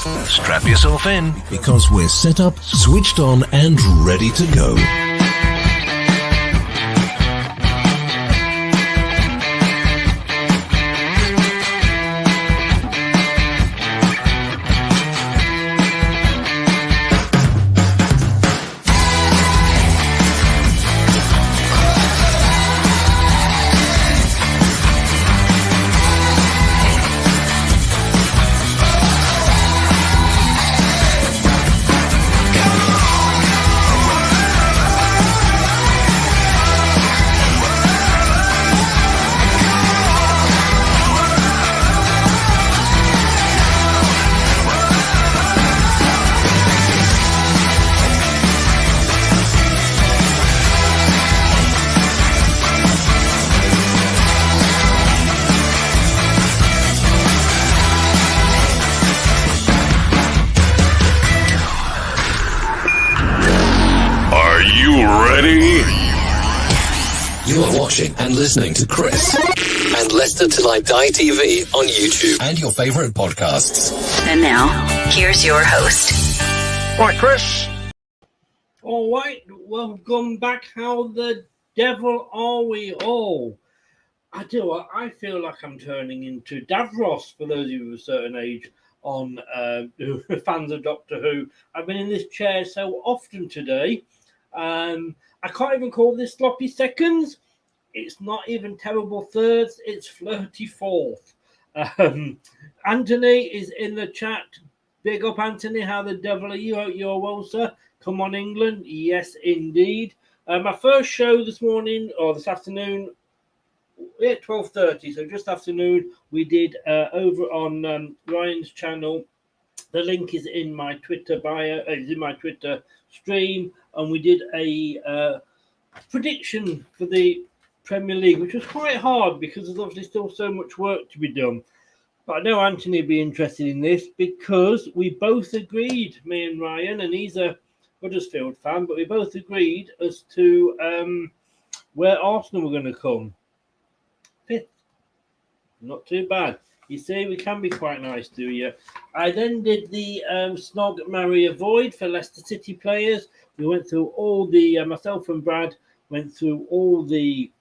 Strap yourself in because we're set up, switched on and ready to go. And listening to Chris and Leicester LTIDtv on YouTube and your favourite podcasts. And now, here's your host. Right, Chris. All right, welcome back. How the devil are we all? I feel like I'm turning into Davros, for those of you of a certain age, on fans of Doctor Who. I've been in this chair so often today. I can't even call this sloppy seconds. It's not even terrible thirds, it's flirty fourth. Anthony is in the chat. Big up, Anthony. How the devil are you? Hope you're well, sir. Come on, England. Yes, indeed. My first show this morning, or this afternoon, at 12:30, so just afternoon, we did over on Ryan's channel. The link is in my Twitter bio, it's in my Twitter stream, and we did a prediction for the Premier League, which was quite hard because there's obviously still so much work to be done. But I know Anthony would be interested in this because we both agreed, me and Ryan, and he's a Huddersfield fan, but we both agreed as to where Arsenal were going to come. Fifth. Not too bad. You see, we can be quite nice to you. I then did the Snog, Marry, Avoid for Leicester City players. We went through all the, myself and Brad went through all the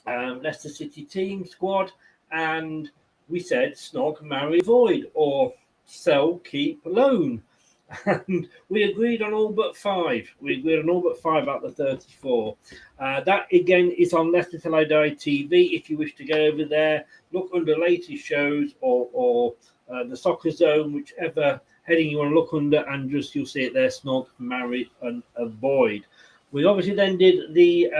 Leicester City team squad, and we said Snog, Marry, Avoid, or sell, keep, loan. And we agreed on all but 5. We agreed on all but 5 out of the 34. That, again, is on Leicester LTID if you wish to go over there. Look under latest shows or the Soccer Zone, whichever heading you want to look under, and just you'll see it there, Snog, Marry, and Avoid. We obviously then did the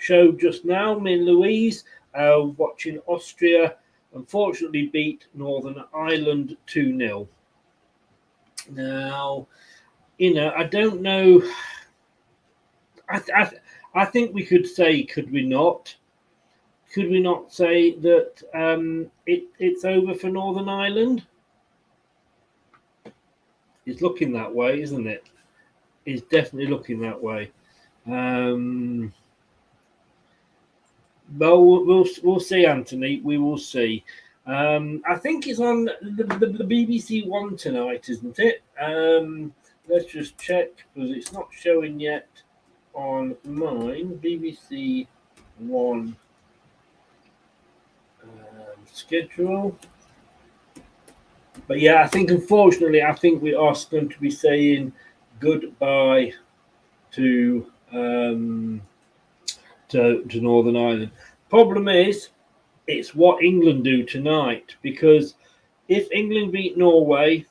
show just now, me and Louise, watching Austria, unfortunately beat Northern Ireland 2-0. Now, I don't know. I think we could say, could we not? Could we not say that it's over for Northern Ireland? It's looking that way, isn't it? It's definitely looking that way. Well, we'll see, Anthony. We will see. I think it's on the BBC One tonight, isn't it? Let's just check because it's not showing yet on mine. BBC One schedule. But yeah, I think unfortunately, we are going to be saying goodbye to Northern Ireland. Problem is, it's what England do tonight, because if England beat Norway,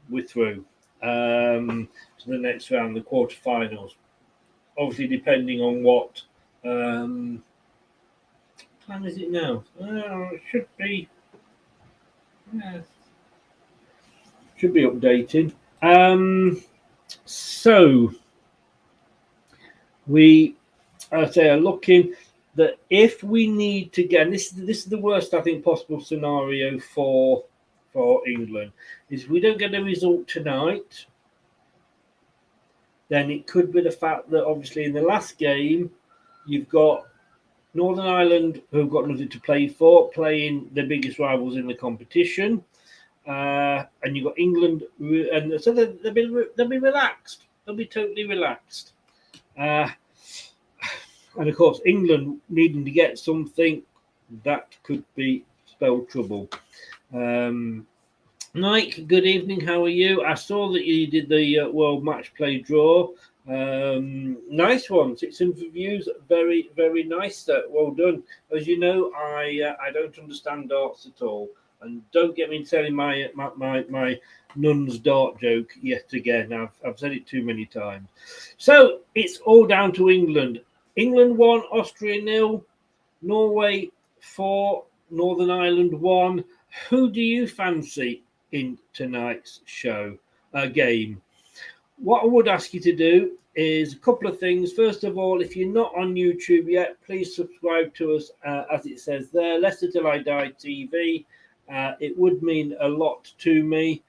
we're through to the next round, the quarterfinals. Obviously, depending on what time is it now? It should be. Should be updated. So we are looking that if we need to get, and this is the worst I think possible scenario for England, is if we don't get a result tonight, then it could be the fact that obviously in the last game you've got Northern Ireland, who've got nothing to play for, playing the biggest rivals in the competition. and you've got England, and so they'll be relaxed. They'll be totally relaxed. And of course, England needing to get something that could be spell trouble. Mike, good evening. How are you? I saw that you did the World Match Play draw. Nice one. 600 views. Very, very nice. Well done. As you know, I don't understand darts at all, and don't get me telling my nun's dart joke yet again. I've said it too many times. So it's all down to England. England 1, Austria 0, Norway 4, Northern Ireland 1. Who do you fancy in tonight's show game? What I would ask you to do is a couple of things. First of all, if you're not on YouTube yet, please subscribe to us, as it says there, Leicester Till I Die TV. It would mean a lot to me,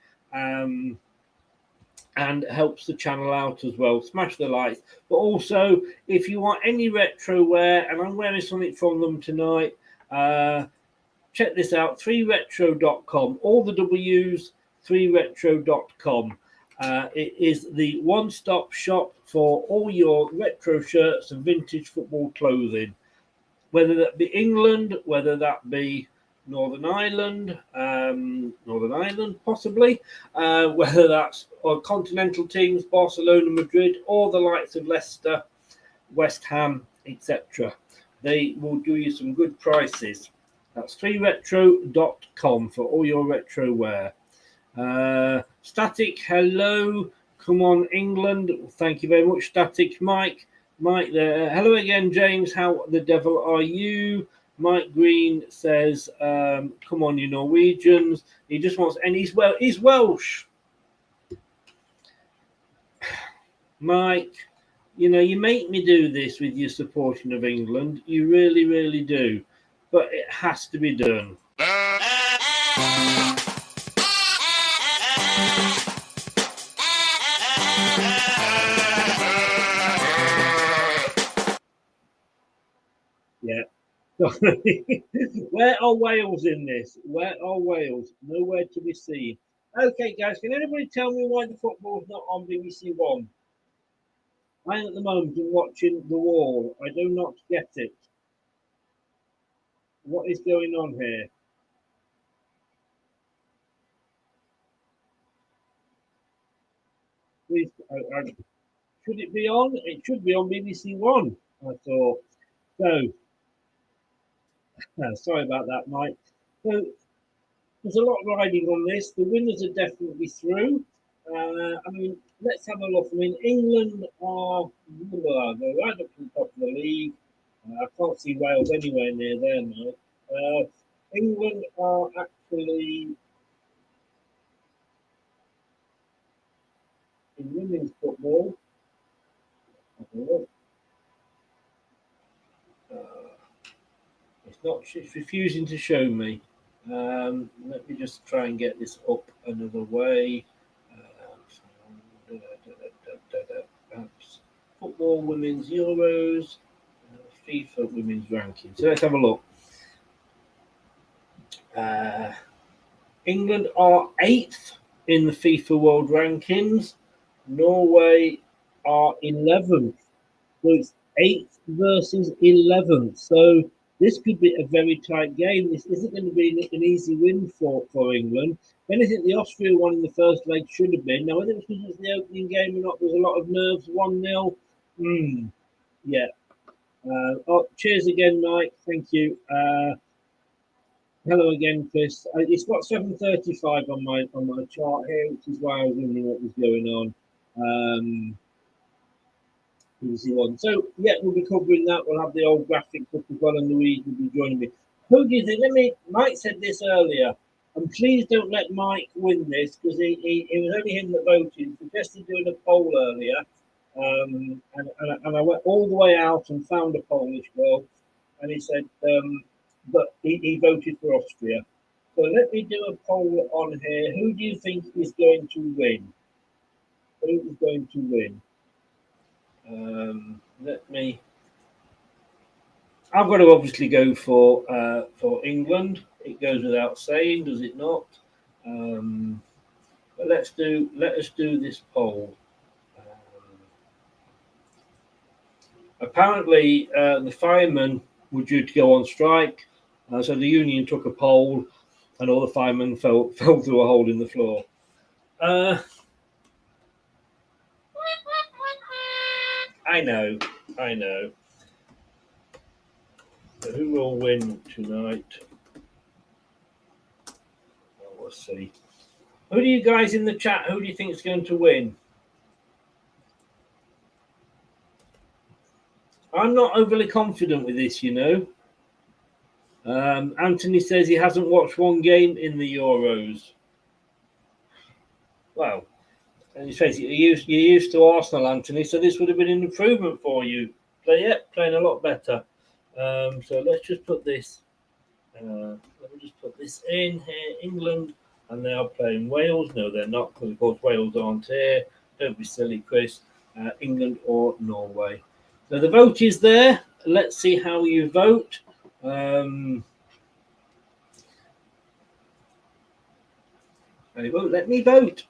and helps the channel out as well. Smash the like. But also, if you want any retro wear, and I'm wearing something from them tonight, check this out, 3retro.com. All the W's, 3retro.com. It is the one-stop shop for all your retro shirts and vintage football clothing, whether that be England, whether that be Northern Ireland possibly, whether that's or continental teams, Barcelona, Madrid, or the likes of Leicester, West Ham, etc. They will do you some good prices. That's 3retro.com for all your retro wear. Static, hello. Come on, England. Thank you very much, Static. Mike there. Hello again, James. How the devil are you? Mike Green says, come on, you Norwegians. He just wants, and he's Welsh. Mike, you make me do this with your supporting of England. You really, really do. But it has to be done. Yeah. Where are Wales in this? Where are Wales? Nowhere to be seen. Okay, guys, can anybody tell me why the football's not on BBC One? I am at the moment watching The Wall. I do not get it. What is going on here? Please, should it be on? It should be on BBC One, I thought. So, sorry about that, Mike. So, there's a lot riding on this. The winners are definitely through. Let's have a look. England are they're right up to the top of the league. I can't see Wales anywhere near there now. England are actually in women's football. It's refusing to show me. Let me just try and get this up another way. Football Women's Euros, FIFA Women's Ranking. So let's have a look. England are 8th in the FIFA World Rankings. Norway are 11th. So it's 8th versus 11th. So this could be a very tight game. This isn't going to be an easy win for England. If anything, the Austria one in the first leg should have been. Now, whether it's because it's the opening game or not, there's a lot of nerves. 1-0. Yeah. Cheers again, Mike. Thank you. Hello again, Chris. It's got 7:35 on my chart here, which is why I was wondering what was going on. So yeah, we'll be covering that. We'll have the old graphics up as well, and Louise will be joining me. Who do you think? Mike said this earlier, and please don't let Mike win this because it was only him that voted. He suggested doing a poll earlier, and I went all the way out and found a Polish girl, and he said, but he voted for Austria. So let me do a poll on here. Who do you think is going to win? Who is going to win? I've got to obviously go for England. It goes without saying, does it not? But let us do this poll. Apparently, the firemen were due to go on strike, so the union took a poll, and all the firemen fell through a hole in the floor. I know. So who will win tonight? Well, we'll see. Who do you guys in the chat? Who do you think is going to win? I'm not overly confident with this, Anthony says he hasn't watched one game in the Euros. Well, and you face it, you're used to Arsenal, Anthony, so this would have been an improvement for you. Playing a lot better. So let's just put this. Let me just put this in here. England, and they are playing Wales. No, they're not, because of course Wales aren't here. Don't be silly, Chris. England or Norway. So the vote is there. Let's see how you vote. They won't let me vote.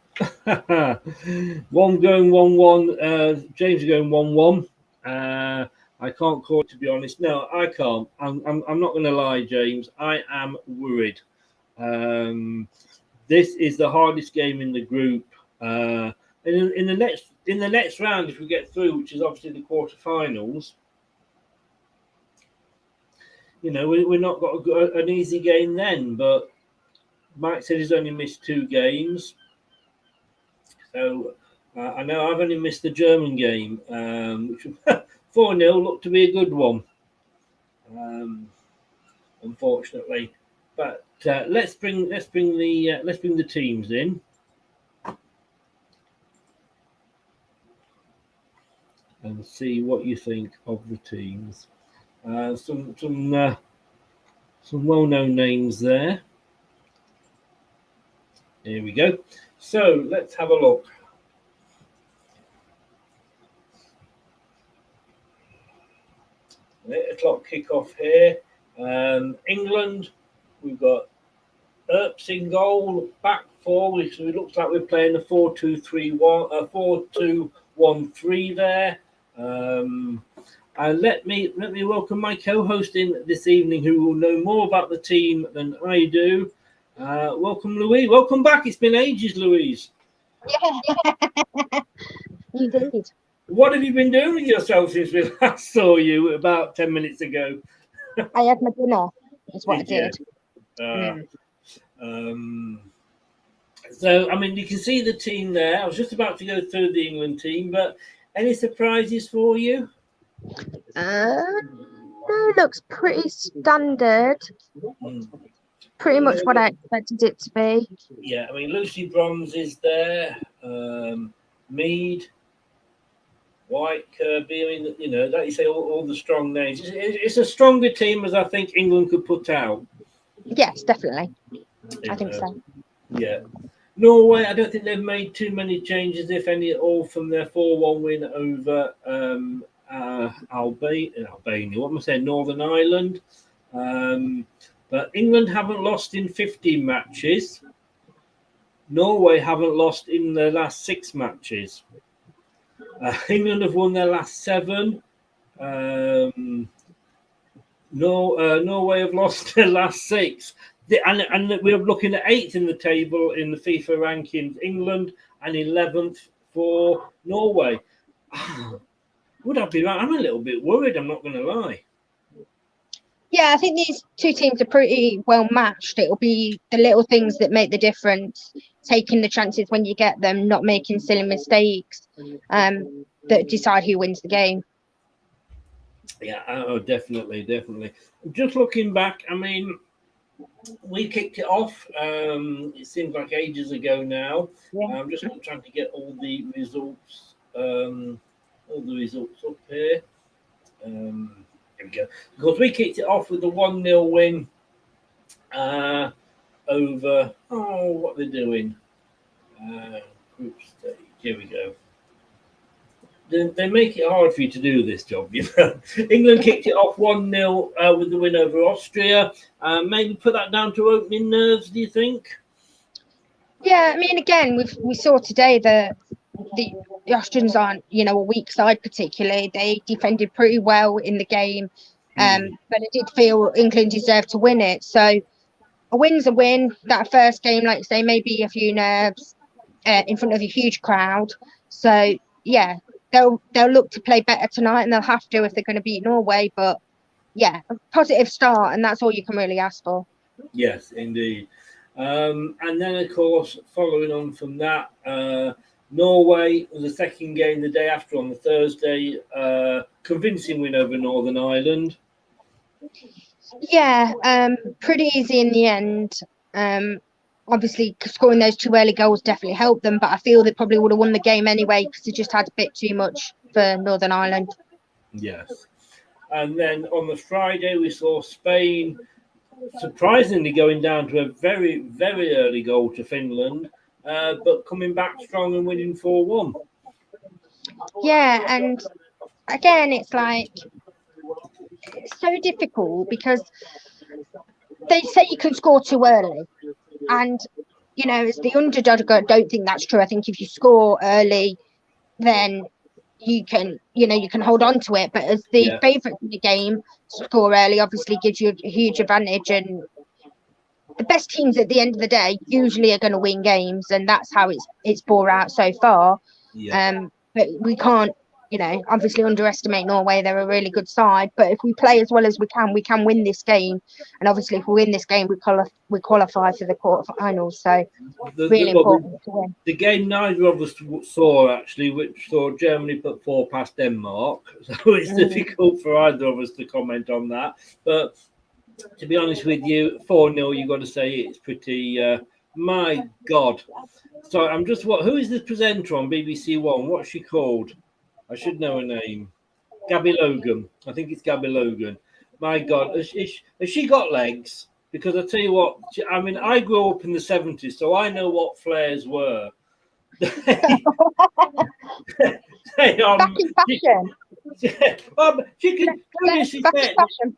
One going 1-1. James going 1-1. I can't call it, to be honest. No, I can't. I'm not going to lie, James. I am worried. This is the hardest game in the group. In the next round, if we get through, which is obviously the quarterfinals, we're not got an easy game then. But Mike said he's only missed 2 games. So I know I've only missed the German game, which 4-0 looked to be a good one, unfortunately. But let's bring the teams in. And see what you think of the teams. Some well-known names there. Here we go. So let's have a look. 8 o'clock kickoff here. England, we've got Earps in goal, back 4, which looks like we're playing a 4-2-1-3 there. And let me welcome my co-host in this evening, who will know more about the team than I do. Welcome, Louise. Welcome back. It's been ages, Louise. Yeah. Indeed. What have you been doing with yourself since we last saw you about 10 minutes ago? I had my dinner, is what I did. So, I mean, you can see the team there. I was just about to go through the England team, but any surprises for you? No, looks pretty standard. Pretty much what I expected it to be. Yeah, I mean, Lucy Bronze is there. Mead, White, Kirby. I mean, like you say, all the strong names. It's a stronger team as I think England could put out. Yes, definitely. I think so. Yeah. Norway, I don't think they've made too many changes, if any at all, from their 4-1 win over Albania. What am I saying? Northern Ireland. But England haven't lost in 15 matches. Norway haven't lost in their last 6 matches. England have won their last 7. Norway have lost their last 6. And we're looking at 8th in the table in the FIFA rankings, England, and 11th for Norway. Would I be right? I'm a little bit worried, I'm not going to lie. Yeah, I think these 2 teams are pretty well matched. It'll be the little things that make the difference, taking the chances when you get them, not making silly mistakes, that decide who wins the game. Yeah, oh, definitely. Just looking back, I mean, we kicked it off. It seems like ages ago now. Yeah. I'm just trying to get all the results up here. Here we go. Because we kicked it off with a 1-0 win over. Oh, what they're doing? Group stage. Here we go. They make it hard for you to do this job, England kicked it off 1-0 with the win over Austria. Maybe put that down to opening nerves, do you think? Yeah, I mean, again, we saw today that the Austrians aren't, a weak side particularly. They defended pretty well in the game, but I did feel England deserved to win it. So a win's a win. That first game, like you say, maybe a few nerves in front of a huge crowd. So yeah, they'll look to play better tonight, and they'll have to if they're going to beat Norway. But yeah, a positive start, and that's all you can really ask for. Yes, indeed. And then, of course, following on from that, Norway was the second game the day after on the Thursday. Convincing win over Northern Ireland. Yeah, pretty easy in the end. Obviously, scoring those 2 early goals definitely helped them, but I feel they probably would have won the game anyway because they just had a bit too much for Northern Ireland. Yes. And then on the Friday, we saw Spain surprisingly going down to a very, very early goal to Finland, but coming back strong and winning 4-1. Yeah, and again, it's so difficult because they say you can score too early, and as the underdog, I don't think that's true. I think if you score early, then you can hold on to it. But as the favourite in the game, score early obviously gives you a huge advantage, and the best teams at the end of the day usually are going to win games, and that's how it's bore out so far. But we can't obviously underestimate Norway. They're a really good side, but if we play as well as we can win this game. And obviously, if we win this game, we qualify for the quarterfinals. So really important to win. The game neither of us saw actually, which saw Germany put 4 past Denmark, so it's difficult for either of us to comment on that. But to be honest with you, 4-0, you've got to say it's pretty. My God. So I'm just who is the presenter on BBC One? What's she called? I should know her name. Gabby Logan. I think it's Gabby Logan. My God, has she got legs? Because I tell you what, I grew up in the 70s, so I know what flares were. Back in fashion. She could. Back in fashion.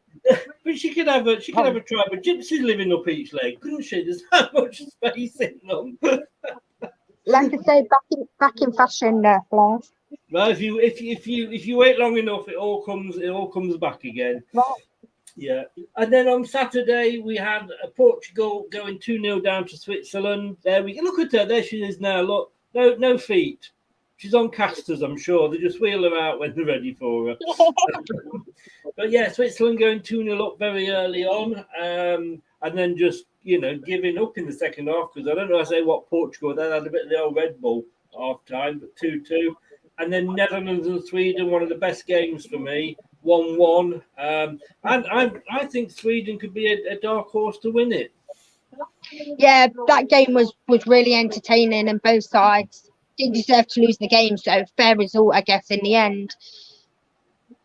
But she could have a tribe of gypsies living up each leg, couldn't she? There's that much space in them. Like I say, back in fashion, Flair. Well, if you wait long enough, it all comes back again. Right. Yeah. And then on Saturday we had Portugal going 2-0 down to Switzerland. There we go. Look at her. There she is now. Look, no feet. She's on casters, I'm sure. They just wheel her out when they're ready for her. But yeah, Switzerland going 2-0 up very early on, and then just giving up in the second half because I don't know. I say what Portugal. They had a bit of the old Red Bull half time, but 2-2. And then Netherlands and Sweden, one of the best games for me, 1-1. And I think Sweden could be a dark horse to win it. Yeah, that game was really entertaining, and both sides didn't deserve to lose the game. So fair result, I guess, in the end.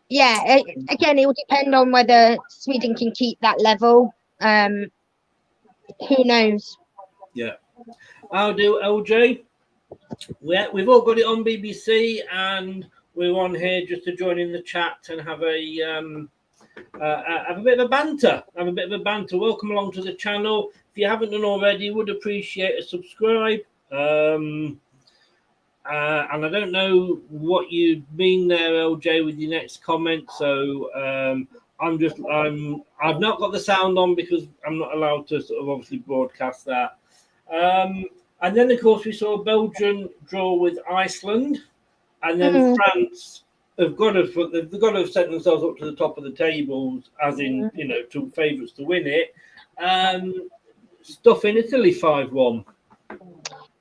Yeah, again, it will depend on whether Sweden can keep that level. Who knows? Yeah. I'll do LJ. We've all got it on BBC, and we're on here just to join in the chat and have a bit of a banter. Welcome along to the channel. If you haven't done already, would appreciate a subscribe. And I don't know what you mean there, LJ, with your next comment. So I've not got the sound on because I'm not allowed to sort of obviously broadcast that. And then, of course, we saw Belgium draw with Iceland, and then France have got to set themselves up to the top of the tables, as in to favourites to win it. Stuff in Italy 5-1.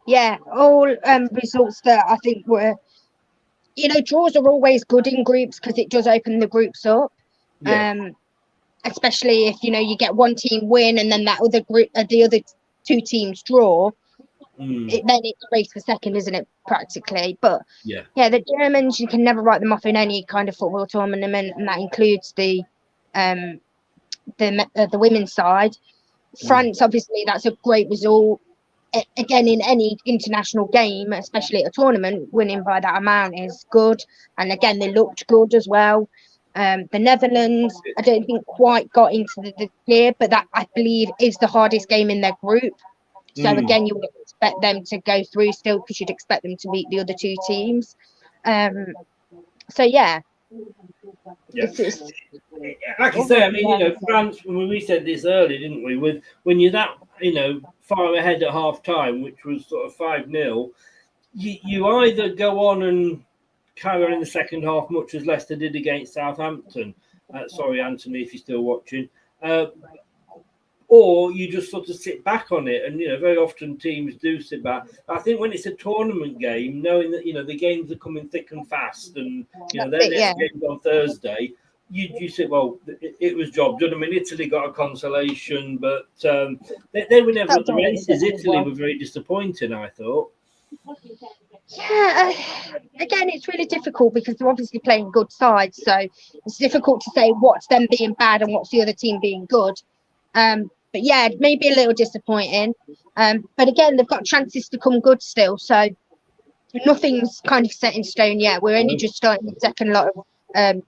Yeah, all results that I think were, draws are always good in groups because it does open the groups up. Yeah. Especially if you get one team win and then that other group, the other two teams draw. Then it's race for second, isn't it? Practically, but yeah, the Germans, you can never write them off in any kind of football tournament, and that includes the women's side. France, obviously, that's a great result. Again, in any international game, especially at a tournament, winning by that amount is good. And again, they looked good as well. The Netherlands, I don't think quite got into the gear, but that I believe is the hardest game in their group. So again, you would expect them to go through still because you'd expect them to beat the other two teams. So yeah. It's, like you say, I mean, France, we said this earlier, didn't we? When you're that, far ahead at half time, which was sort of 5-0, you either go on and carry on in the second half, much as Leicester did against Southampton. Sorry, Anthony, if you're still watching. Or you just sort of sit back on it. And, very often teams do sit back. I think when it's a tournament game, knowing that, the games are coming thick and fast and, their next game's on Thursday, you say, well, it was job done. I mean, Italy got a consolation, but they were never at the races. Italy were very disappointing, I thought. Yeah, again, it's really difficult because they're obviously playing good sides. So it's difficult to say what's them being bad and what's the other team being good. But yeah, maybe a little disappointing. But again, they've got chances to come good still. So nothing's kind of set in stone yet. We're only just starting the second lot of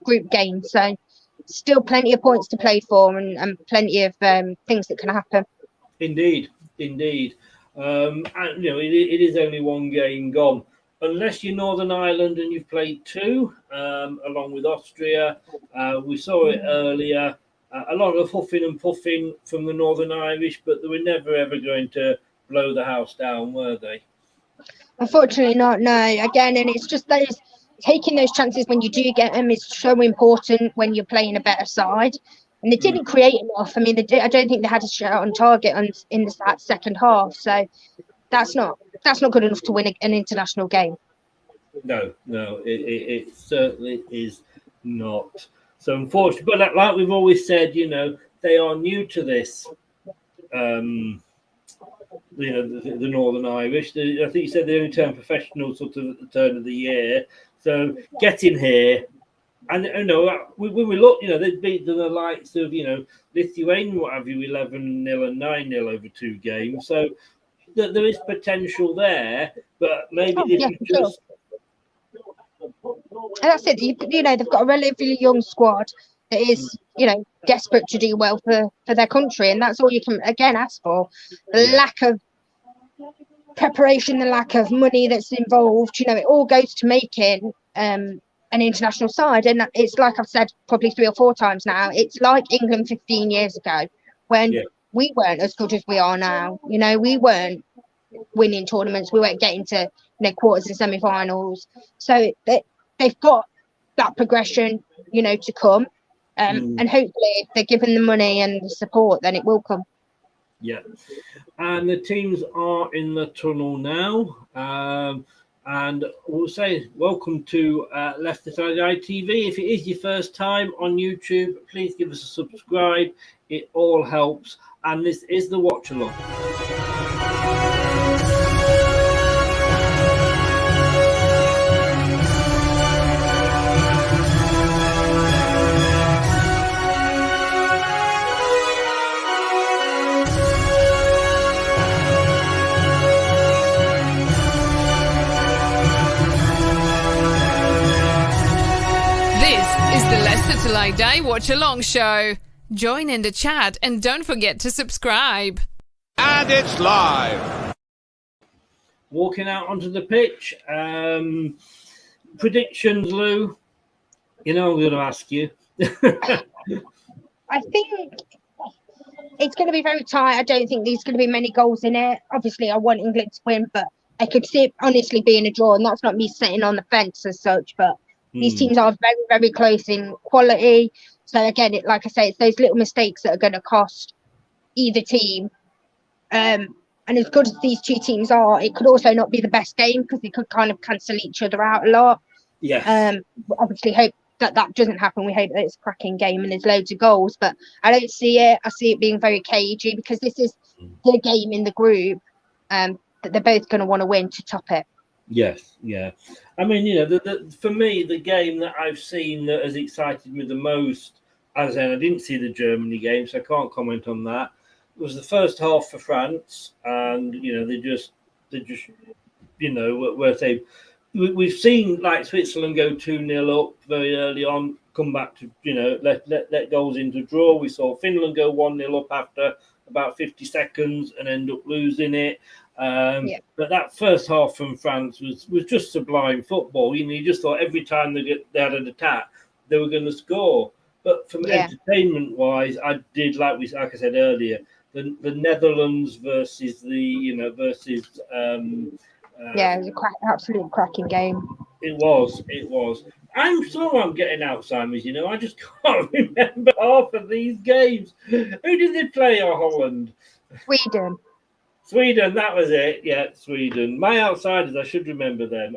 group games. So still plenty of points to play for and plenty of things that can happen. Indeed. And, it is only one game gone. Unless you're Northern Ireland and you've played two, along with Austria. We saw it earlier. A lot of huffing and puffing from the Northern Irish, but they were never, ever going to blow the house down, were they? Unfortunately not, no. Again, and it's just taking those chances when you do get them is so important when you're playing a better side. And they didn't create enough. I mean, I don't think they had a shot on target in that second half. So that's not good enough to win an international game. No, it certainly is not. So unfortunately, but like we've always said, they are new to this. The Northern Irish. I think you said they only turned professional sort of at the turn of the year. So getting here, and when we look, they've beaten the likes of Lithuania, what have you, 11-0 and 9-0 over two games. So there is potential there, but maybe just. And that's it. They've got a relatively young squad that is, desperate to do well for their country, and that's all you can again ask for. The lack of preparation, the lack of money that's involved, it all goes to making an international side. And it's like I've said probably 3 or 4 times now. It's like England 15 years ago when we weren't as good as we are now. We weren't winning tournaments. We weren't getting to quarters and semi-finals. So they've got that progression, to come. And hopefully if they're given the money and the support, then it will come. Yeah. And the teams are in the tunnel now. And we'll say welcome to Leicester LTIDtv. If it is your first time on YouTube, please give us a subscribe. It all helps. And this is the Watchalong. Till I Die Watch Along show. Join in the chat and don't forget to subscribe. And it's live. Walking out onto the pitch. Predictions, Lou. I'm going to ask you. I think it's going to be very tight. I don't think there's going to be many goals in it. Obviously, I want England to win, but I could see it honestly being a draw, and that's not me sitting on the fence as such, but these teams are very, very close in quality. So again, like I say, it's those little mistakes that are going to cost either team. And as good as these two teams are, it could also not be the best game because they could kind of cancel each other out a lot. Yeah. Obviously, hope that doesn't happen. We hope that it's a cracking game and there's loads of goals. But I don't see it. I see it being very cagey because this is the game in the group that they're both going to want to win to top it. Yes, yeah. I mean, for me, the game that I've seen that has excited me the most, as I didn't see the Germany game, so I can't comment on that, was the first half for France. And, they just where they, we've seen like Switzerland go 2-0 up very early on, come back to, let goals into draw. We saw Finland go 1-0 up after about 50 seconds and end up losing it. Yeah. But that first half from France was just sublime football. You just thought every time they had an attack, they were going to score. But from entertainment wise, I did like I said earlier, the Netherlands versus the versus Yeah, it was absolute cracking game. It was. I'm sure I'm getting Alzheimer's. I just can't remember half of these games. Who did they play? Holland? Sweden, that was it. Yeah, Sweden. My outsiders, I should remember them.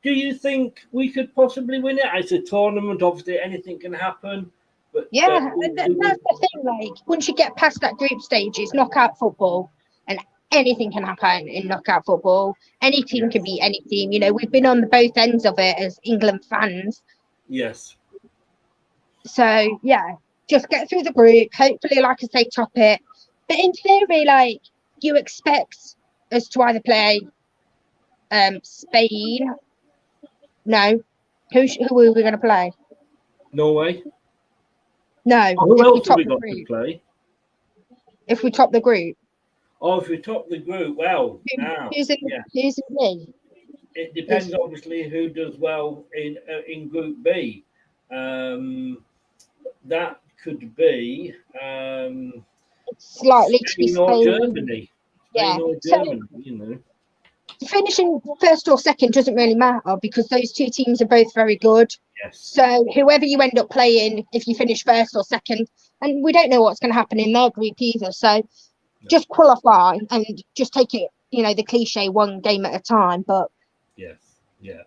Do you think we could possibly win it? It's a tournament, obviously anything can happen. But yeah, that's the thing. Like, once you get past that group stage, it's knockout football, and anything can happen in knockout football. Any team can beat any team. We've been on both ends of it as England fans. Yes. So, yeah, just get through the group. Hopefully, like I say, top it. But in theory, like, you expect us to either play Spain. No. Who are we going to play? Norway. No. Who else have we got to play? If we top the group. Oh, if we top the group, well, who's in B? It depends, obviously, who does well in Group B. That could be it's likely to be Spain or Germany. Yeah. Germany, Finishing first or second doesn't really matter because those two teams are both very good. Yes. So whoever you end up playing, if you finish first or second, and we don't know what's going to happen in their group either. So just qualify and just take it, the cliche one game at a time. But yes, yeah,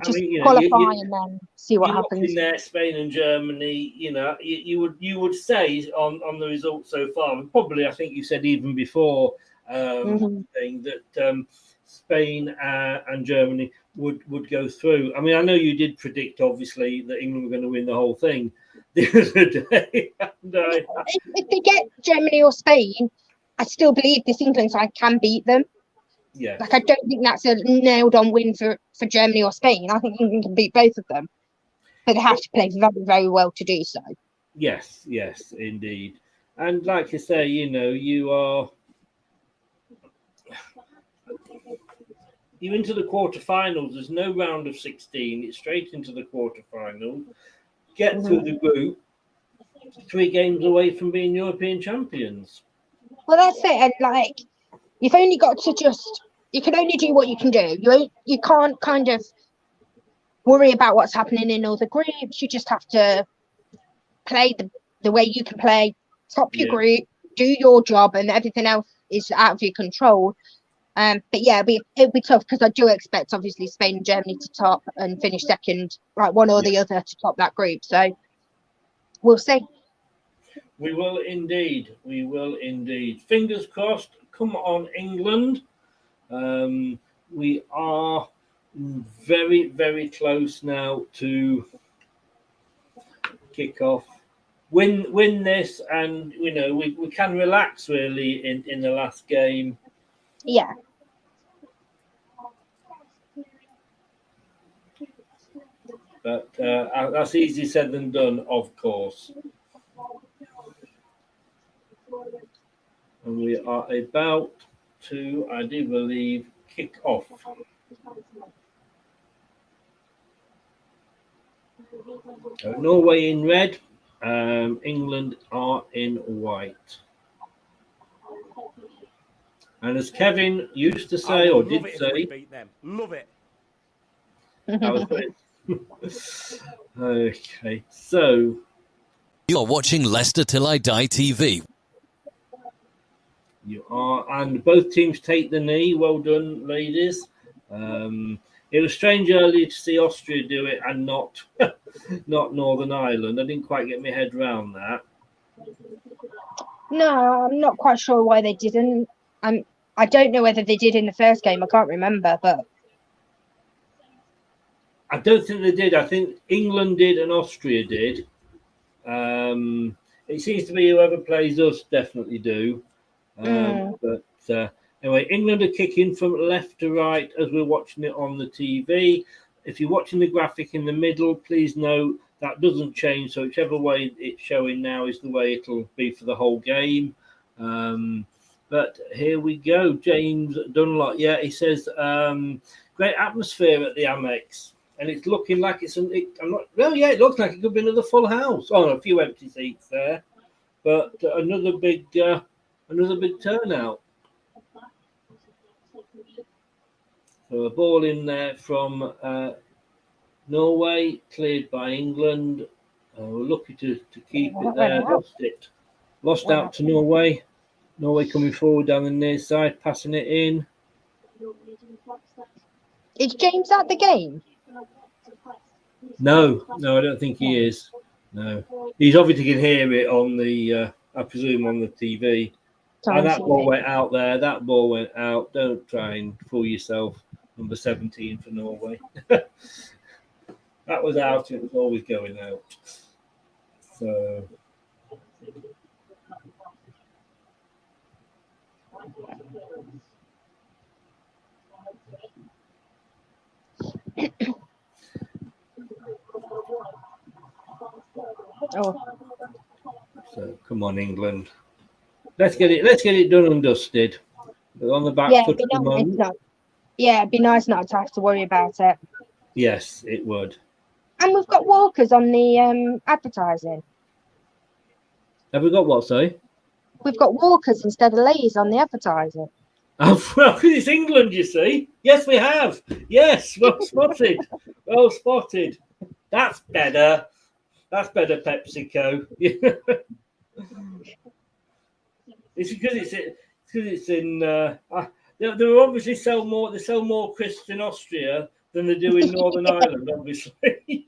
just qualify and then see what happens. In there, Spain and Germany, you would say on the results so far, and probably I think you said even before saying that Spain and Germany would go through. I mean, I know you did predict, obviously, that England were going to win the whole thing the other day. If they get Germany or Spain, I still believe this England side can beat them. Yeah. Like, I don't think that's a nailed-on win for Germany or Spain. I think England can beat both of them. But they have to play very, very well to do so. Yes, indeed. And like you say, you're into the quarterfinals. There's no round of 16. It's straight into the quarterfinals. Get through the group. 3 games away from being European champions. Well, that's it. And like, you've only got to you can only do what you can do. You can't kind of worry about what's happening in all the groups. You just have to play the way you can play, top your group, do your job, and everything else is out of your control. But yeah, it'll be tough because I do expect, obviously, Spain and Germany to top and finish second, like one or the other to top that group. So we'll see. We will indeed. Fingers crossed. Come on, England. We are very, very close now to kick off. Win this, and we can relax really in the last game. Yeah. But that's easier said than done, of course. And we are about to, I do believe, kick off. So Norway in red, England are in white. And as Kevin used to say, or did say, beat them. Love it. That was great. Okay, so You're watching Leicester Till I Die TV. you are, and both teams take the knee. Well done, ladies. It was strange earlier to see Austria do it and not Northern Ireland. I didn't quite get my head around that. No, I'm not quite sure why they didn't. I don't know whether they did in the first game. I can't remember, but I don't think they did. I think England did and Austria did. It seems to be whoever plays us definitely do. But anyway, England are kicking from left to right as we're watching it on the TV. If you're watching the graphic in the middle, please note that doesn't change. So whichever way it's showing now is the way it'll be for the whole game. But here we go. James Dunlop. Yeah, he says great atmosphere at the Amex, and it's looking like it's. It looks like it could be another full house. Oh, a few empty seats there, but another big turnout. So a ball in there from Norway, cleared by England. We're lucky to keep it there. Lost out to Norway. Norway coming forward down the near side, passing it in. Is James at the game? No, I don't think he is. No, he's obviously can hear it on the, I presume, on the TV. And that ball went out there. That ball went out. Don't try and fool yourself. Number 17 for Norway. That was out. It was always going out. So. So come on, England. Let's get it done and dusted. We're on the back foot at the moment. It'd be nice not to have to worry about it. Yes, it would. And we've got walkers on the advertising. Have we got what, sorry? We've got walkers instead of lays on the advertising. Oh, well, it's England, you see. Yes, we have. Yes, well spotted. Well spotted. That's better. That's better, PepsiCo. It's because it's in. They obviously sell more. They sell more crisps in Austria than they do in Northern Ireland, obviously.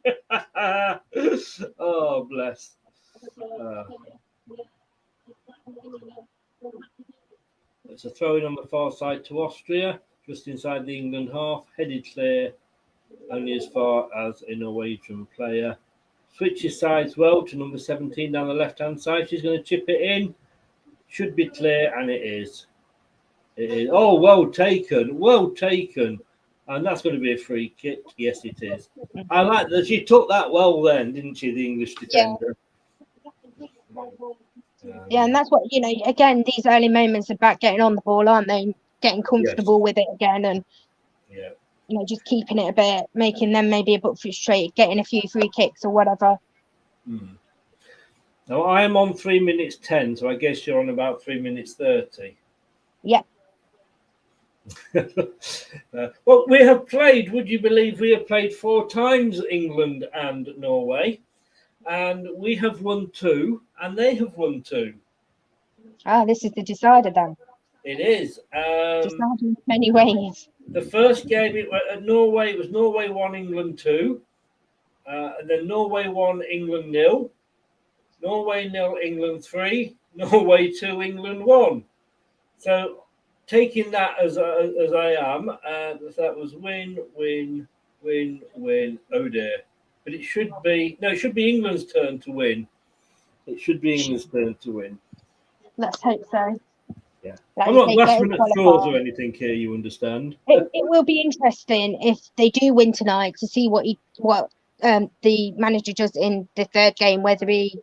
Oh, bless. It's a throw in on the far side to Austria, just inside the England half, headed clear, only as far as a Norwegian player. Switches sides well to number 17 down the left-hand side. She's going to chip it in. Should be clear, and it is. It is. Oh, well taken. Well taken. And that's going to be a free kick. Yes, it is. I like that. She took that well then, didn't she, the English defender? Yeah, and that's what, again, these early moments about getting on the ball, aren't they? Getting comfortable with it again and, just keeping it a bit, making them maybe a bit frustrated, getting a few free kicks or whatever. Now, I am on 3 minutes 10, so I guess you're on about 3 minutes 30. Yeah. Well, we have played, would you believe we have played 4 times, England and Norway, and we have won 2, and they have won 2. This is the decider then. It is. Decided in many ways. The first game at Norway, it was Norway 1, England 2, and then Norway 1, England 0, Norway 0, England 3, Norway 2, England 1. So, taking that as I am, that was win. Oh dear! But it should be England's turn to win. It should be England's turn to win. Let's hope so. Yeah, I'm not laughing at scores or anything here. You understand? It will be interesting if they do win tonight to see what the manager does in the third game. Whether he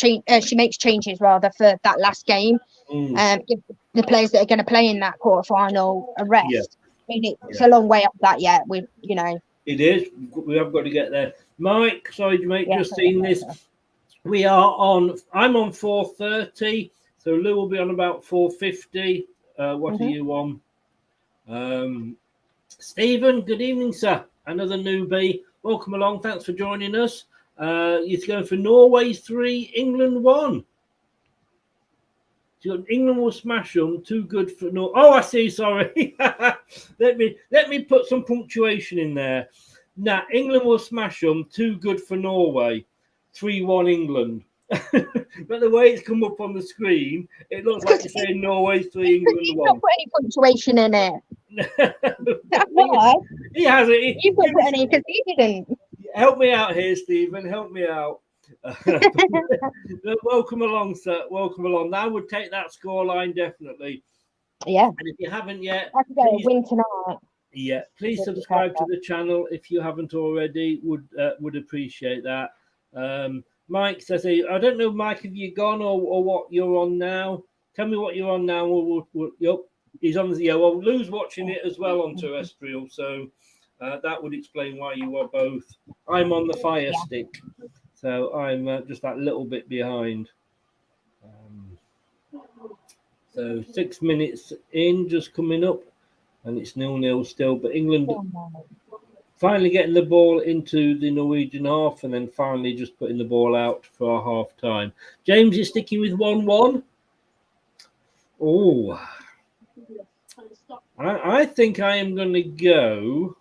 she makes changes rather for that last game. Give the players that are going to play in that quarterfinal a rest. Yeah. I mean, it's a long way up that yet. It is. We have got to get there. Mike, sorry, mate, just seeing this. I'm on 4:30, so Lou will be on about 4:50. What are you on? Stephen, good evening, sir. Another newbie. Welcome along. Thanks for joining us. You're going for Norway 3, England 1. So England will smash them. Too good for Norway. Oh, I see. Sorry. let me put some punctuation in there. Nah, England will smash them. Too good for Norway. 3-1 England. But the way it's come up on the screen, it looks like you're saying Norway 3, England 1. You've not put any punctuation in it. He has it. You put any because he didn't. Help me out here, Stephen. Help me out. Welcome along, sir. Welcome along. I would take that scoreline definitely. Yeah. And if you haven't yet, I could go win tonight. Yeah, please subscribe to the channel if you haven't already. Would appreciate that. Mike says, I don't know, Mike, have you gone or what you're on now? Tell me what you're on now. Yep, he's on the, well, Lou's watching it as well on terrestrial, so that would explain why you are both. I'm on the Fire Stick, so I'm just that little bit behind. So 6 minutes in, just coming up, and it's 0-0 still, but England finally getting the ball into the Norwegian half and then finally just putting the ball out for our half time. James is sticking with 1-1. Oh, I think I am going to go.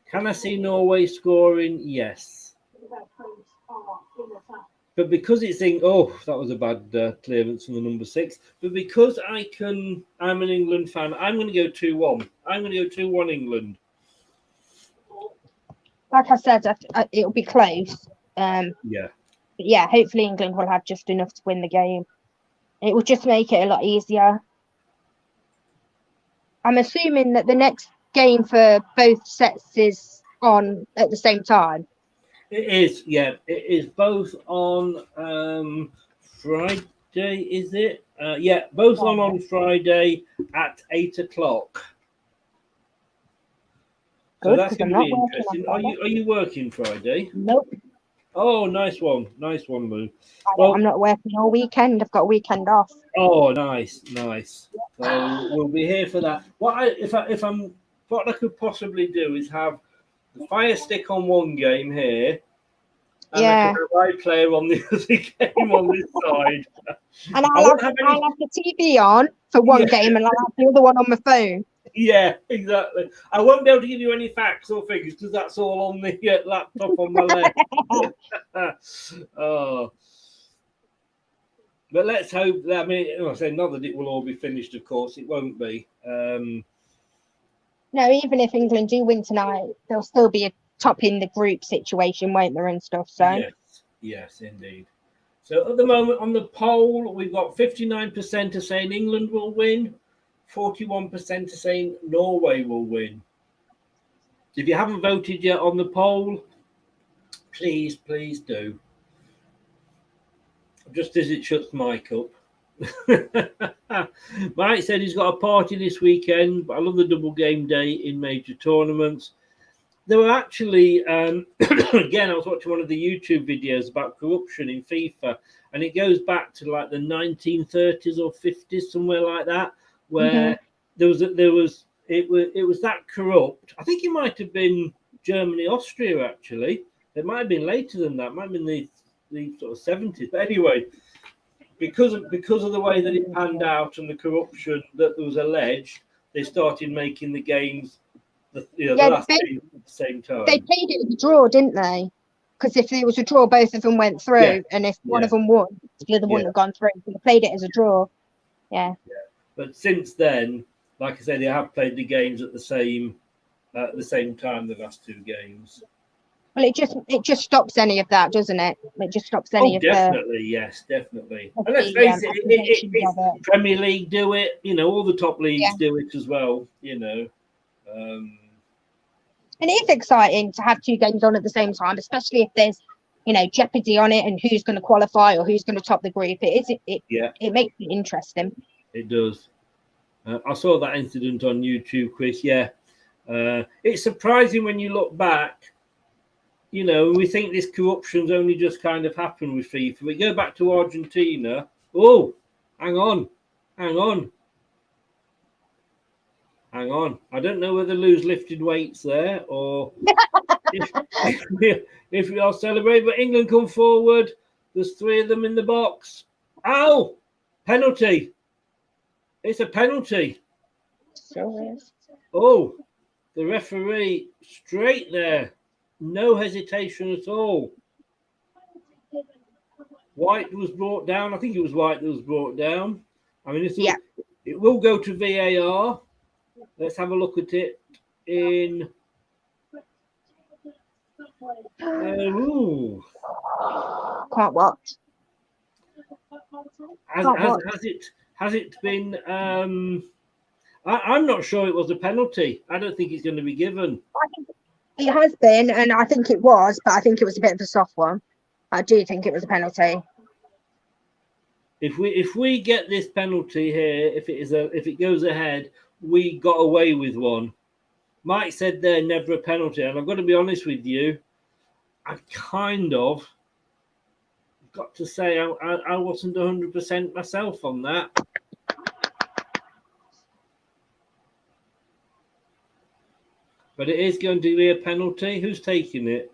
Can I see Norway scoring? Yes. But because it's in, that was a bad clearance from the number 6. But because I'm an England fan, I'm going to go 2-1. I'm going to go 2-1 England. Like I said, it'll be close. Yeah. But yeah, hopefully England will have just enough to win the game. It will just make it a lot easier. I'm assuming that the next game for both sets is on at the same time. It is, yeah. It is both on Friday, is it? Yeah, both on Friday at 8 o'clock. So Good, that's going to be interesting. Are you working Friday? Nope. Oh, nice one, Lou. I'm not working all weekend. I've got a weekend off. Oh, nice. So we'll be here for that. What I could possibly do is have the Fire Stick on one game here, and I can have iPlayer on the other game on this side. And I'll have the TV on for one game, and I'll have the other one on my phone. Yeah, exactly. I won't be able to give you any facts or figures because that's all on the laptop on my left. Oh. But let's hope that, I mean, I say not that it will all be finished, of course, it won't be. No, even if England do win tonight, there'll still be a top in the group situation, won't there, and stuff. So yes, indeed. So at the moment on the poll, we've got 59% are saying England will win, 41% are saying Norway will win. If you haven't voted yet on the poll, please do. Just as it shuts Mike up. Mike said he's got a party this weekend, but I love the double game day in major tournaments. There were actually, again, I was watching one of the YouTube videos about corruption in FIFA, and it goes back to like the 1930s or 50s, somewhere like that, where it was that corrupt. I think it might have been Germany, Austria, actually. It might have been later than that. It might have been the sort of 70s. But anyway, because of the way that it panned out and the corruption that was alleged, they started making the games the last game at the same time. They played it as a draw, didn't they? Because if there was a draw, both of them went through, and if one of them won, the other wouldn't have gone through. So they played it as a draw. Yeah. But since then, like I said, they have played the games at the same time, the last two games. Well, it just stops any of that, doesn't it? It just stops any of definitely, yes, definitely. And let's face it, Premier League do it, all the top leagues do it as well, And it is exciting to have two games on at the same time, especially if there's, jeopardy on it and who's going to qualify or who's going to top the group. It makes it interesting. It does. I saw that incident on YouTube, Chris. Yeah. It's surprising when you look back. We think this corruption's only just kind of happened with FIFA. We go back to Argentina. Oh, hang on. I don't know whether Lou's lifted weights there or if we are celebrating. But England come forward. There's three of them in the box. Ow! Penalty. It's a penalty. Sure is. Oh, the referee straight there. No hesitation at all. White was brought down. I think it was White that was brought down. I mean, it will go to VAR. Let's have a look at it in. Can't watch. Has it been? I'm not sure it was a penalty. I don't think it's going to be given. I think it has been, and I think it was, but I think it was a bit of a soft one. I do think it was a penalty. If we get this penalty here, if it goes ahead, we got away with one. Mike said there never a penalty, and I've got to be honest with you, I kind of got to say I wasn't 100% myself on that. But it is going to be a penalty. Who's taking it?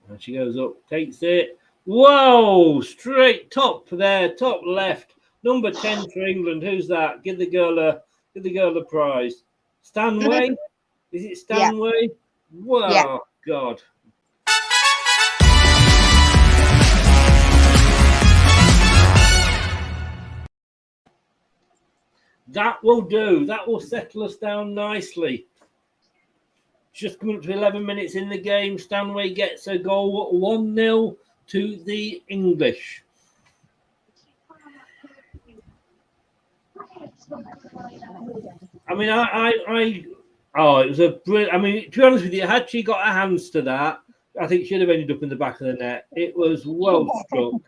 And she goes up, takes it. Whoa! Straight top there, top left. Number 10 for England. Who's that? Give the girl a prize. Stanway? Is it Stanway? Yeah. Whoa, yeah. God. That will do. That will settle us down nicely. Just coming up to 11 minutes in the game. Stanway gets a goal, 1-0 to the English. I mean, it was a brilliant. I mean, to be honest with you, had she got her hands to that, I think she'd have ended up in the back of the net. It was well struck.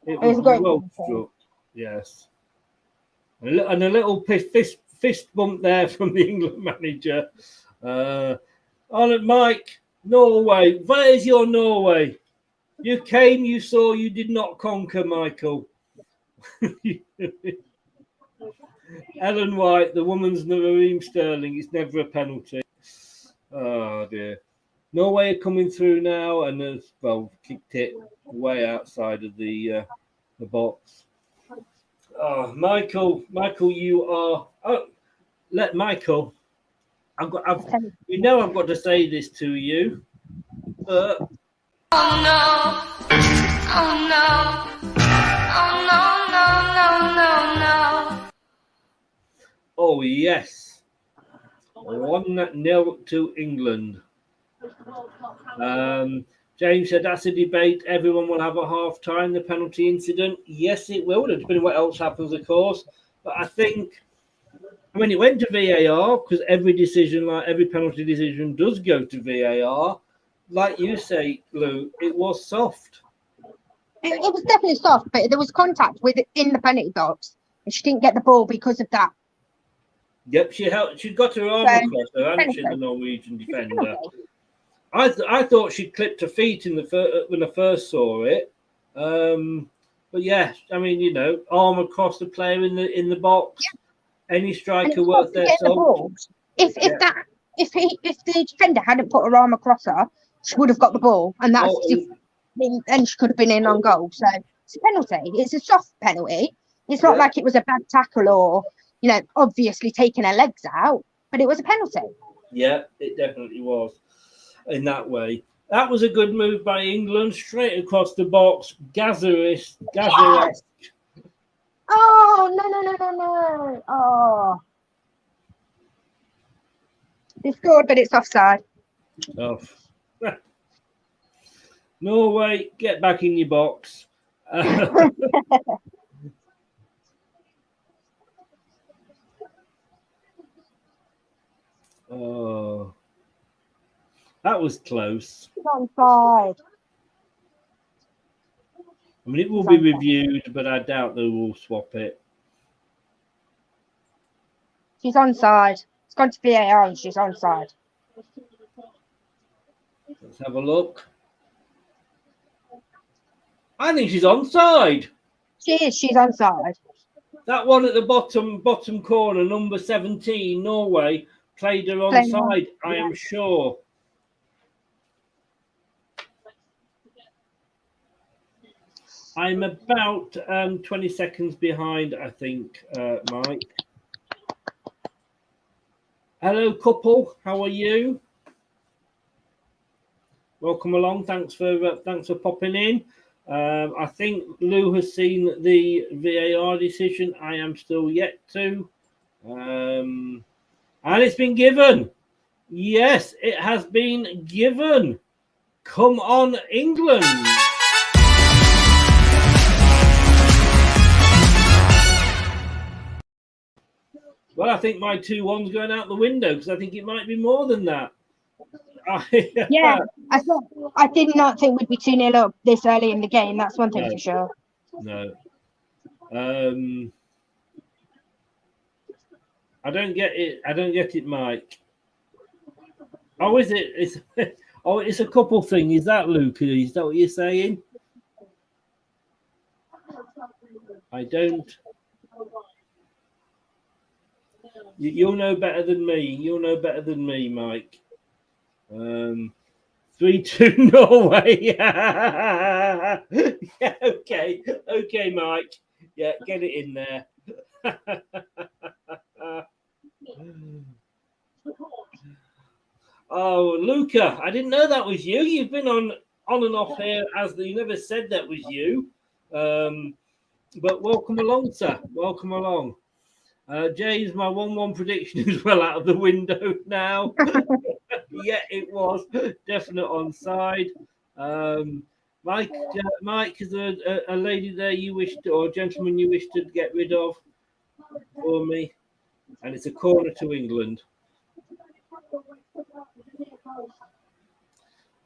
It was well struck. Yes. And a little fist bump there from the England manager. On it, Mike, Norway. Where's your Norway? You came, you saw, you did not conquer, Michael. Ellen White, the woman's Raheem Sterling. It's never a penalty. Oh, dear. Norway are coming through now and has, kicked it way outside of the box. Oh, Michael, you are. Oh, let Michael. I've got to say this to you. Oh no! Oh no! Oh no! Oh yes! 1-0 to England. James said that's a debate. Everyone will have a half time. The penalty incident. Yes, it will. Depending on what else happens, of course. But I think, it went to VAR because every penalty decision does go to VAR. Like you say, Lou, it was soft. It was definitely soft, but there was contact in the penalty box, and she didn't get the ball because of that. Yep, she'd got her arm across her, hadn't she, the Norwegian defender? I thought she clipped her feet when I first saw it, but yeah, arm across the player in the box. Yeah. Any striker worth their salt. If the defender hadn't put her arm across her, she would have got the ball, and and she could have been in on goal. So it's a penalty. It's a soft penalty. It's not like it was a bad tackle or obviously taking her legs out, but it was a penalty. Yeah, it definitely was. In that way, that was a good move by England, straight across the box. Gazaris. Oh no! Oh, they scored, but it's offside. Oh, Norway, get back in your box. Oh. That was close. She's onside. It will be reviewed, but I doubt they will swap it. She's onside. It's gone to VAR and she's onside. Let's have a look. I think she's onside. She is. She's onside. That one at the bottom corner, number 17, Norway, played her onside, I am sure. I'm about 20 seconds behind, I think, Mike. Hello, couple. How are you? Welcome along. Thanks for popping in. I think Lou has seen the VAR decision. I am still yet to. And it's been given. Yes, it has been given. Come on, England. Well, I think my 2-1's going out the window because I think it might be more than that. Yeah, I did not think we'd be 2-0 up this early in the game. That's one thing for sure. No. I don't get it. I don't get it, Mike. Oh, is it? It's a couple thing. Is that, Luke? Is that what you're saying? I don't. You'll know better than me. You'll know better than me, Mike. 3-2 Norway. Yeah, okay, Mike. Yeah, get it in there. Oh, Luca, I didn't know that was you. You've been on and off here you never said that was you. But welcome along, sir. Welcome along. Jay's my 1-1 prediction is well out of the window now. Yeah, it was definite onside. Mike, is there a lady there you wish to, or a gentleman you wish to get rid of for me? And it's a corner to England.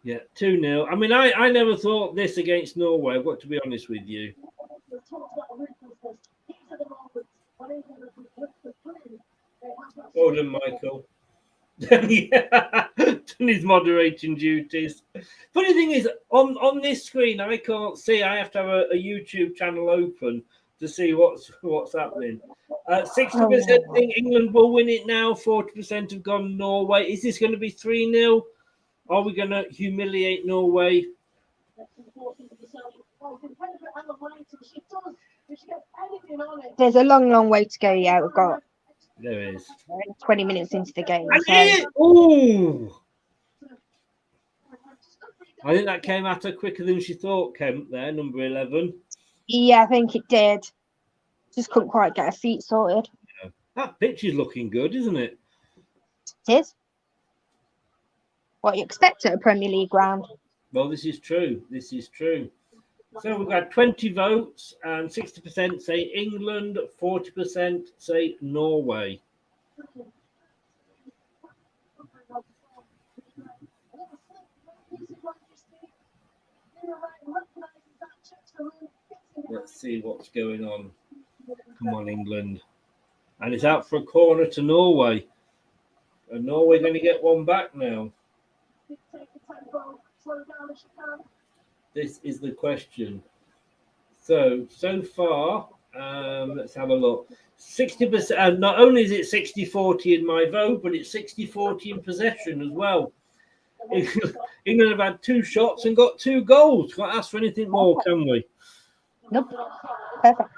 Yeah, 2-0. I mean, I never thought this against Norway. I've got to be honest with you. Well done, Michael. Yeah, done his moderating duties. Funny thing is, on this screen, I can't see. I have to have a YouTube channel open to see what's happening. 60% think England will win it now. 40% have gone Norway. Is this going to be 3-0? Are we going to humiliate Norway? There's a long way to go. Yeah, we've got. There is. 20 minutes into the game. Oh! I think that came at her quicker than she thought, Kemp, there, number 11. Yeah, I think it did. Just couldn't quite get her feet sorted. Yeah. That pitch is looking good, isn't it? It is. What you expect at a Premier League ground. Well, this is true. This is true. So we've got 20 votes and 60% say England, 40% say Norway. Let's see what's going on. Come on, England. And it's out for a corner to Norway. Are Norway going to get one back now? This is the question. So far, let's have a look. 60%. Not only is it 60-40 in my vote, but it's 60-40 in possession as well. England have had 2 shots and got 2 goals. Can't ask for anything more, can we? Nope. Perfect.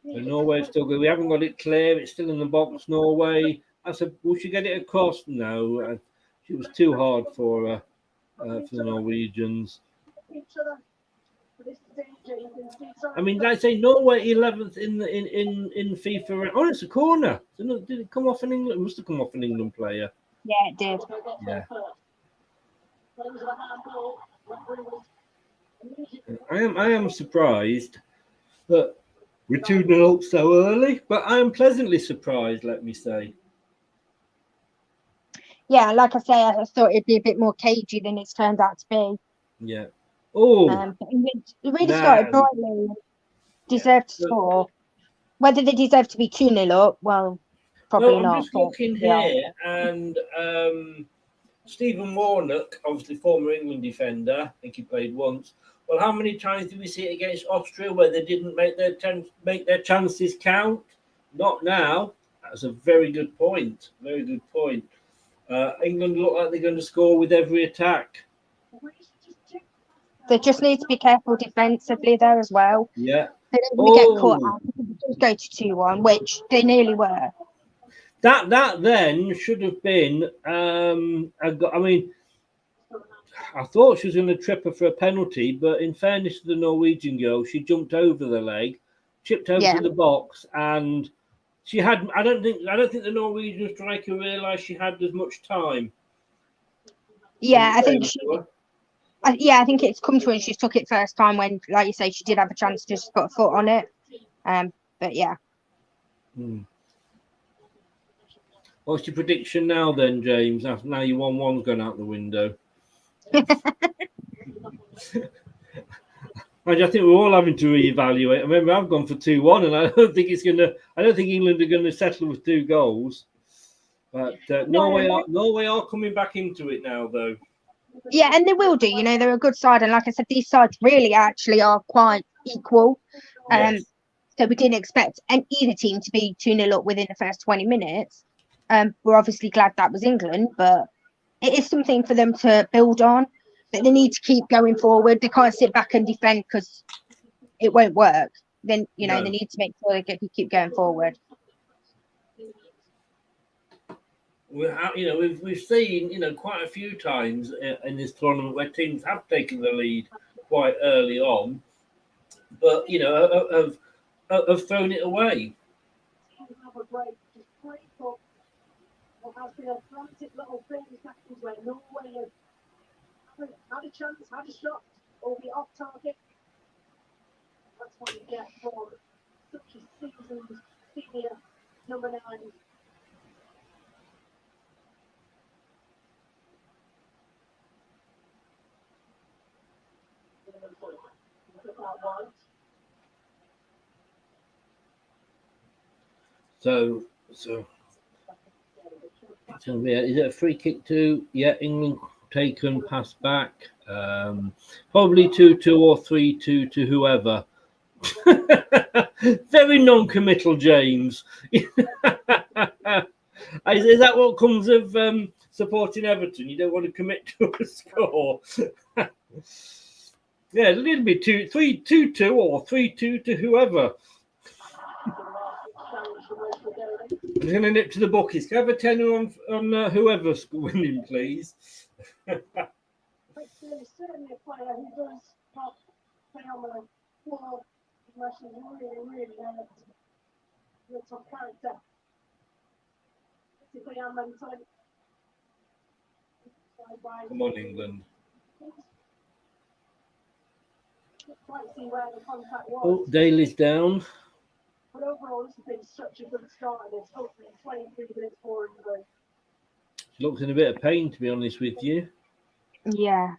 So Norway's still good. We haven't got it clear. It's still in the box, Norway. I said, we should get it across. No, it was too hard for her, for the Norwegians. I mean, like I say, Norway 11th in FIFA. Oh, it's a corner. Did it come off an England? It must have come off an England player. Yeah, it did. Yeah. I am surprised that we're 2-0 up so early, but I am pleasantly surprised, let me say. Yeah, like I say, I thought it'd be a bit more cagey than it's turned out to be. Yeah. Oh. It really started brightly. Deserved to score. Whether they deserve to be 2-0 up, well, probably not. I'm just looking here, and Stephen Warnock, obviously former England defender, I think he played once. Well, how many times did we see it against Austria where they didn't make their chances count? Not now. That's a very good point. Very good point. England look like they're going to score with every attack. They just need to be careful defensively there as well. Yeah. They don't want to get caught out. Just go to 2-1, which they nearly were. That then should have been. I mean, I thought she was going to trip her for a penalty, but in fairness to the Norwegian girl, she jumped over the leg, chipped over to the box, and she had. I don't think the Norwegian striker realised she had as much time. Yeah, I think I think it's come to her and she took it first time when, like you say, she did have a chance to just put a foot on it. But yeah. What's your prediction now then, James? Now your 1-1's gone out the window. I think we're all having to reevaluate. I remember I've gone for 2-1, and I don't think England are going to settle with 2 goals. But Norway are coming back into it now, though. Yeah, and they will do. You know, they're a good side, and like I said, these sides really actually are quite equal. Yes. So we didn't expect either team to be 2-0 up within the first 20 minutes. We're obviously glad that was England, but it is something for them to build on. But they need to keep going forward. They can't sit back and defend because it won't work. Then, they need to make sure they keep going forward. We've seen, quite a few times in this tournament where teams have taken the lead quite early on, but, have thrown it away. Has been a frantic little thing seconds where Norway have had a chance, had a shot, or be off target. That's what you get for such a seasoned senior number 9. So is it a free kick to England taken, pass back? Probably 2-2 or 3-2 to whoever. Very non-committal, James. Is that what comes of supporting Everton? You don't want to commit to a score. Yeah, a little bit 2-2 or 3-2 to whoever. I'm going to nip to the bookies. Can I have a tenner on whoever's winning, please? There's certainly a player who does not play on the floor unless he's really a top character. Physically and mentally. Come on, England. Quite see where the contact was. Oh, Daly's down. But overall, this has been such a good start, and it's hopefully 23 minutes for England. She looks in a bit of pain, to be honest with you. Yeah.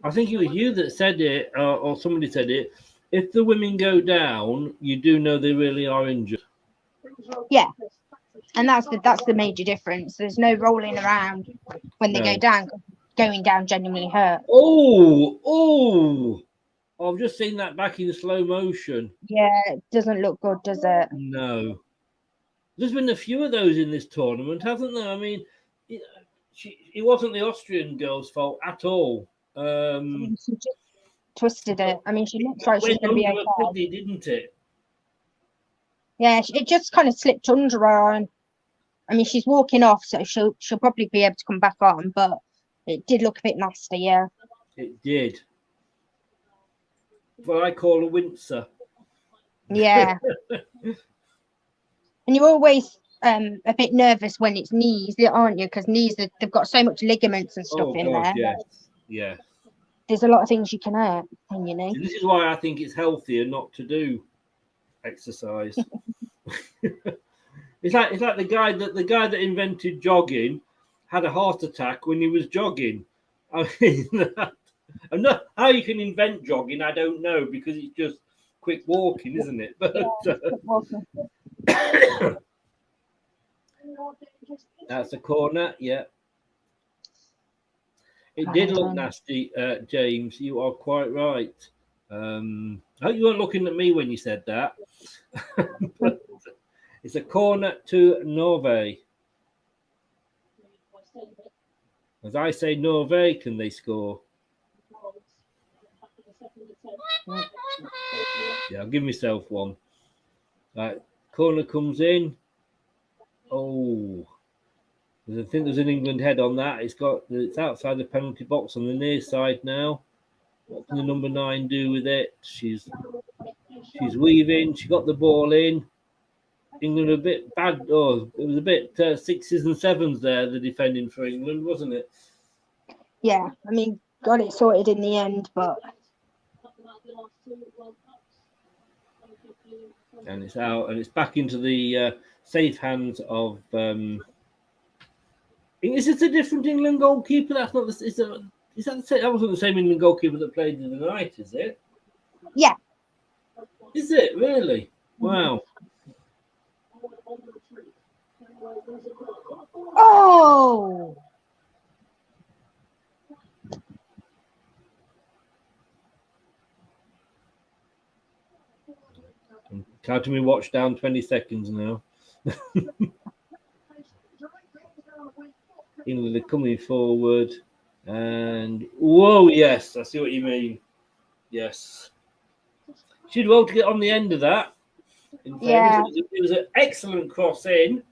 I think it was you that said it, or somebody said it. If the women go down, you do know they really are injured. Yeah, and that's the major difference. There's no rolling around when they go down. Going down genuinely hurt. Oh! I've just seen that back in slow motion. Yeah, it doesn't look good, does it? No. There's been a few of those in this tournament, hasn't there? I mean, it wasn't the Austrian girl's fault at all. She just twisted it. I mean, she looks like she's going to be okay. Quickly, didn't it? Yeah, it just kind of slipped under her. And I mean, she's walking off, so she'll probably be able to come back on. But it did look a bit nasty, yeah. It did. What I call a wincer. Yeah. And you're always a bit nervous when it's knees, aren't you? Because knees, they've got so much ligaments and stuff in there. Yes. Yeah. There's a lot of things you can hurt in your knee. This is why I think it's healthier not to do exercise. It's like the guy that invented jogging had a heart attack when he was jogging. I mean, I'm not how you can invent jogging. I don't know, because it's just quick walking, isn't it? But that's a corner. Yeah, it did look nasty, James. You are quite right. I hope you weren't looking at me when you said that. But it's a corner to Norway. As I say, Norway, can they score? Yeah, I'll give myself one. Right, corner comes in. Oh, I think there's an England head on that. It's outside the penalty box on the near side now. What can the number 9 do with it? She's weaving. She got the ball in. England a bit bad. Oh, it was a bit 6s and 7s there, the defending for England, wasn't it? Yeah, I mean, got it sorted in the end, but And it's out, and it's back into the safe hands of. Is it a different England goalkeeper? That's not the. Is that the same, that wasn't the same England goalkeeper that played in the night? Is it? yeah. Is it really? Wow. Oh, Counting me watch down 20 seconds now. England are coming forward, and whoa, yes, I see what you mean. Yes, she'd well to get on the end of that. In fairness, yeah. it was an excellent cross in.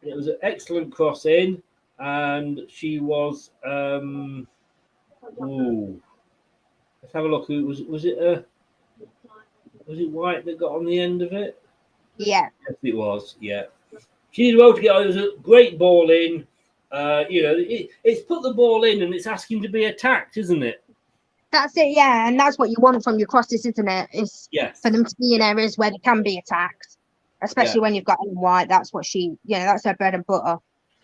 It was an excellent cross in, and she was. Ooh, let's have a look. Who was it? Was it White that got on the end of it? Yeah. Yes, it was. Yeah, she did well to get on. It was a great ball in. It's put the ball in, and it's asking to be attacked, isn't it? That's it, yeah, and that's what you want from your crosses, isn't it? Is Yes. for them to be in areas where they can be attacked, especially when you've got Ellen White. That's what that's her bread and butter.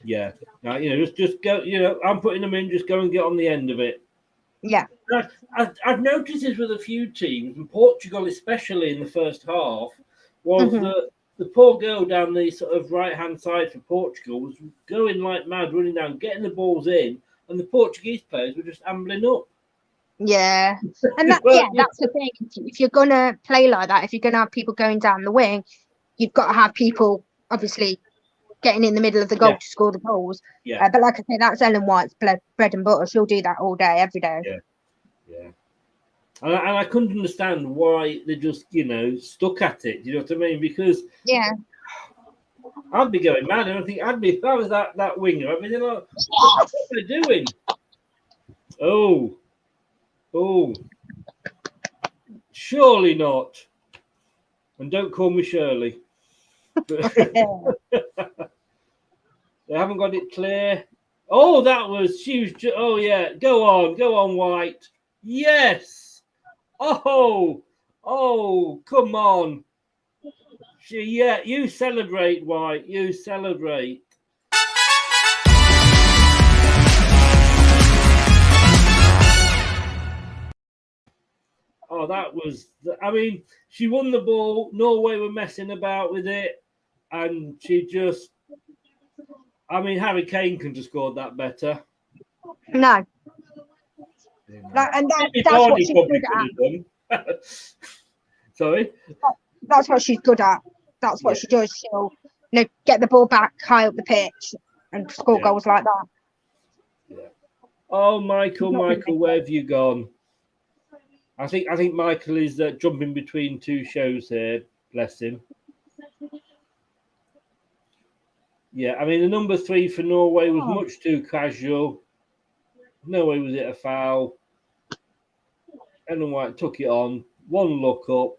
Yeah. Now, just go. I'm putting them in. Just go and get on the end of it. Yeah. I've noticed this with a few teams, and Portugal especially in the first half, was the poor girl down the sort of right-hand side for Portugal was going like mad, running down, getting the balls in, and the Portuguese players were just ambling up. Yeah, and that's the thing. If you're gonna play like that, if you're gonna have people going down the wing, you've got to have people obviously getting in the middle of the goal to score the goals. Yeah. But like I say, that's Ellen White's bread and butter. She'll do that all day, every day. Yeah. And I couldn't understand why they just, stuck at it. You know what I mean? Because I'd be going mad. And I think if I was that winger, I'd be like, what are they doing? Oh, surely not. And don't call me Shirley. They haven't got it clear. Oh, that was huge. Oh, yeah. Go on, White. Yes. Oh, come on. You celebrate, White. You celebrate. Oh, that was. I mean, she won the ball. Norway were messing about with it, and she just. I mean, Harry Kane couldn't have scored that better. No. And that's what she's good at. Sorry? That's what she's good at. That's what she does. She'll get the ball back high up the pitch and score goals like that. Yeah. Oh, Michael, where have you gone? I think Michael is jumping between two shows here. Bless him. Yeah, I mean, the number 3 for Norway was much too casual. No way was it a foul. Ellen White took it on. One look up.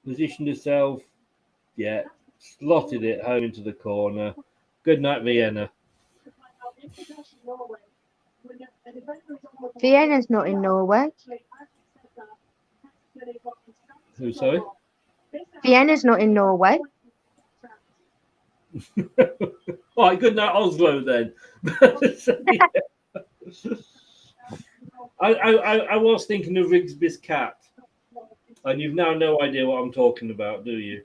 Positioned herself. Yeah. Slotted it home into the corner. Good night, Vienna. Vienna's not in Norway. Who, sorry? Vienna's not in Norway. All right, good night, Oslo, then. I was thinking of Rigsby's cat, and you've now no idea what I'm talking about, do you?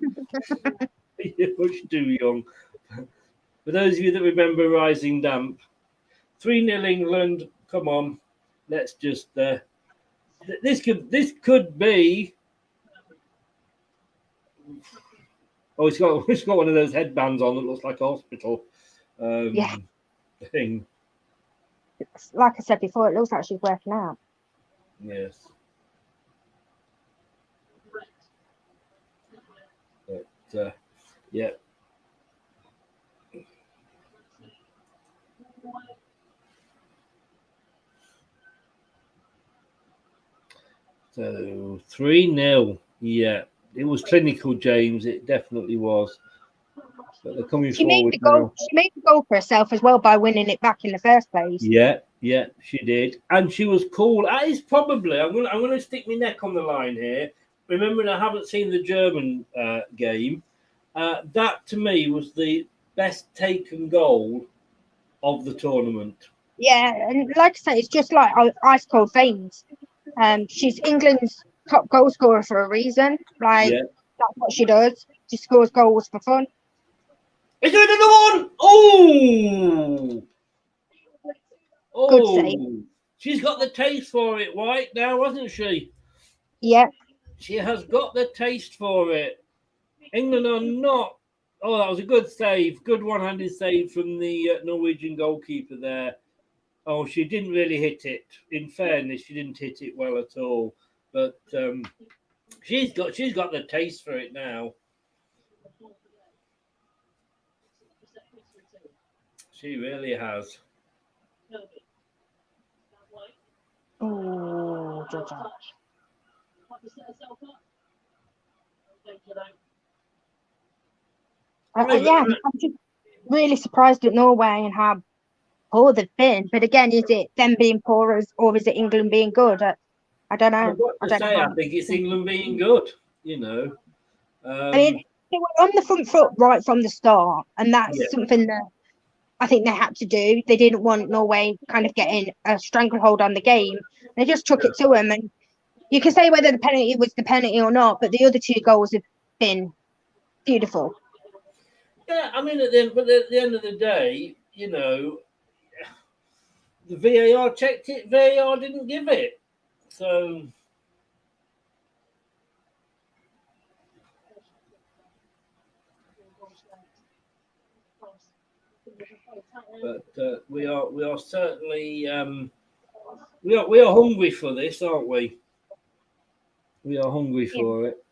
You're much too young. For those of you that remember Rising Damp, 3-0 England. Come on, let's just. This could be. Oh, it's got one of those headbands on that looks like a hospital thing. Like I said before, it looks like she's working out. Yes. But, yeah. So 3-0. Yeah. It was clinical, James. It definitely was. But they're coming She made forward the goal. now. She made the goal for herself as well by winning it back in the first place. Yeah, she did, and she was cool. That is probably. I'm gonna stick my neck on the line here. Remembering I haven't seen the German game. That to me was the best taken goal of the tournament. Yeah, and like I say, it's just like ice cold veins. She's England's top goal scorer for a reason. Like that's what she does. She scores goals for fun. Is there another one? Oh, Good save. She's got the taste for it, White, now, hasn't she? Yeah. She has got the taste for it. England are not. Oh, that was a good save. Good one-handed save from the Norwegian goalkeeper there. Oh, she didn't really hit it. In fairness, she didn't hit it well at all. But she's got the taste for it now. She really has. Oh, Georgia. Yeah, I'm just really surprised at Norway and how poor they've been. But again, is it them being poor or is it England being good? I don't know. I think it's England being good, you know. I mean, they were on the front foot right from the start, and that's something that I think they had to do. They didn't want Norway kind of getting a stranglehold on the game. They just took it to them, and you can say whether the penalty was the penalty or not, but the other two goals have been beautiful. Yeah, I mean, at the end of the day, you know, the VAR checked it. VAR didn't give it. So, but we are certainly we are hungry for this, aren't we? We are hungry for it.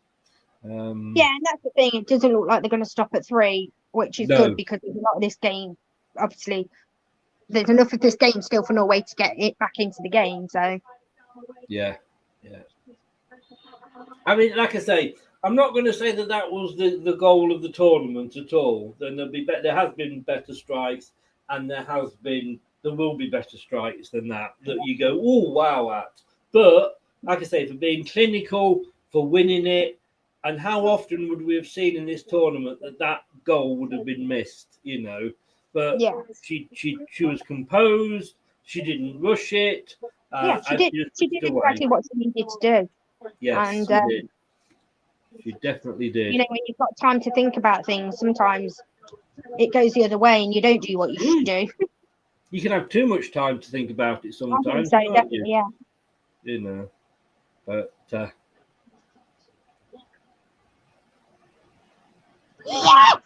Yeah, and that's the thing. It doesn't look like they're going to stop at 3, which is good because there's a lot of this game. Obviously, there's enough of this game still for Norway to get it back into the game. So, yeah. I mean, like I say, I'm not going to say that was the goal of the tournament at all. Then there has been better strikes, and there will be better strikes than that you go, oh wow at. But like I say, for being clinical, for winning it. And how often would we have seen in this tournament that goal would have been missed, you know? But she was composed. She didn't rush it. She did exactly what she needed to do. Yes, and, she did. She definitely did. You know, when you've got time to think about things, sometimes it goes the other way and you don't do what you should do. You can have too much time to think about it sometimes. I think so, definitely, yeah. You know, but... Yes!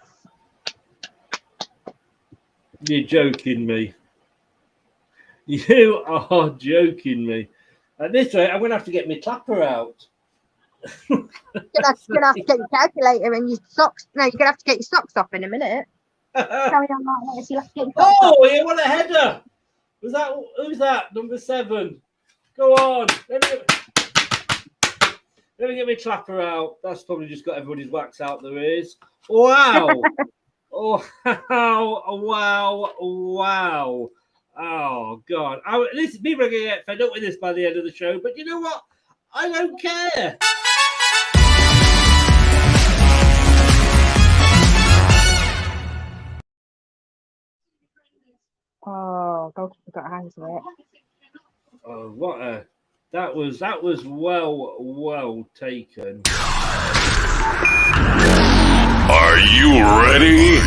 You're joking me. You are joking me. At this rate, I'm going to have to get my clapper out. You're going to have to get your calculator and your socks. No, you're going to have to get your socks off in a minute. Carry on like this. You'll have to get your socks off. Yeah, what a header. Who's that? Number 7. Go on. Let me get my clapper out. That's probably just got everybody's wax out their ears. Wow. Oh, wow. Oh, God. Listen, people are going to get fed up with this by the end of the show, but you know what? I don't care. Oh, goalkeeper got hands of it. Oh, that was well taken. Are you ready?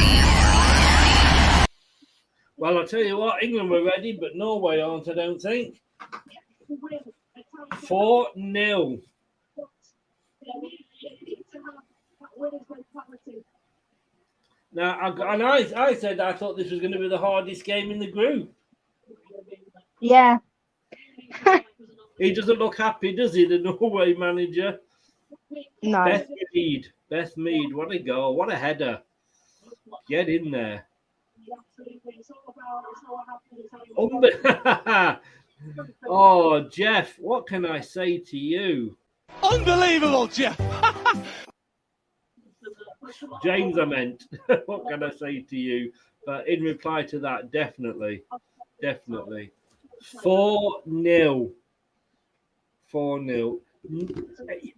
Well, I'll tell you what, England were ready, but Norway aren't, I don't think. 4-0. Now, I said I thought this was going to be the hardest game in the group. Yeah. He doesn't look happy, does he, the Norway manager? No. Beth Mead, what a goal, what a header. Get in there. Oh, Jeff, what can I say to you? Unbelievable, Jeff. James, I meant. What can I say to you? But in reply to that, definitely. 4-0. 4-0.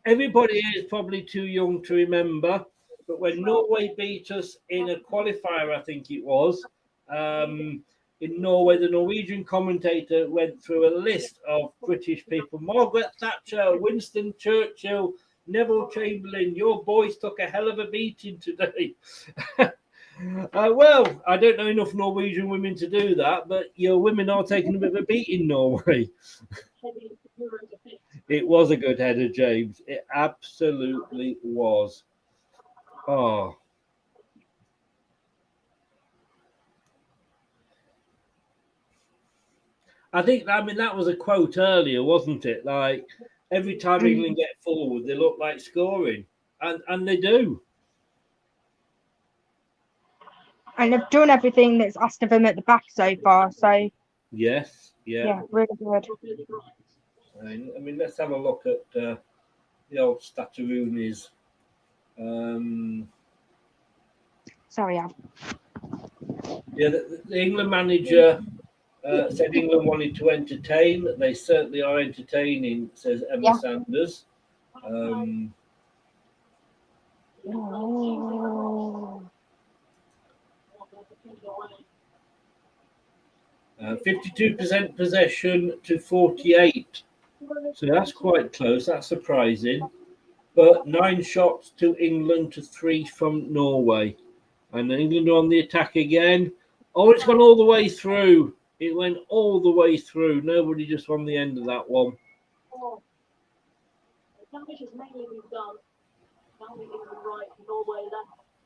Everybody is probably too young to remember, but when Norway beat us in a qualifier, I think it was, in Norway, the Norwegian commentator went through a list of British people. Margaret Thatcher, Winston Churchill, Neville Chamberlain, your boys took a hell of a beating today. Well, I don't know enough Norwegian women to do that, but your women are taking a bit of a beating, Norway. It was a good header, James. It absolutely was. Oh. I think, that was a quote earlier, wasn't it? Like, every time England get forward, they look like scoring. And they do. And they've done everything that's asked of them at the back so far. So, yes. Yeah, really good. Let's have a look at the old Stataroonies. Sorry, Ab. Yeah, the England manager said England wanted to entertain. They certainly are entertaining, says Emma Sanders. 52% possession to 48. So that's quite close. That's surprising. But 9 shots to England to 3 from Norway. And England are on the attack again. Oh, it's gone all the way through. It went all the way through. Nobody just on the end of that one.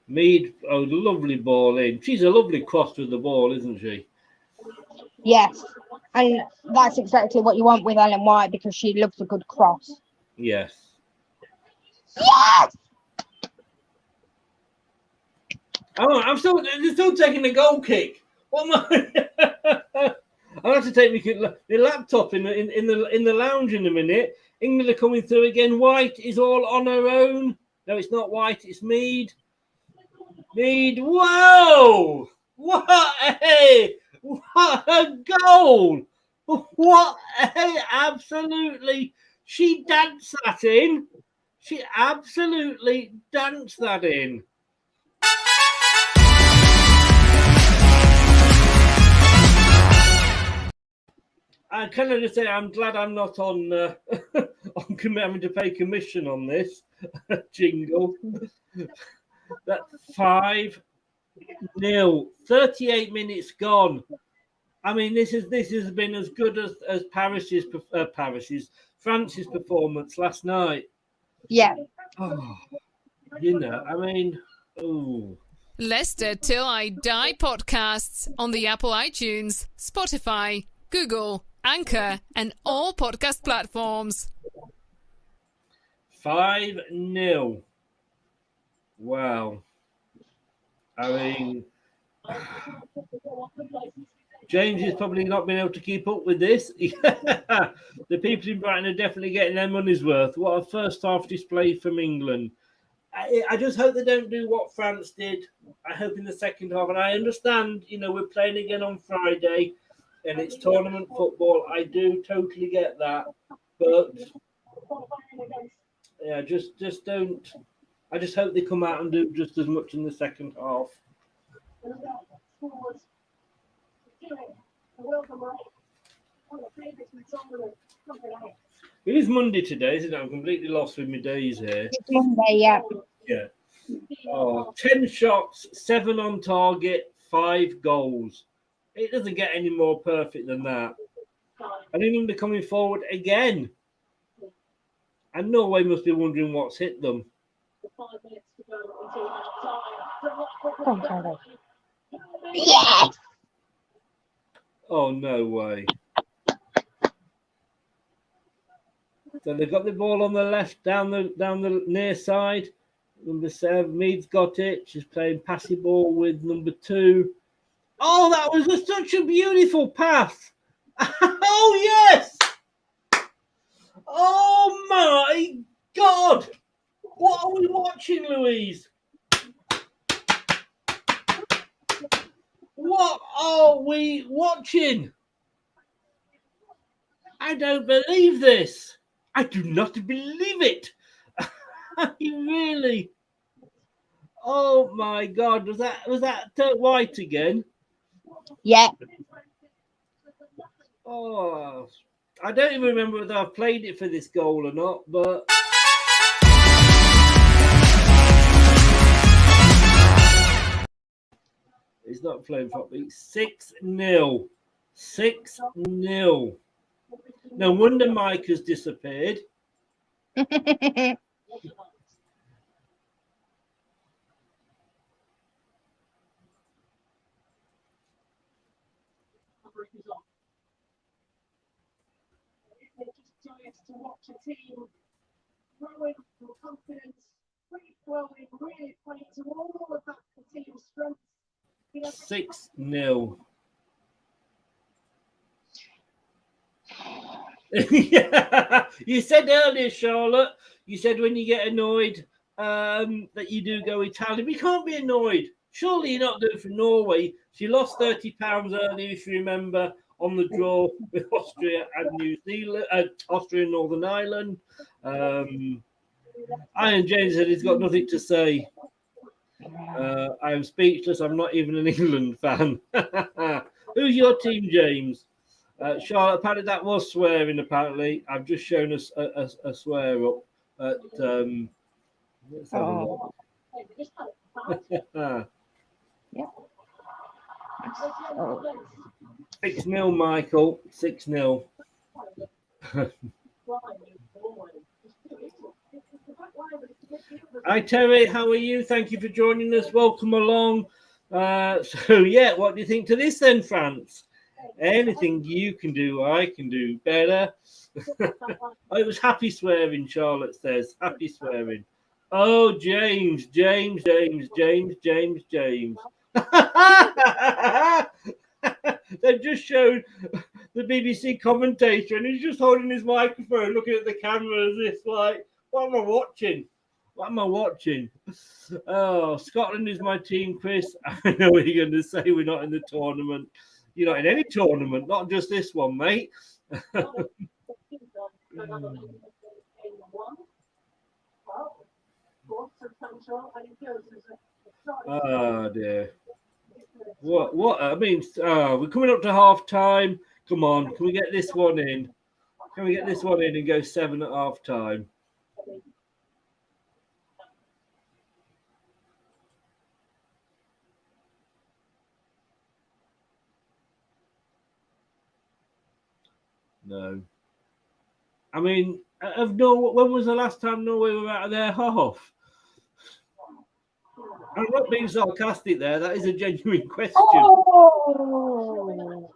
Mead, lovely ball in. She's a lovely cross with the ball, isn't she? Yes. And that's exactly what you want with Ellen White, because she loves a good cross. Yes. Yes! Oh, I'm still taking the goal kick. What am I? I'll have to take my laptop in the lounge in a minute. England are coming through again. White is all on her own. No, it's not White. It's Mead. Mead. Whoa! What a goal! What a absolutely! She danced that in. She absolutely danced that in. Can I just say I'm glad I'm not on having to pay commission on this jingle. That's 5-0. 38 minutes gone. This has been as good as France's performance last night. Yeah. Leicester Till I Die podcasts on the Apple iTunes, Spotify, Google, Anchor, and all podcast platforms. 5-0. Wow. James is probably not been able to keep up with this. The people in Brighton are definitely getting their money's worth. What a first half display from England. I just hope they don't do what France did. I hope in the second half, and I understand, we're playing again on Friday and it's tournament football. I do totally get that. But yeah, just don't. I just hope they come out and do just as much in the second half. It is Monday today, isn't it? I'm completely lost with my days here. It's Monday, yeah. Yeah. 10 shots, 7 on target, 5 goals. It doesn't get any more perfect than that. And England are coming forward again. And Norway must be wondering what's hit them. Yes! Oh, no way. So they've got the ball on the left, down the near side. Number 7, Mead's got it. She's playing passy ball with number 2. Oh, that was such a beautiful pass. Oh, yes. Oh, my God. What are we watching, Louise? What are we watching? I don't believe this. I do not believe it. Really? Oh my God! Was that White again? Yeah. Oh, I don't even remember whether I've played it for this goal or not, but. It's not playing properly. 6-0. 6-0. No wonder Mike has disappeared. To watch a team growing from confidence, really flowing, really playing to all of that team's strengths. 6-0. Yeah. You said earlier, Charlotte, you said when you get annoyed that you do go Italian. We can't be annoyed. Surely you're not doing it for Norway. She lost £30 earlier, if you remember, on the draw with Austria and New Zealand, Austria and Northern Ireland. Ian James said he's got nothing to say. I am speechless. I'm not even an England fan. Who's your team, James? Charlotte, apparently that was swearing, apparently. I've just shown us a swear up. Let's have a look. Yeah. 6-0, Michael. 6-0. Hi, Terry. How are you? Thank you for joining us. Welcome along. So, yeah, what do you think to this then, France? Anything you can do, I can do better. Oh, it was happy swearing, Charlotte says. Happy swearing. Oh, James. They've just shown the BBC commentator and he's just holding his microphone, looking at the camera as if like, what am I watching? Oh, Scotland is my team, Chris. I know what you're going to say. We're not in the tournament. You're not in any tournament, not just this one, mate. Oh, dear. What? I mean, we're coming up to half time. Come on, can we get this one in? Can we get this one in and go 7 at half time? No. I mean, when was the last time Norway were out of their half? I'm not being sarcastic there. That is a genuine question. Oh.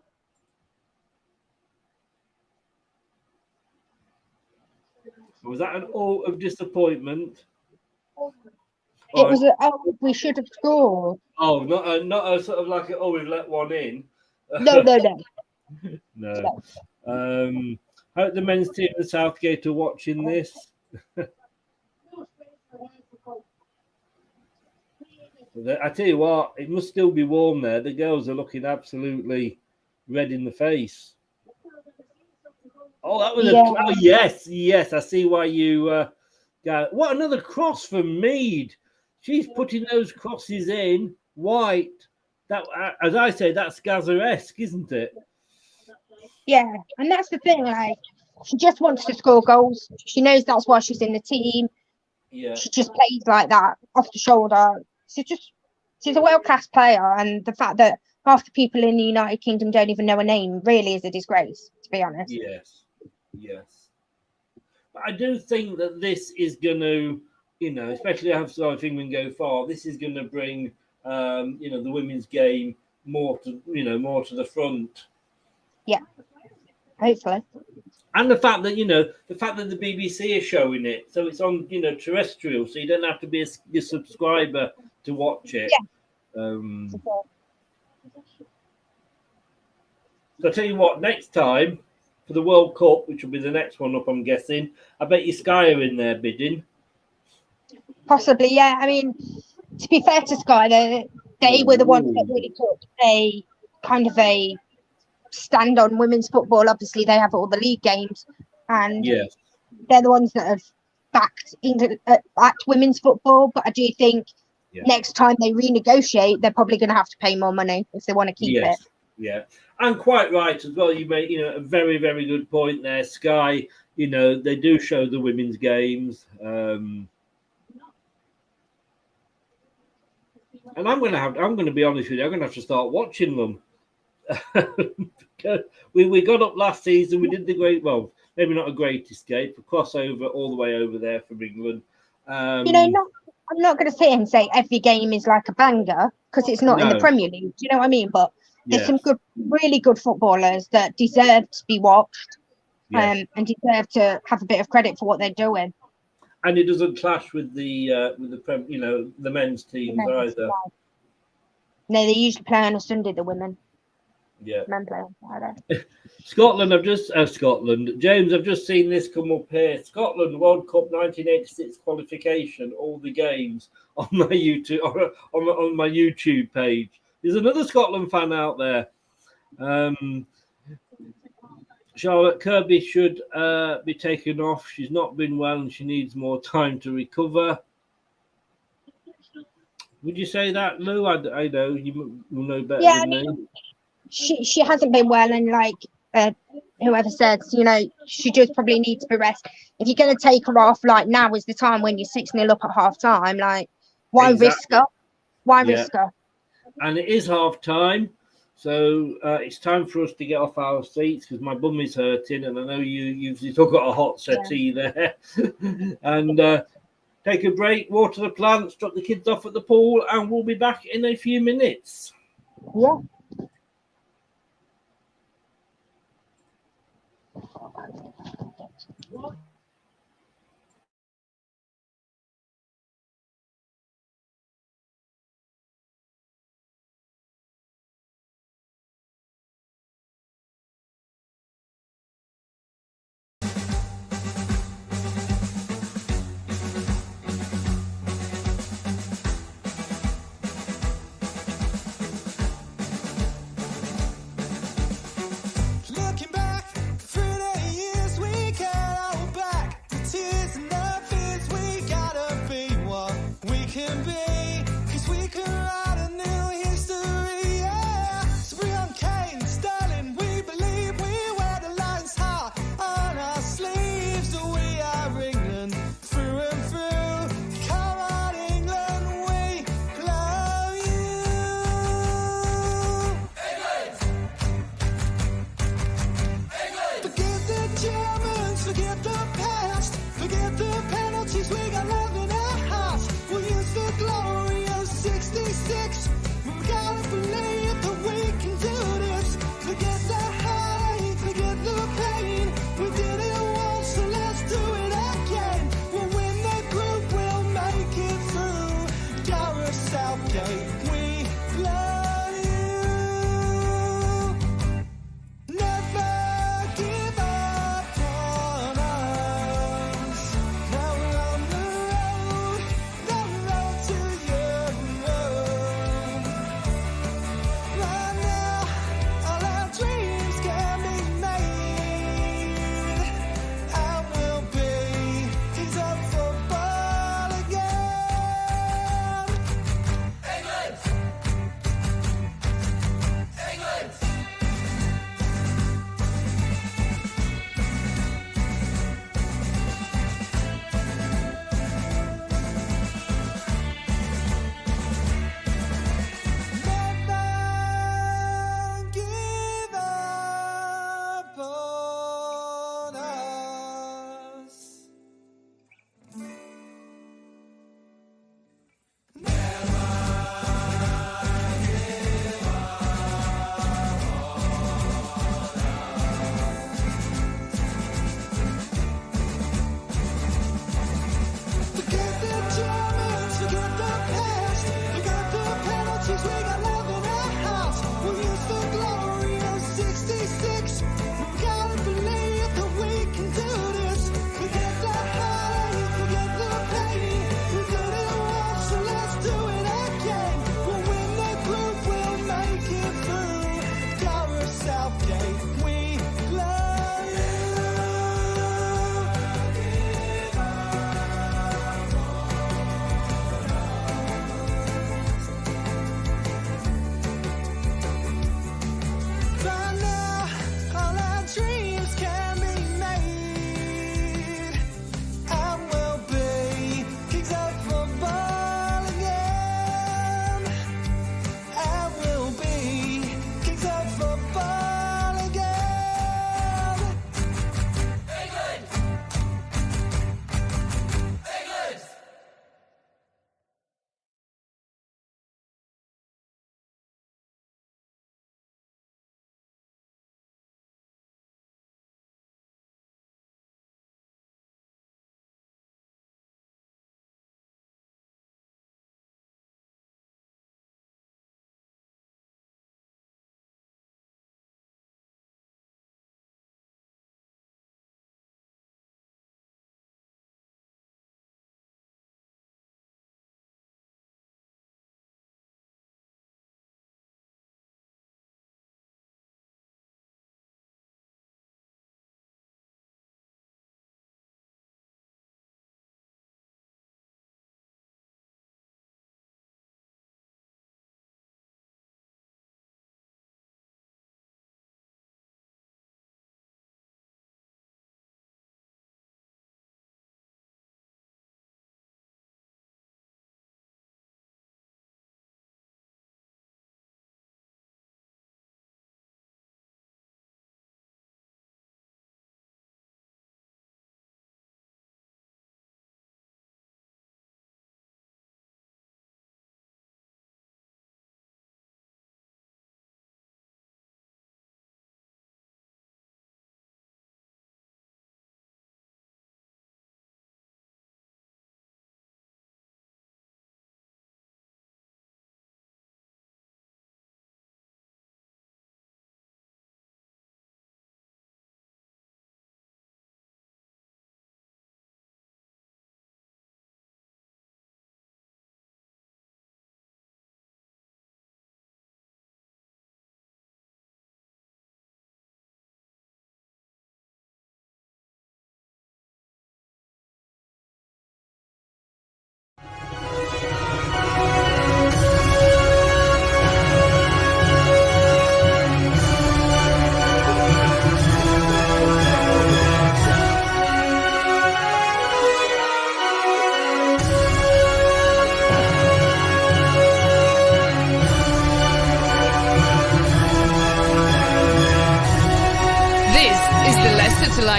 Was that an all of disappointment? It was we should have scored. Oh, not a sort of like we've let one in. No. No. Hope the men's team in the Southgate are watching this. I tell you what, it must still be warm there. The girls are looking absolutely red in the face. Oh, that was yes. I see why you got. What, another cross from Mead? She's putting those crosses in. White. That, as I say, that's Gaza-esque, isn't it? Yeah, and that's the thing. Like, she just wants to score goals. She knows that's why she's in the team. Yeah. She just plays like that, off the shoulder. She's a world-class player, and the fact that half the people in the United Kingdom don't even know her name really is a disgrace, to be honest. Yes. But I do think that this is going to, especially after England go far, this is going to bring, the women's game more to the front. Yeah, hopefully. And the fact that the BBC is showing it, so it's on terrestrial, so you don't have to be a subscriber to watch it. Yeah. So I'll tell you what, next time for the World Cup, which will be the next one up, I'm guessing, I bet you Sky are in there bidding. Possibly, yeah. I mean, to be fair to Sky, they were the ones that really took a kind of a stand on women's football. Obviously, they have all the league games, and they're the ones that have backed women's football. But I do think next time they renegotiate, they're probably going to have to pay more money if they want to keep it. Yeah, and quite right as well. You made a very, very good point there, Sky. They do show the women's games, and I'm going to be honest with you. I'm going to have to start watching them. we got up last season. We did maybe not a great escape, a crossover all the way over there from England. I'm not going to sit and say every game is like a banger because it's not in the Premier League. Do you know what I mean? But there's some really good footballers that deserve to be watched, and deserve to have a bit of credit for what they're doing. And it doesn't clash with the the men's teams either. No, they usually play on a Sunday. The women. Yeah. Men play on Friday. Scotland. James, I've just seen this come up here. Scotland World Cup 1986 qualification. All the games on my YouTube on my YouTube page. There's another Scotland fan out there. Charlotte Kirby should be taken off. She's not been well and she needs more time to recover. Would you say that, Lou? I know you will know better than me. She hasn't been well, and whoever says, she just probably needs to be rest. If you're going to take her off, now is the time when you're 6-0 up at half time. Why risk her? Why risk her? And it is half time, so it's time for us to get off our seats because my bum is hurting, and I know you've still got a hot settee there. And take a break, water the plants, drop the kids off at the pool, and we'll be back in a few minutes. Yeah. Looking back through the years, we can't hold back.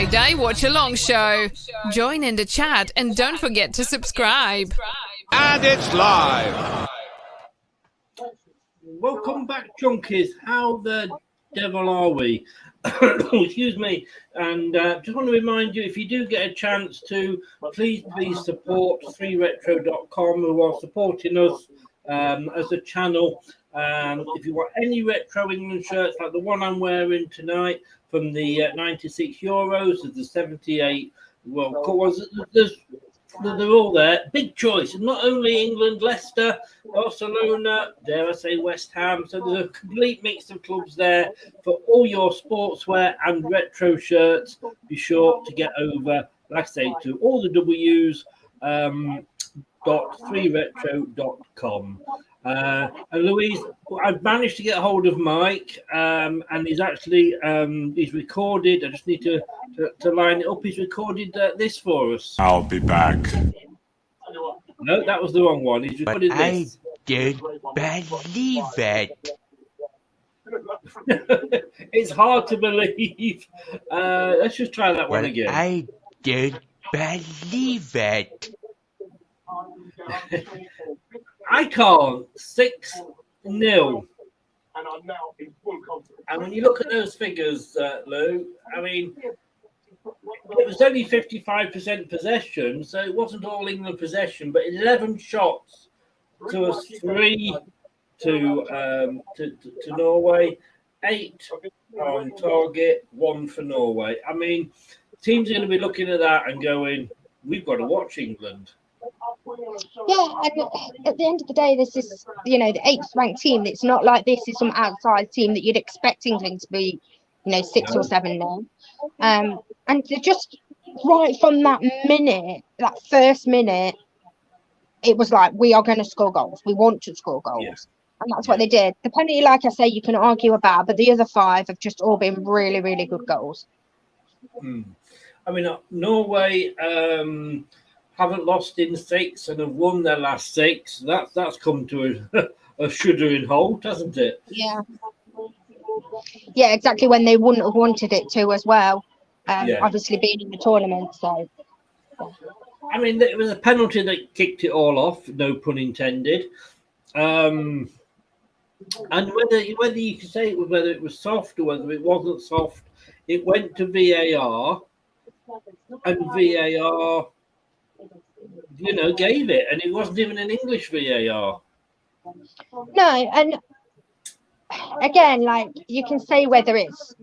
Tie-Dye Watchalong Show. Join in the chat and don't forget to subscribe. And it's live. Welcome back, junkies. How the devil are we? Excuse me. And just want to remind you, if you do get a chance to, please support 3retro.com, who are supporting us as a channel. If you want any retro England shirts like the one I'm wearing tonight from the 96 Euros, there's the 78 World Cup ones, they're all there. Big choice. Not only England, Leicester, Barcelona, dare I say West Ham. So there's a complete mix of clubs there for all your sportswear and retro shirts. Be sure to get over, like I say, to all the W's, .3retro.com. And Louise, I've managed to get hold of Mike, and he's actually he's recorded. I just need to line it up. He's recorded this for us. I'll be back. No, that was the wrong one. He's recorded this. Did believe it. It's hard to believe. Let's just try that one again. I did believe it. I can't. 6-0. And when you look at those figures, Lou, I mean, it was only 55% possession, so it wasn't all England possession, but 11 shots to us, 3 to Norway, 8 on target, 1 for Norway. I mean, teams are going to be looking at that and going, we've got to watch England. Yeah, and at the end of the day, this is, the 8th ranked team. It's not like this is some outside team that you'd expect England to be, 6 or 7 now. And just right from that minute, that first minute, it was like, we are going to score goals. We want to score goals. Yeah. And that's what they did. The penalty, like I say, you can argue about, but the other 5 have just all been really, really good goals. I mean, Norway haven't lost in 6 and have won their last 6. That's come to a shuddering halt, hasn't it? Yeah. Yeah, exactly, when they wouldn't have wanted it to as well. Obviously being in the tournament, so. I mean, it was a penalty that kicked it all off, no pun intended. And whether you could say whether it was soft or whether it wasn't soft, it went to VAR, and VAR, gave it, and it wasn't even an English VAR. No, and again, like, you can say whether it's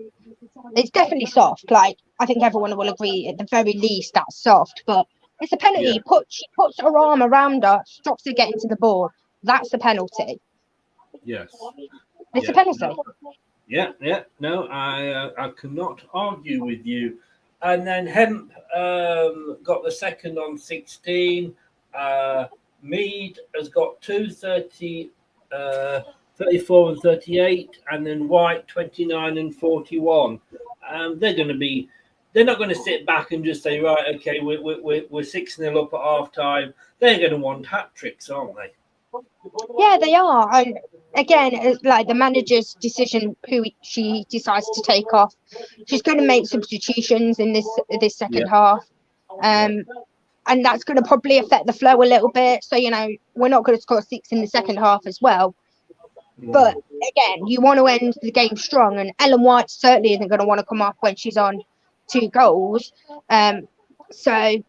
definitely soft. Like, I think everyone will agree at the very least that's soft, but it's a penalty. Yeah. She puts her arm around her, stops her getting to the ball. That's a penalty. Yes. It's a penalty. Yeah. No, I cannot argue with you. And then Hemp got the second on 16. Mead has got 34 and 38, and then White 29 and 41. They're not going to sit back and just say, right, okay, we're 6-0 up at half time. They're going to want hat tricks, aren't they? Yeah, they are. And again, it's like the manager's decision who she decides to take off. She's going to make substitutions in this second half. And that's going to probably affect the flow a little bit. So, we're not going to score 6 in the second half as well. But again, you want to end the game strong, and Ellen White certainly isn't going to want to come off when she's on 2 goals. So,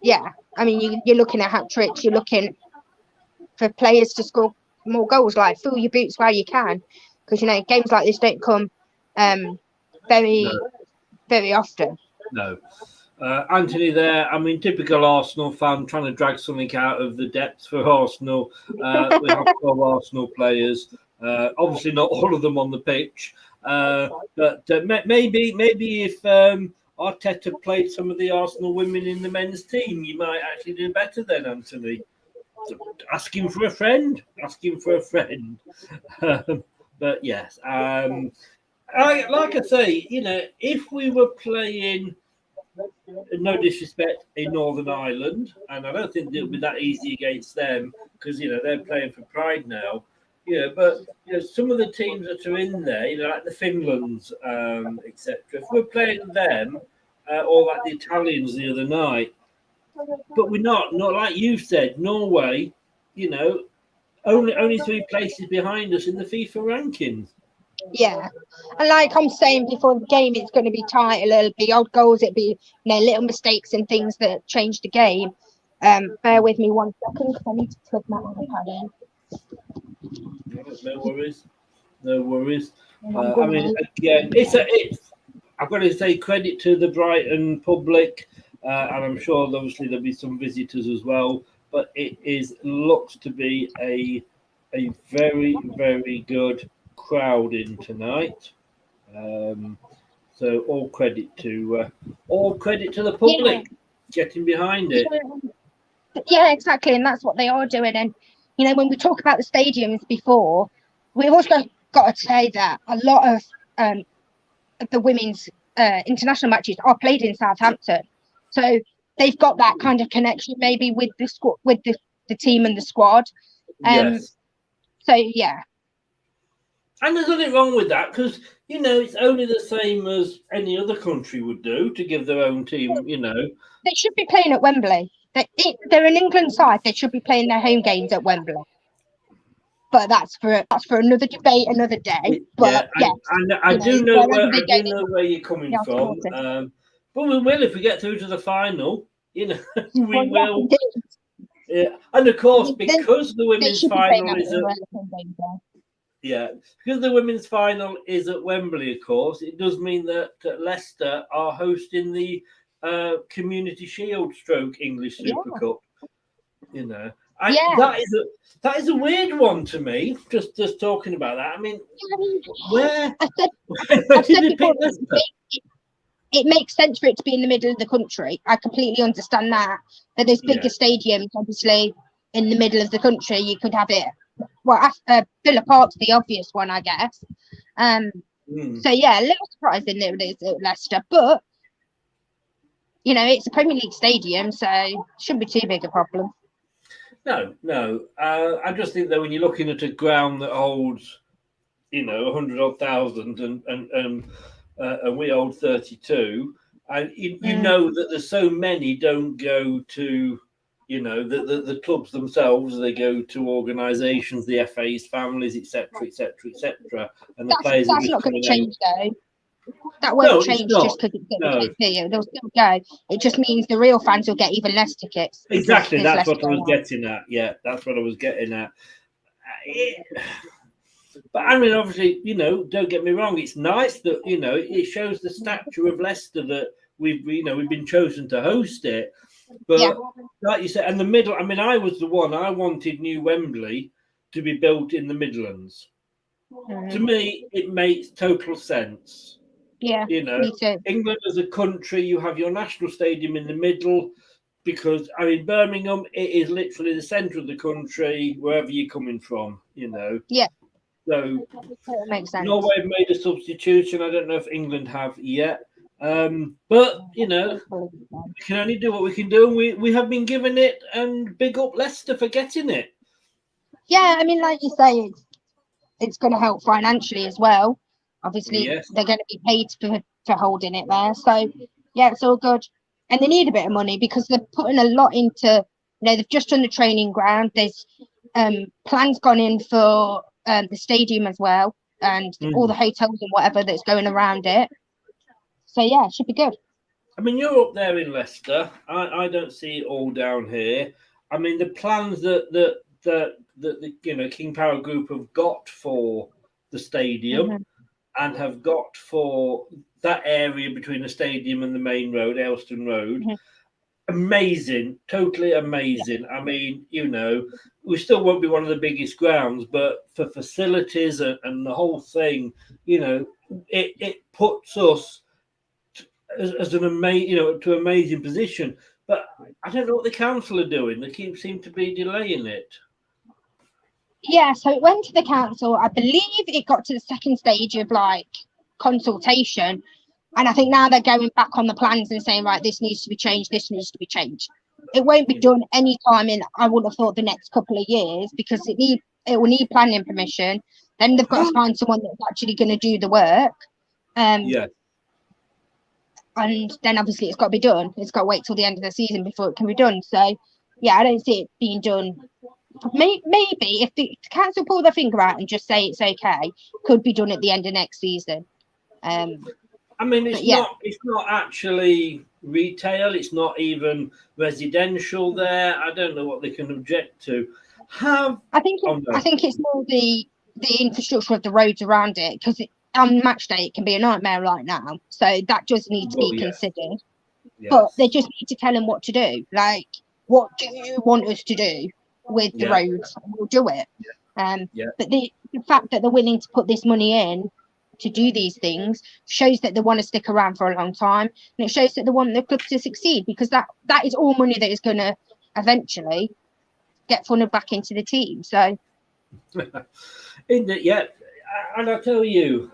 yeah, I mean, you're looking at hat tricks. You're looking for players to score more goals. Like, fill your boots while you can, because games like this don't come very often. No. Anthony there, I mean, typical Arsenal fan trying to drag something out of the depths for Arsenal. We have 12 Arsenal players, obviously not all of them on the pitch, but maybe if Arteta played some of the Arsenal women in the men's team, you might actually do better then, Anthony. So ask him for a friend. But yes, like I say, if we were playing, no disrespect, in Northern Ireland, and I don't think it'll be that easy against them because they're playing for pride now. But some of the teams that are in there, like the Finlands, etc. If we're playing them, all like the Italians the other night. But we're not like you said, Norway, you know, only 3 places behind us in the FIFA rankings. Yeah, and like I'm saying before the game, it's going to be tight. It'll be odd goals. It'll be, you know, little mistakes and things that change the game. Bear with me 1 second because I need to plug my iPad in. No worries. I mean, again, it's. I've got to say credit to the Brighton public, and I'm sure obviously there'll be some visitors as well. But looks to be a very, very good crowd in tonight. So all credit to the public getting behind it. Yeah, exactly, and that's what they are doing. And you know, when we talk about the stadiums before, we've also got to say that a lot of the women's international matches are played in Southampton, so they've got that kind of connection maybe with the squad, with the team and the squad. Yes. So yeah. And there's nothing wrong with that because, you know, it's only the same as any other country would do to give their own team, you know. They should be playing at Wembley. They're an England side. They should be playing their home games at Wembley. But that's for another debate, another day. But yeah, and I do know where you're coming from. But we will if we get through to the final. You know, we will. Yeah, and of course, because the women's final is because the women's final is at Wembley, of course, it does mean that Leicester are hosting the Community Shield / English Super Cup. You know, that is a weird one to me. Just talking about that. I mean, where did they pick Leicester? It makes sense for it to be in the middle of the country. I completely understand that. But there's bigger stadiums, obviously, in the middle of the country. You could have it. Well, Villa Park's the obvious one, I guess. So yeah, a little surprising that it is at Leicester, but you know, it's a Premier League stadium, so it shouldn't be too big a problem. No. I just think that when you're looking at a ground that holds, you know, 100,000 and we hold 32, and you know that there's so many don't go to, you know, the clubs themselves. They go to organisations, the FA's, families, etc., and the players. That's not going to change though. That won't change just because it's going to take you. They'll still go. It just means the real fans will get even less tickets. Exactly, that's what I was getting at. Yeah, that's what I was getting at. But I mean, obviously, you know, don't get me wrong. It's nice that, you know, it shows the stature of Leicester that we've been chosen to host it. But like you said, and the middle. I mean, I was the one. I wanted New Wembley to be built in the Midlands. To me, it makes total sense. Yeah, you know, England as a country, you have your national stadium in the middle because, I mean, Birmingham, it is literally the centre of the country, wherever you're coming from, you know. Yeah. So that makes sense. Norway have made a substitution. I don't know if England have yet. But, you know, we can only do what we can do. And we have been given it, and big up Leicester for getting it. Yeah, I mean, like you say, it's going to help financially as well. Obviously, they're going to be paid for holding it there. So, yeah, it's all good. And they need a bit of money because they're putting a lot into, you know, they've just done the training ground. There's plans gone in for the stadium as well and all the hotels and whatever that's going around it. So, yeah, it should be good. I mean, you're up there in Leicester. I don't see it all down here. I mean, the plans that the you know, King Power Group have got for the stadium and have got for that area between the stadium and the main road, Ayleston Road, amazing, totally amazing. I mean, you know, we still won't be one of the biggest grounds, but for facilities and the whole thing, you know, it puts us as an amazing, you know, to amazing position. But I don't know what the council are doing. They seem to be delaying it. Yeah, so it went to the council. I believe it got to the second stage of like consultation. And I think now they're going back on the plans and saying, right, this needs to be changed. This needs to be changed. It won't be done any time in, I would have thought, the next couple of years because it will need planning permission. Then they've got to find someone that's actually going to do the work. and then obviously it's got to be done. It's got to wait till the end of the season before it can be done. So, yeah, I don't see it being done. Maybe if the council pull their finger out and just say it's okay, could be done at the end of next season. I mean, it's not actually retail. It's not even residential there. I don't know what they can object to. I think it's more the infrastructure of the roads around it, because on match day it can be a nightmare right now. So that does need to be considered. Yes. But they just need to tell them what to do. Like, what do you want us to do with the roads? We'll do it. But the fact that they're willing to put this money in to do these things shows that they want to stick around for a long time, and it shows that they want the club to succeed, because that is all money that is going to eventually get funneled back into the team. So and I tell you,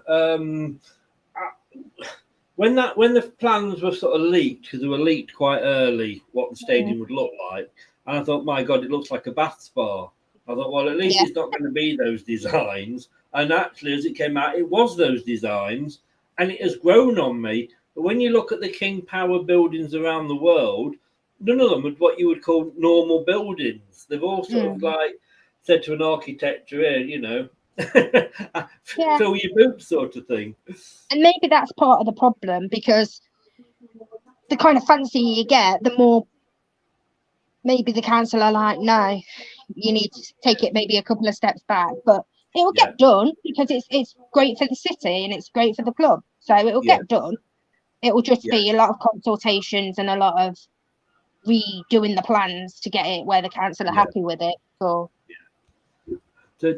when the plans were sort of leaked, because they were leaked quite early, what the stadium would look like, and I thought, my God, it looks like a bath spa. I thought, well, at least it's not going to be those designs. And actually, as it came out, it was those designs, and it has grown on me. But when you look at the King Power buildings around the world, none of them are what you would call normal buildings. They've all sort of like said to an architect, fill your boots, sort of thing. And maybe that's part of the problem, because the kind of fancier you get, the more maybe the council are like, no, you need to take it maybe a couple of steps back. But it will get done, because it's great for the city and it's great for the club. So it will get done. It will just be a lot of consultations and a lot of redoing the plans to get it where the council are happy with it. So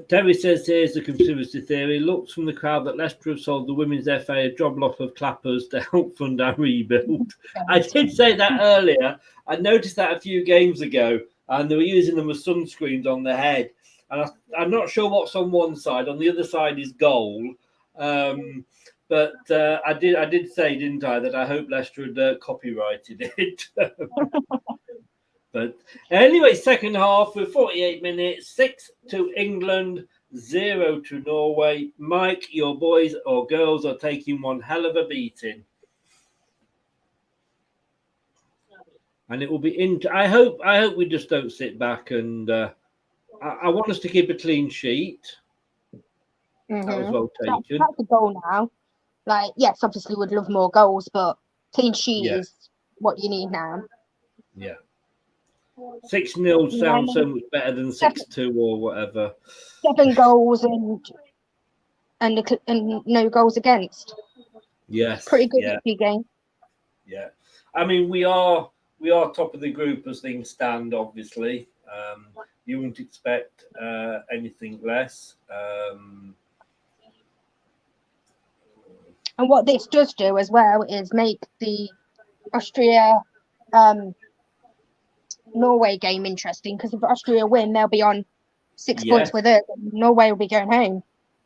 Terry says here's the conspiracy theory. Looks from the crowd that Leicester have sold the Women's FA a job lot of clappers to help fund our rebuild. I did say that earlier. I noticed that a few games ago, and they were using them as sunscreens on their head. And I'm not sure what's on one side. On the other side is gold. But I did say, didn't I, that I hope Leicester had copyrighted it. But anyway, second half with 48 minutes, 6 to England, 0 to Norway. Mike, your boys or girls are taking one hell of a beating. And it will be I hope we just don't sit back, and I want us to keep a clean sheet. That was well taken. That's the goal now. Like, yes, obviously we'd love more goals, but clean sheet is what you need now. Yeah. 6-0 sounds so much better than 6-2 or whatever. 7 goals and no goals against. Yes. Pretty good rugby game. Yeah. I mean, we are top of the group as things stand, obviously. You wouldn't expect anything less. And what this does do as well is make the Austria Norway game interesting, because if Austria win, they'll be on 6 points with us, and Norway will be going home.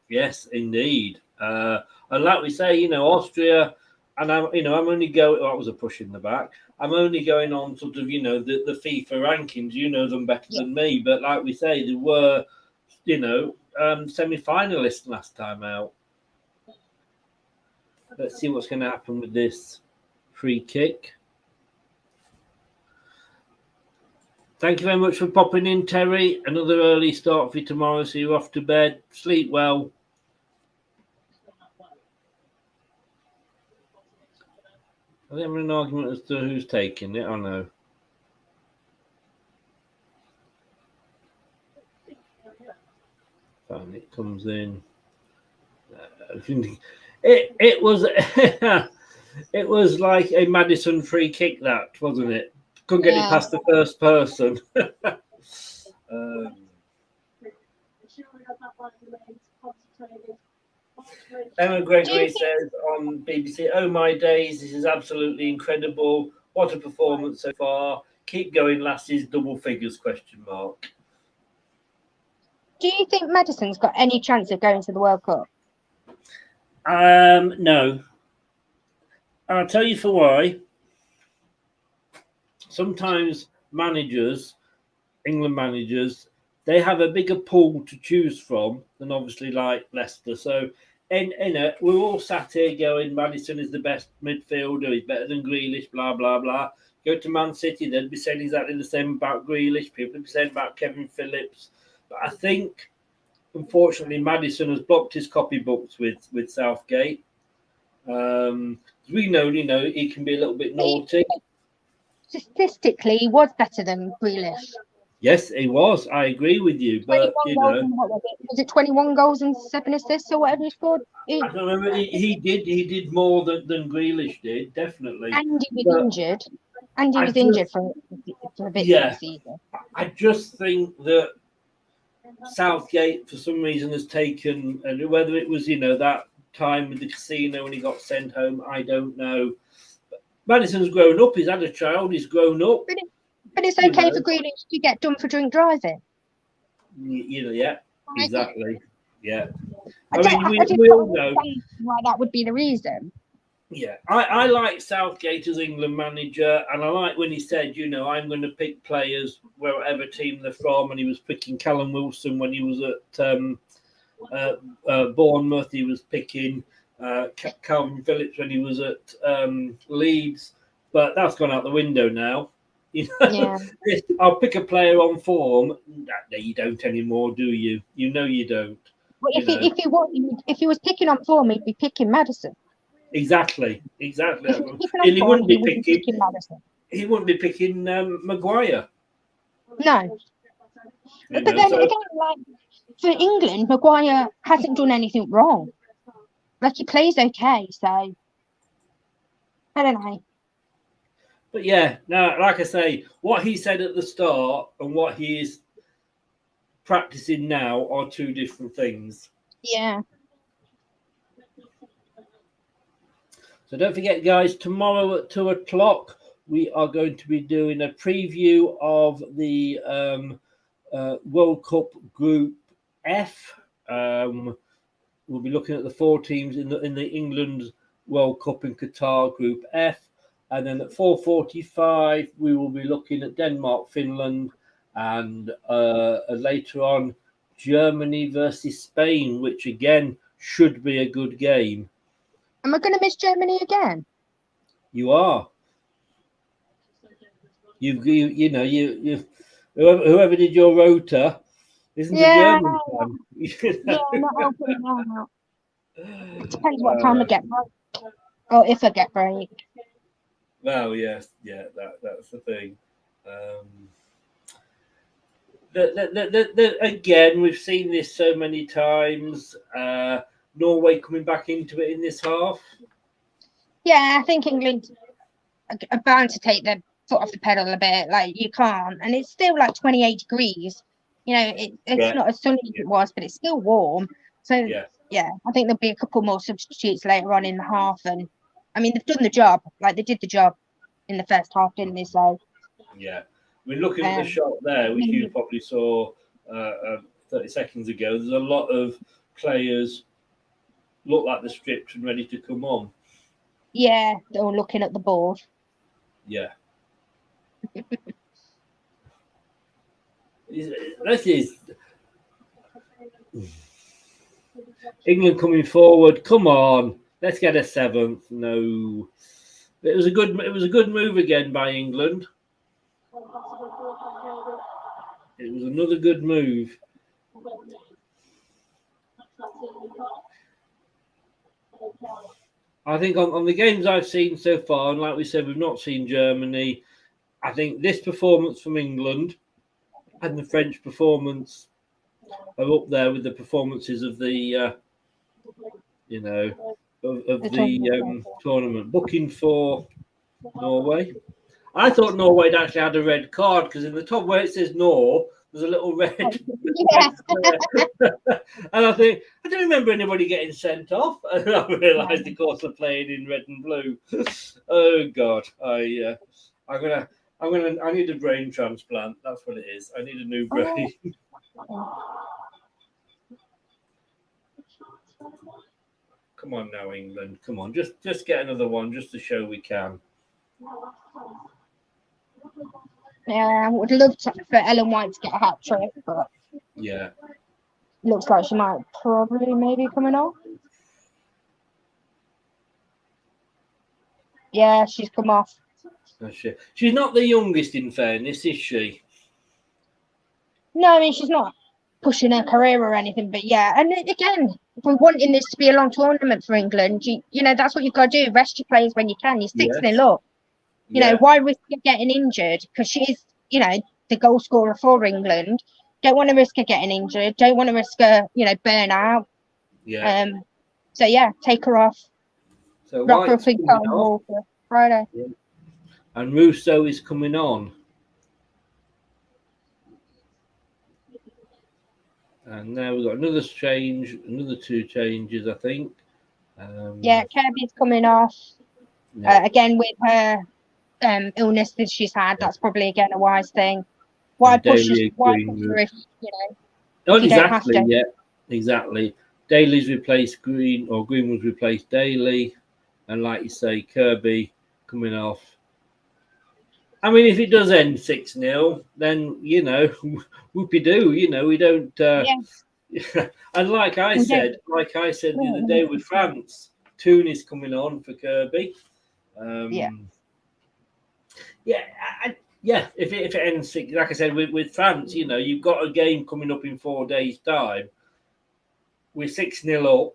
Yes, indeed. And like we say, Austria, and I'm only going. That was a push in the back. I'm only going on sort of, the FIFA rankings. You know them better than me, but like we say, they were, semi-finalists last time out. Let's see what's going to happen with this free kick. Thank you very much for popping in, Terry. Another early start for you tomorrow, so you're off to bed. Sleep well. Are they having an argument as to who's taking it? I know. And it comes in. It was it was like a Madison free kick, that wasn't it? Couldn't get it past the first person. Emma Gregory says on BBC, "Oh my days, this is absolutely incredible. What a performance so far. Keep going, lasses, double figures, ? Do you think Madison's got any chance of going to the World Cup? No. And I'll tell you for why. Sometimes managers, England managers, they have a bigger pool to choose from than obviously like Leicester. So we're all sat here going, Maddison is the best midfielder, he's better than Grealish, blah, blah, blah. Go to Man City, they'd be saying exactly the same about Grealish. People would be saying about Kevin Phillips. But I think, unfortunately, Maddison has blocked his copybooks with Southgate. We know, he can be a little bit naughty. Statistically, he was better than Grealish. Yes, he was. I agree with you. But, was it 21 goals and 7 assists or whatever he scored? I don't remember. He did more than Grealish did, definitely. And he was injured. And he was injured for a bit of the season. I just think that Southgate, for some reason, has taken, and whether it was, that time with the casino when he got sent home, I don't know. But Maddison's grown up. He's had a child. He's grown up. But it's okay for Grealish to get done for drink driving. Yeah, exactly. Yeah. I mean, we all know why that would be the reason. Yeah, I like Southgate as England manager, and I like when he said, I'm going to pick players wherever team they're from, and he was picking Callum Wilson when he was at Bournemouth. He was picking Calvin Phillips when he was at Leeds, but that's gone out the window now. Yeah. I'll pick a player on form. No, you don't anymore, do you? You don't. Well, if he was picking on form, he'd be picking Maddison. Exactly. And he wouldn't be picking Maddison. He wouldn't be picking Maguire. No. But then again, for England, Maguire hasn't done anything wrong. He plays okay, so I don't know. But yeah, now, like I say, what he said at the start and what he is practicing now are two different things. Yeah. So don't forget, guys, tomorrow at 2:00, we are going to be doing a preview of the World Cup Group F. We'll be looking at the 4 teams in the England World Cup in Qatar Group F. And then at 4:45, we will be looking at Denmark, Finland, and later on, Germany versus Spain, which again should be a good game. Am I going to miss Germany again? You are. Whoever did your rota isn't a German fan. Yeah, not helping it now. It depends what time I get break, or if I get break. Well, yes, that's the thing. Again, we've seen this so many times. Norway coming back into it in this half. Yeah, I think England are bound to take their foot off the pedal a bit. You can't, and it's still 28 degrees. It's not as sunny as it was, but it's still warm. So yeah, I think there'll be a couple more substitutes later on in the half, and I mean they've done the job. They did the job in the first half, didn't they? So yeah, we're looking at the shot there, which you probably saw 30 seconds ago. There's a lot of players look like they're stripped and ready to come on. Yeah, they're all looking at the board. Yeah. This is England coming forward. Come on, let's get a 7th. No, it was a good move again by England. It was another good move. I think on the games I've seen so far, and like we said, we've not seen Germany. I think this performance from England and the French performance are up there with the performances of the, tournament. Booking for Norway. I thought Norway had actually had a red card because in the top where it says Nor, there's a little red. Yeah. And I think I don't remember anybody getting sent off. And I realised, of course, they're playing in red and blue. Oh God, I need a brain transplant. That's what it is. I need a new brain. Come on now, England. Come on, just get another one, just to show we can. Yeah, I would love for Ellen White to get a hat trick, but yeah, looks like she might probably maybe coming off. Yeah, she's come off. She's not the youngest, in fairness, is she? No, I mean, she's not pushing her career or anything, but yeah. And again, if we're wanting this to be a long tournament for England, you know, that's what you've got to do. Rest your players when you can. You're 6-0 up. You know, why risk her getting injured? Because she's, you know, the goal scorer for England. Don't want to risk her getting injured. Don't want to risk her, you know, burnout. Yeah. So yeah, take her off. So Wrap her White's up in coming cotton off, wool for Friday. and Russo is coming on. And now we've got another change, another 2 changes, I think. Yeah, Kirby's coming off. Again, with her illness that she's had, that's probably again a wise thing. Why push her if, you know? Oh, if you don't have to. Yeah, exactly. Daly's replaced Green, or Greenwood's replaced Daly. And like you say, Kirby coming off. I mean, if it does end 6-0, then, you know, whoopie-doo, you know, we don't... and like I said the other day with France, Toon is coming on for Kirby. If it ends 6, like I said, with France, you know, you've got a game coming up in 4 days' time. We're 6-0 up.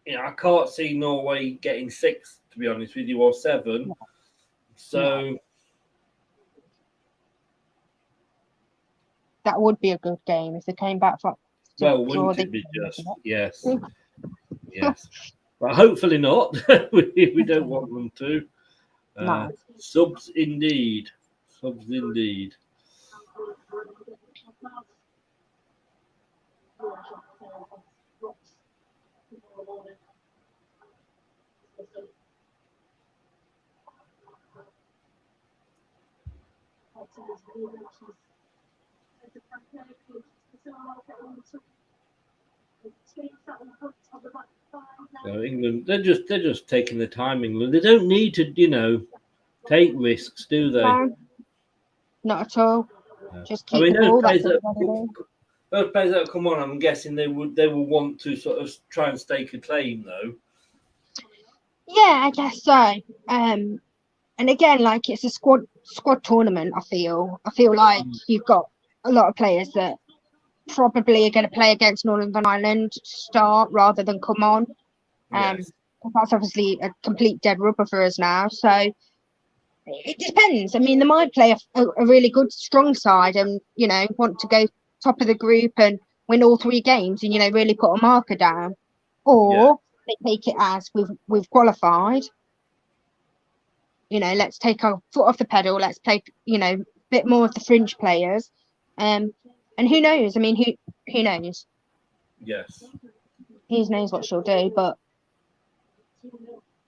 You know, I can't see Norway getting 6, to be honest with you, or 7. So that would be a good game if they came back from. Well, wouldn't it be just? Yes. Yes. But hopefully not. we don't want them to. No. Subs indeed. Subs indeed. So England, they're just taking the time. England, they don't need to, you know, take risks, do they? Not at all. Just keep the ball. Those players that come on, I'm guessing they will want to sort of try and stake a claim, though. Yeah, I guess so. And again, like it's a squad tournament. I feel like you've got a lot of players that probably are going to play against Northern Ireland to start rather than come on. That's obviously a complete dead rubber for us now. So it depends. I mean, they might play a really good, strong side and, you know, want to go top of the group and win all 3 games and, you know, really put a marker down. Or they take it as we've qualified. You know, let's take our foot off the pedal. Let's play, you know, a bit more of the fringe players. And who knows? I mean, who knows? Yes. Who knows what she'll do, but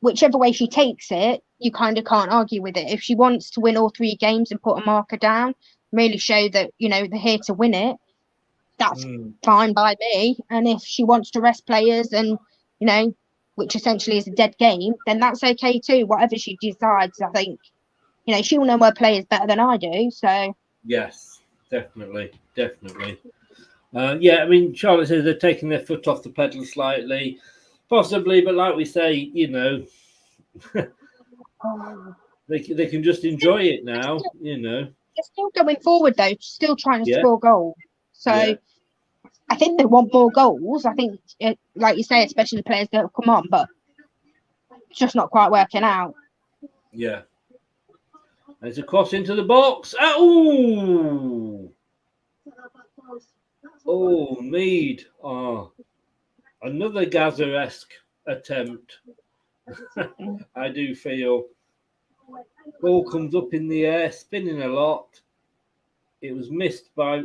whichever way she takes it, you kind of can't argue with it. If she wants to win all 3 games and put a marker down, really show that, you know, they're here to win it, that's fine by me. And if she wants to rest players and, you know, which essentially is a dead game, then that's okay too. Whatever she decides, I think, you know, she'll know her players better than I do. So yes, definitely. I mean, Charlotte says they're taking their foot off the pedal slightly, possibly, but like we say, you know, they can just enjoy it now. You know, they're still going forward though, still trying to score goals. So I think they want more goals. I think, like you say, especially the players that have come on, but it's just not quite working out. Yeah. There's a cross into the box. Oh, Mead. Oh, another Gaza-esque attempt. I do feel. Ball comes up in the air, spinning a lot. It was missed by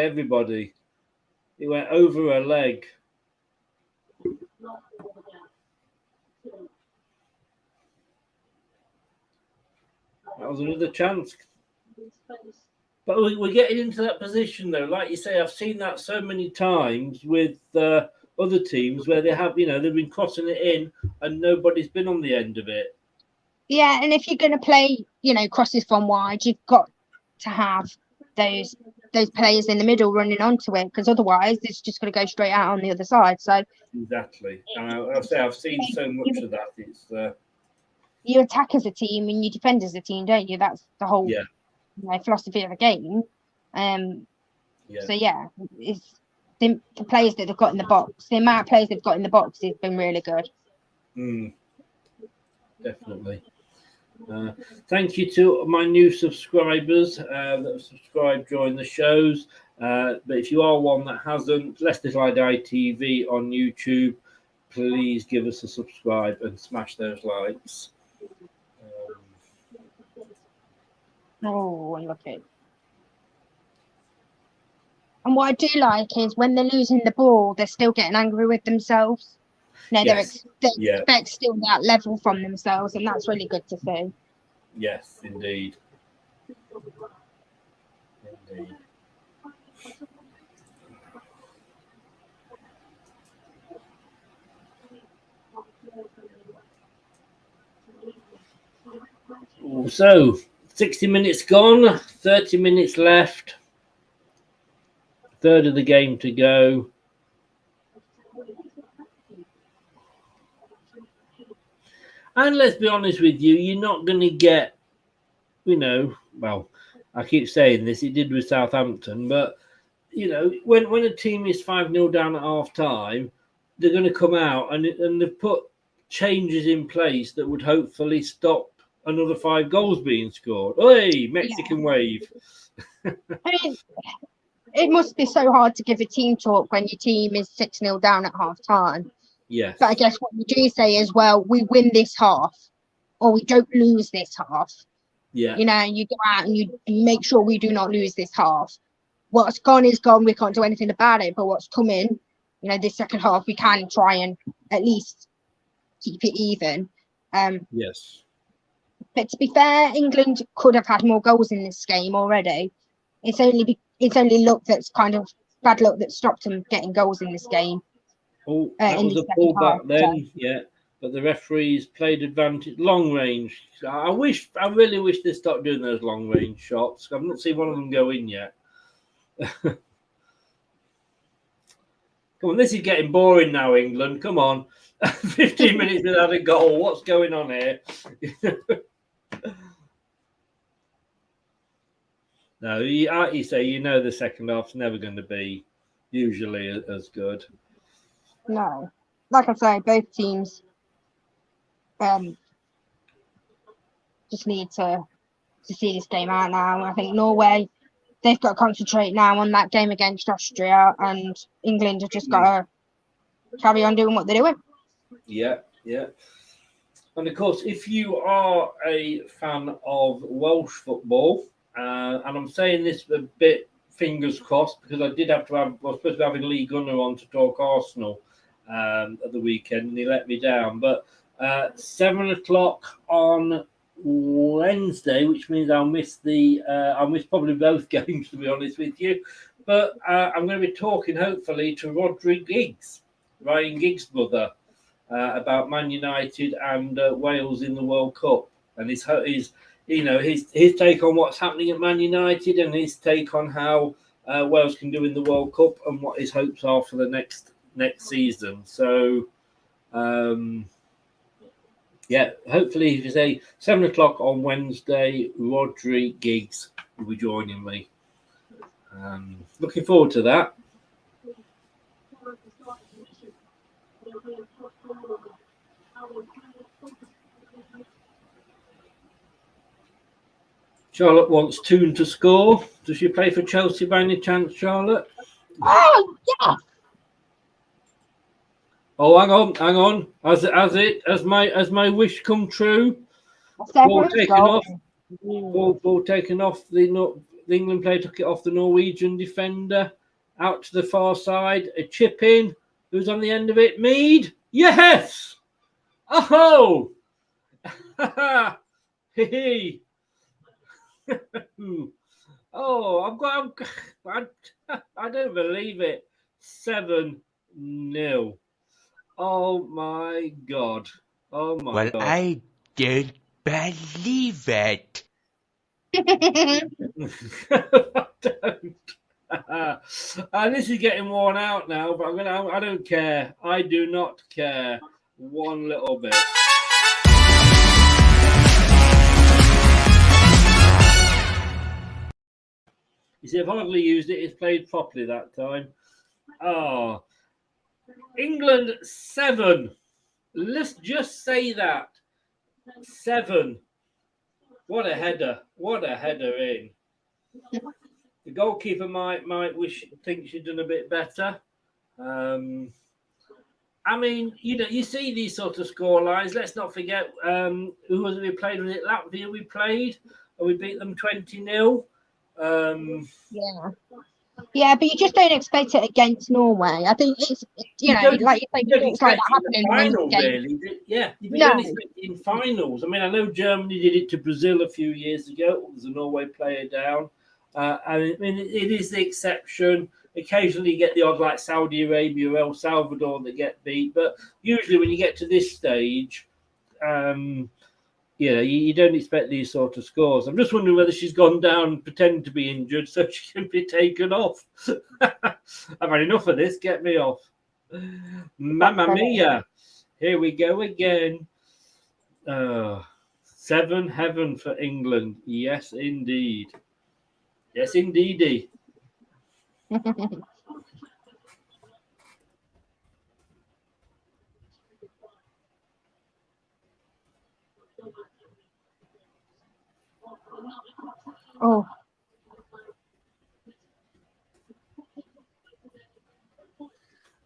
everybody. It went over her leg. That was another chance. But we're getting into that position, though. Like you say, I've seen that so many times with other teams where they have, you know, they've been crossing it in and nobody's been on the end of it. Yeah, and if you're going to play, you know, crosses from wide, you've got to have those players in the middle running onto it, because otherwise it's just going to go straight out on the other side. So exactly, and I'll say I've seen so much of that. It's you attack as a team and you defend as a team, don't you? That's the whole philosophy of the game. So yeah, it's the players that they've got in the box. The amount of players they've got in the box has been really good. Definitely. Thank you to my new subscribers that have subscribed during the shows. But if you are one that hasn't, LTIDtv on YouTube, please give us a subscribe and smash those likes. Look at. And what I do like is when they're losing the ball, they're still getting angry with themselves. No, they expect still that level from themselves, and that's really good to see. Yes, indeed. So, 60 minutes gone, 30 minutes left. Third of the game to go. And let's be honest with you, you're not going to get, well, I keep saying this, it did with Southampton, but, when a team is 5-0 down at half time, they're going to come out and they've put changes in place that would hopefully stop another 5 goals being scored. Hey, Mexican wave. It must be so hard to give a team talk when your team is 6-0 down at half time. Yes. But I guess what you do say is, well, we win this half or we don't lose this half. Yeah. You go out and you make sure we do not lose this half. What's gone is gone. We can't do anything about it. But what's coming, this second half, we can try and at least keep it even. Yes. But to be fair, England could have had more goals in this game already. It's only luck that's kind of bad luck that stopped them getting goals in this game. Oh, that was a pullback then, yeah. But the referees played advantage, long range. I really wish they stopped doing those long range shots. I've not seen one of them go in yet. Come on, this is getting boring now, England. Come on. 15 minutes without a goal. What's going on here? No, you say, the second half's never going to be usually as good. No. Like I say, both teams just need to see this game out now. I think Norway, they've got to concentrate now on that game against Austria, and England have just got to carry on doing what they're doing. Yeah. And of course, if you are a fan of Welsh football, and I'm saying this a bit fingers crossed because I was supposed to be having Lee Gunner on to talk Arsenal at the weekend, and he let me down. But 7:00 on Wednesday, which means I'll miss probably both games, to be honest with you. But I'm going to be talking hopefully to Ryan Giggs' brother, about Man United and Wales in the World Cup, and his take on what's happening at Man United and his take on how Wales can do in the World Cup and what his hopes are for the next season. So, hopefully, if you say 7:00 on Wednesday, Rodri Giggs will be joining me. Looking forward to that. Charlotte wants Toon to score. Does she play for Chelsea by any chance, Charlotte? Oh, yeah. Oh, hang on. Has my wish come true? Ball taken off. The England player took it off the Norwegian defender. Out to the far side. A chip in. Who's on the end of it? Mead. Yes. Oh. Hee. Oh, I don't believe it. 7-0. Oh my God. Oh my God. Well, I don't believe it. I don't. And this is getting worn out now, but I don't care. I do not care one little bit. You see, I've hardly used it. It's played properly that time. Oh, England 7. Let's just say that 7. What a header! What a header in. The goalkeeper might think she'd done a bit better. I mean, you see these sort of score lines. Let's not forget who was it we played? Was it Latvia we played? And we beat them 20-0. Yeah, but you just don't expect it against Norway. I think it's, like you say, it's like that happening in final, game. really. Yeah, you don't expect it in finals. I mean, I know Germany did it to Brazil a few years ago. There's a Norway player down. And I mean, it is the exception. Occasionally you get the odd like Saudi Arabia or El Salvador that get beat. But usually when you get to this stage, you don't expect these sort of scores. I'm just wondering whether she's gone down, pretending to be injured so she can be taken off. I've had enough of this. Get me off. Mamma mia. Here we go again. 7 heaven for England. Yes, indeed. Yes, indeedy. Oh.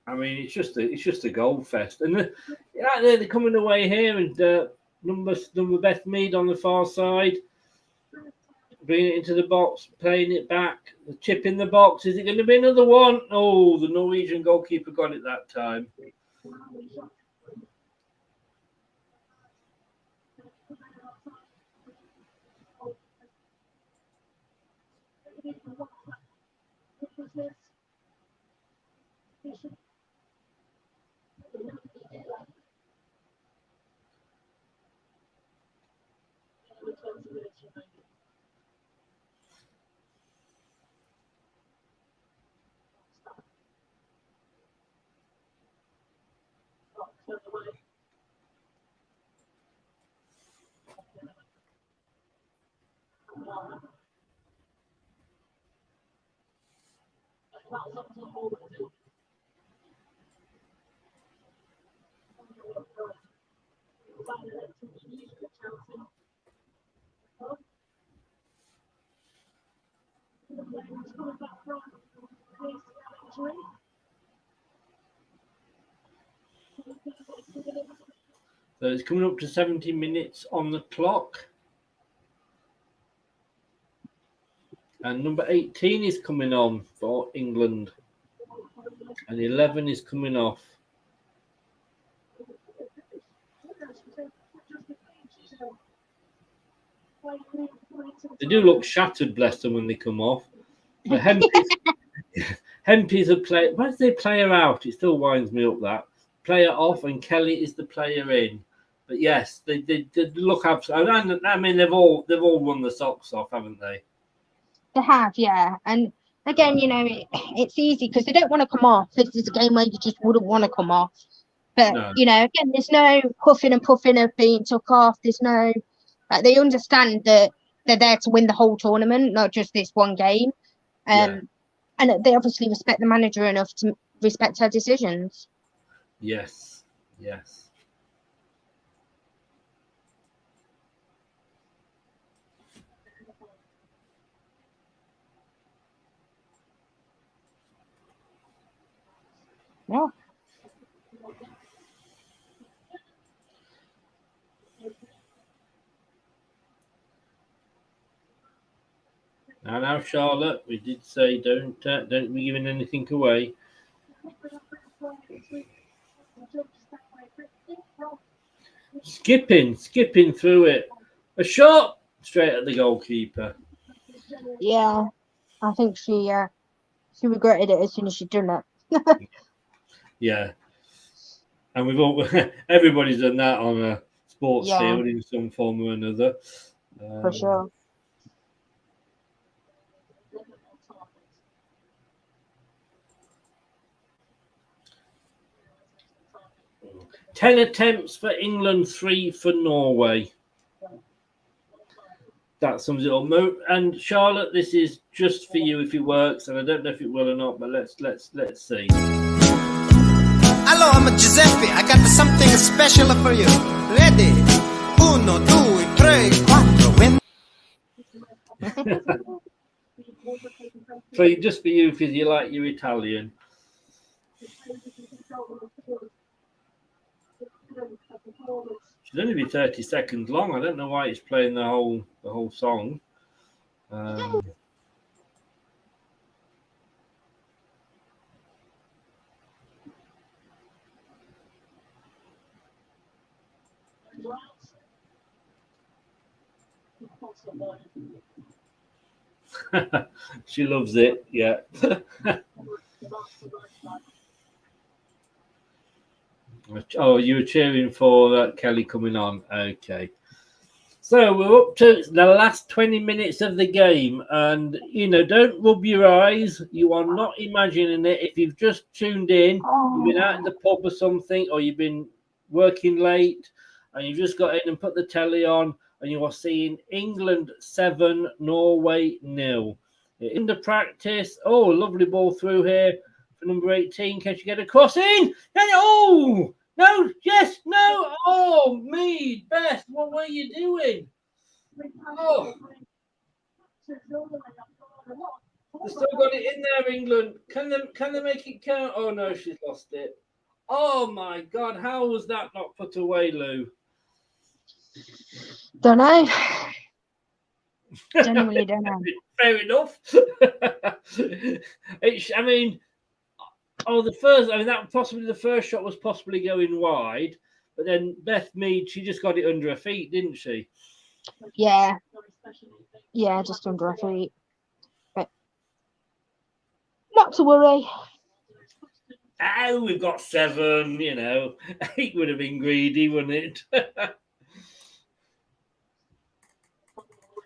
I mean, it's just a goal fest, and they're coming away here, and number Beth Mead on the far side, bringing it into the box, playing it back, the chip in the box. Is it going to be another one? Oh, the Norwegian goalkeeper got it that time. So it's coming up to 70 minutes on the clock. And number 18 is coming on for England. And 11 is coming off. They do look shattered, bless them, when they come off. But Hempy's a player. Why does they player out? It still winds me up that. Player off and Kelly is the player in. But yes, they look absolutely. I mean, they've all run the socks off, haven't they? They have, yeah. And again, it's easy because they don't want to come off. This is a game where you just wouldn't want to come off. But No. Again, there's no puffing and puffing of being took off. There's no they understand that they're there to win the whole tournament, not just this one game. And they obviously respect the manager enough to respect her decisions. Yes. Yeah. Now, Charlotte, we did say don't be giving anything away. Skipping through it. A shot straight at the goalkeeper. Yeah, I think she regretted it as soon as she'd done it. Yeah, and everybody's done that on a sports field in some form or another. For sure. Ten attempts for England, 3 for Norway. That sums it up. And Charlotte, this is just for you if it works, and I don't know if it will or not, but let's see. Hello, I'm Giuseppe. I got something special for you. Ready? 1, 2, 3, 4. So just for you if you like your Italian. Should only be 30 seconds long. I don't know why it's playing the whole song. She loves it, yeah. Oh, you were cheering for Kelly coming on. Okay. So we're up to the last 20 minutes of the game. And, don't rub your eyes. You are not imagining it. If you've just tuned in, you've been out in the pub or something, or you've been working late, and you've just got in and put the telly on, and you are seeing England 7, Norway 0. In the practice, lovely ball through here for number 18. Can she get a cross in? Oh, no, yes, no. Oh, me, Beth, what were you doing? Oh, they still got it in there, England. Can they make it count? Oh, no, she's lost it. Oh, my God, how was that not put away, Lou? Don't know. Genuinely don't know. Fair enough. The first shot was possibly going wide, but then Beth Mead, she just got it under her feet, didn't she? Yeah, just under her feet. But not to worry. Oh, we've got 7, 8 would have been greedy, wouldn't it?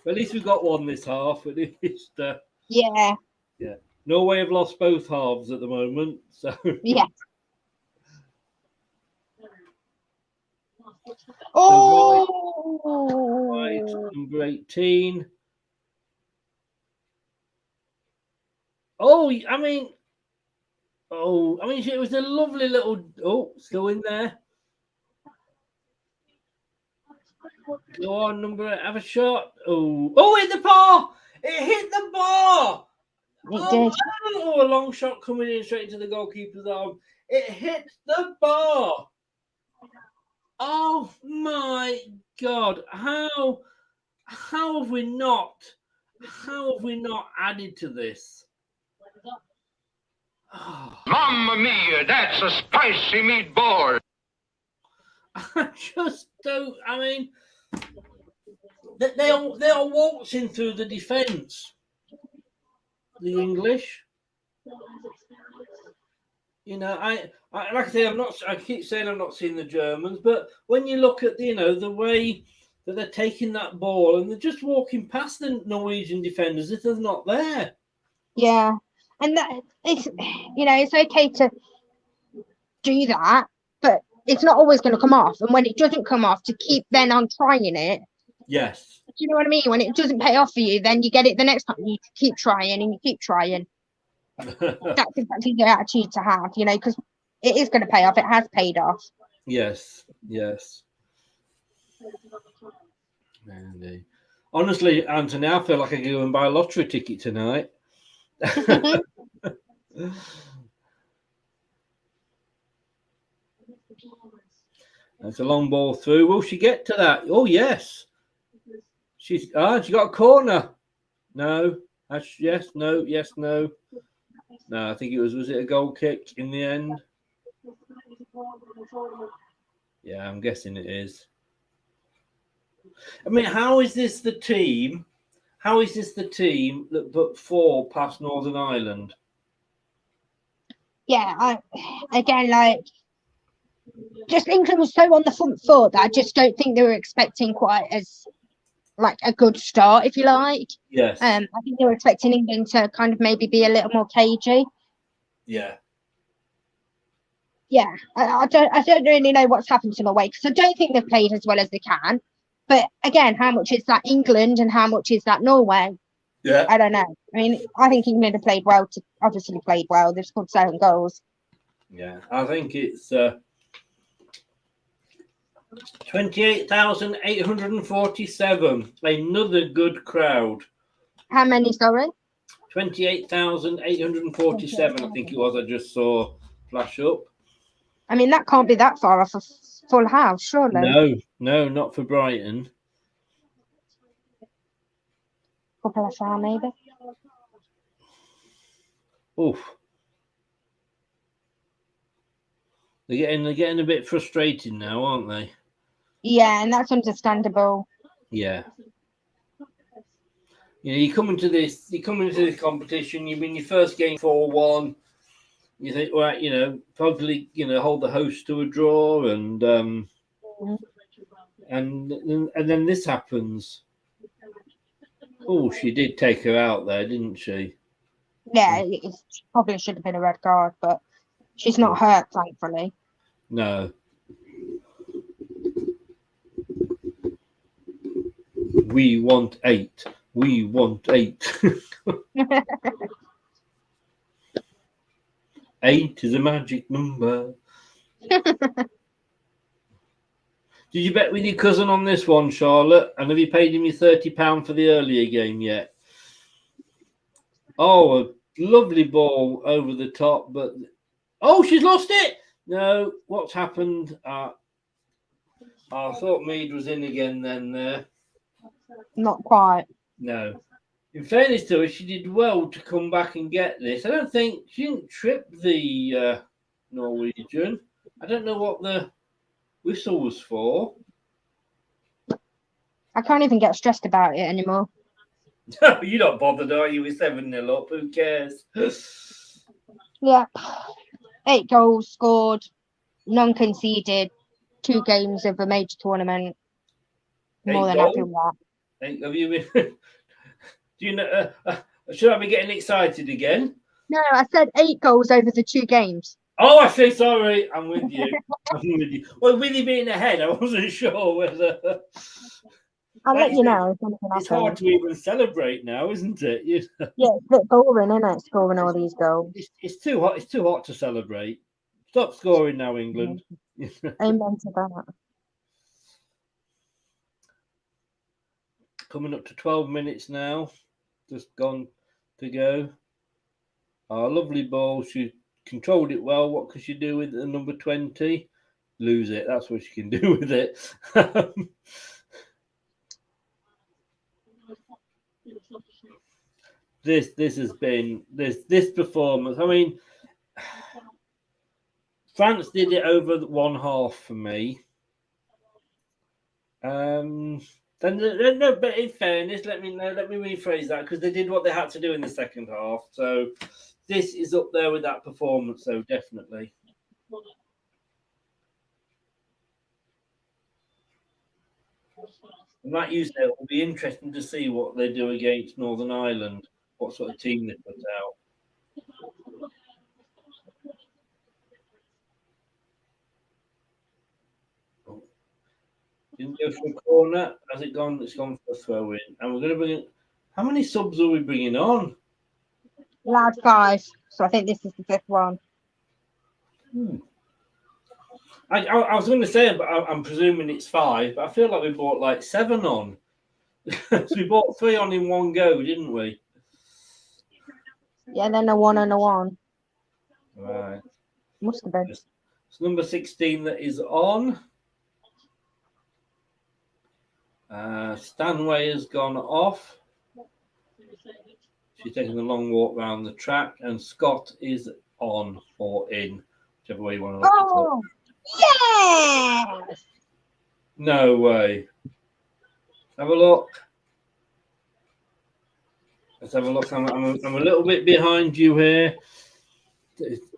At least we've got one this half. At least, yeah. Norway have lost both halves at the moment. So yeah. Right, number 18. It was a lovely little. Still in there. Go on, number 8. Have a shot. Hit the bar! It hit the bar! It did. A long shot coming in straight into the goalkeeper's arm. It hit the bar! Oh my God! How have we not added to this? Oh. Mamma mia, that's a spicy meatball! I just don't. They are waltzing through the defence. The English. Like I say, I keep saying I'm not seeing the Germans, but when you look at the way that they're taking that ball and they're just walking past the Norwegian defenders if they're not there. Yeah, and that it's it's okay to do that, but it's not always going to come off. And when it doesn't come off, to keep then on trying it. Yes. Do you know what I mean? When it doesn't pay off for you, then you get it the next time. You keep trying and you keep trying. That's exactly the attitude to have, because it is going to pay off. It has paid off. Yes. Honestly, Anthony, I feel like I could go and buy a lottery ticket tonight. That's a long ball through. Will she get to that? Oh, yes. She got a corner. No. Yes, no. No, I think was it a goal kick in the end? Yeah, I'm guessing it is. How is this the team? How is this the team that put 4 past Northern Ireland? Yeah, just England was so on the front foot that I just don't think they were expecting quite as a good start, if you like. Yes. I think they were expecting England to kind of maybe be a little more cagey. Yeah. Yeah, I don't really know what's happened to Norway because I don't think they've played as well as they can. But again, how much is that England and how much is that Norway? Yeah. I don't know. I mean, I think England have played well. Obviously played well. They've scored 7 goals. Yeah, I think it's 28,847. Another good crowd. How many, sorry? 28,847, I think it was. I just saw flash up. I mean, that can't be that far off a full house, surely. No, not for Brighton. Couple of hours, maybe. Oof. They're getting a bit frustrated now, aren't they? Yeah, and that's understandable. Yeah. You know, you come into this competition, you win your first game 4-1. You think, well, you know, probably, you know, hold the host to a draw, and then this happens. Oh, she did take her out there, didn't she? Yeah, it probably should have been a red card, but she's not hurt, thankfully. No. We want 8. We want 8. 8 is a magic number. Did you bet with your cousin on this one, Charlotte? And have you paid him your £30 for the earlier game yet? Oh, a lovely ball over the top, but she's lost it. No, what's happened? I thought Mead was in again then there. Not quite. No. In fairness to her, she did well to come back and get this. I don't think she didn't trip the Norwegian. I don't know what the whistle was for. I can't even get stressed about it anymore. You're not bothered, are you? With 7-0 up, who cares? Yeah. 8 goals scored, none conceded, 2 games of a major tournament. More than happy with that. Have you been? Do you know? Should I be getting excited again? No, I said 8 goals over the 2 games. Oh, I see. Sorry, I'm with you. I'm with you. Well, with you being ahead, I wasn't sure whether. I'll let you know. It's hard to even celebrate now, isn't it? Yeah, it's a bit boring, isn't it? Scoring all these goals. It's too hot. It's too hot to celebrate. Stop scoring now, England. Amen to that. Coming up to 12 minutes now. Just gone to go. Our lovely ball. She controlled it well. What could she do with the number 20? Lose it. That's what she can do with it. This has been this performance. I mean, France did it over one half for me. No, but in fairness, let me rephrase that, because they did what they had to do in the second half. So this is up there with that performance, so definitely. And like you said, it will be interesting to see what they do against Northern Ireland, what sort of team they put out. Didn't go for a corner. Has it gone? It's gone for a throw in. And we're going to bring in. How many subs are we bringing on? Allowed 5. So I think this is the 5th one. I was going to say, but I'm presuming it's 5, but I feel like we bought like 7 on. So we bought 3 on in one go, didn't we? Yeah, then a 1 and a 1. Right. Must have been. It's number 16 that is on. Stanway has gone off. She's taking a long walk around the track, and Scott is on or in, whichever way you want to look at it. Yes! No way. Have a look. Let's have a look. I'm a little bit behind you here.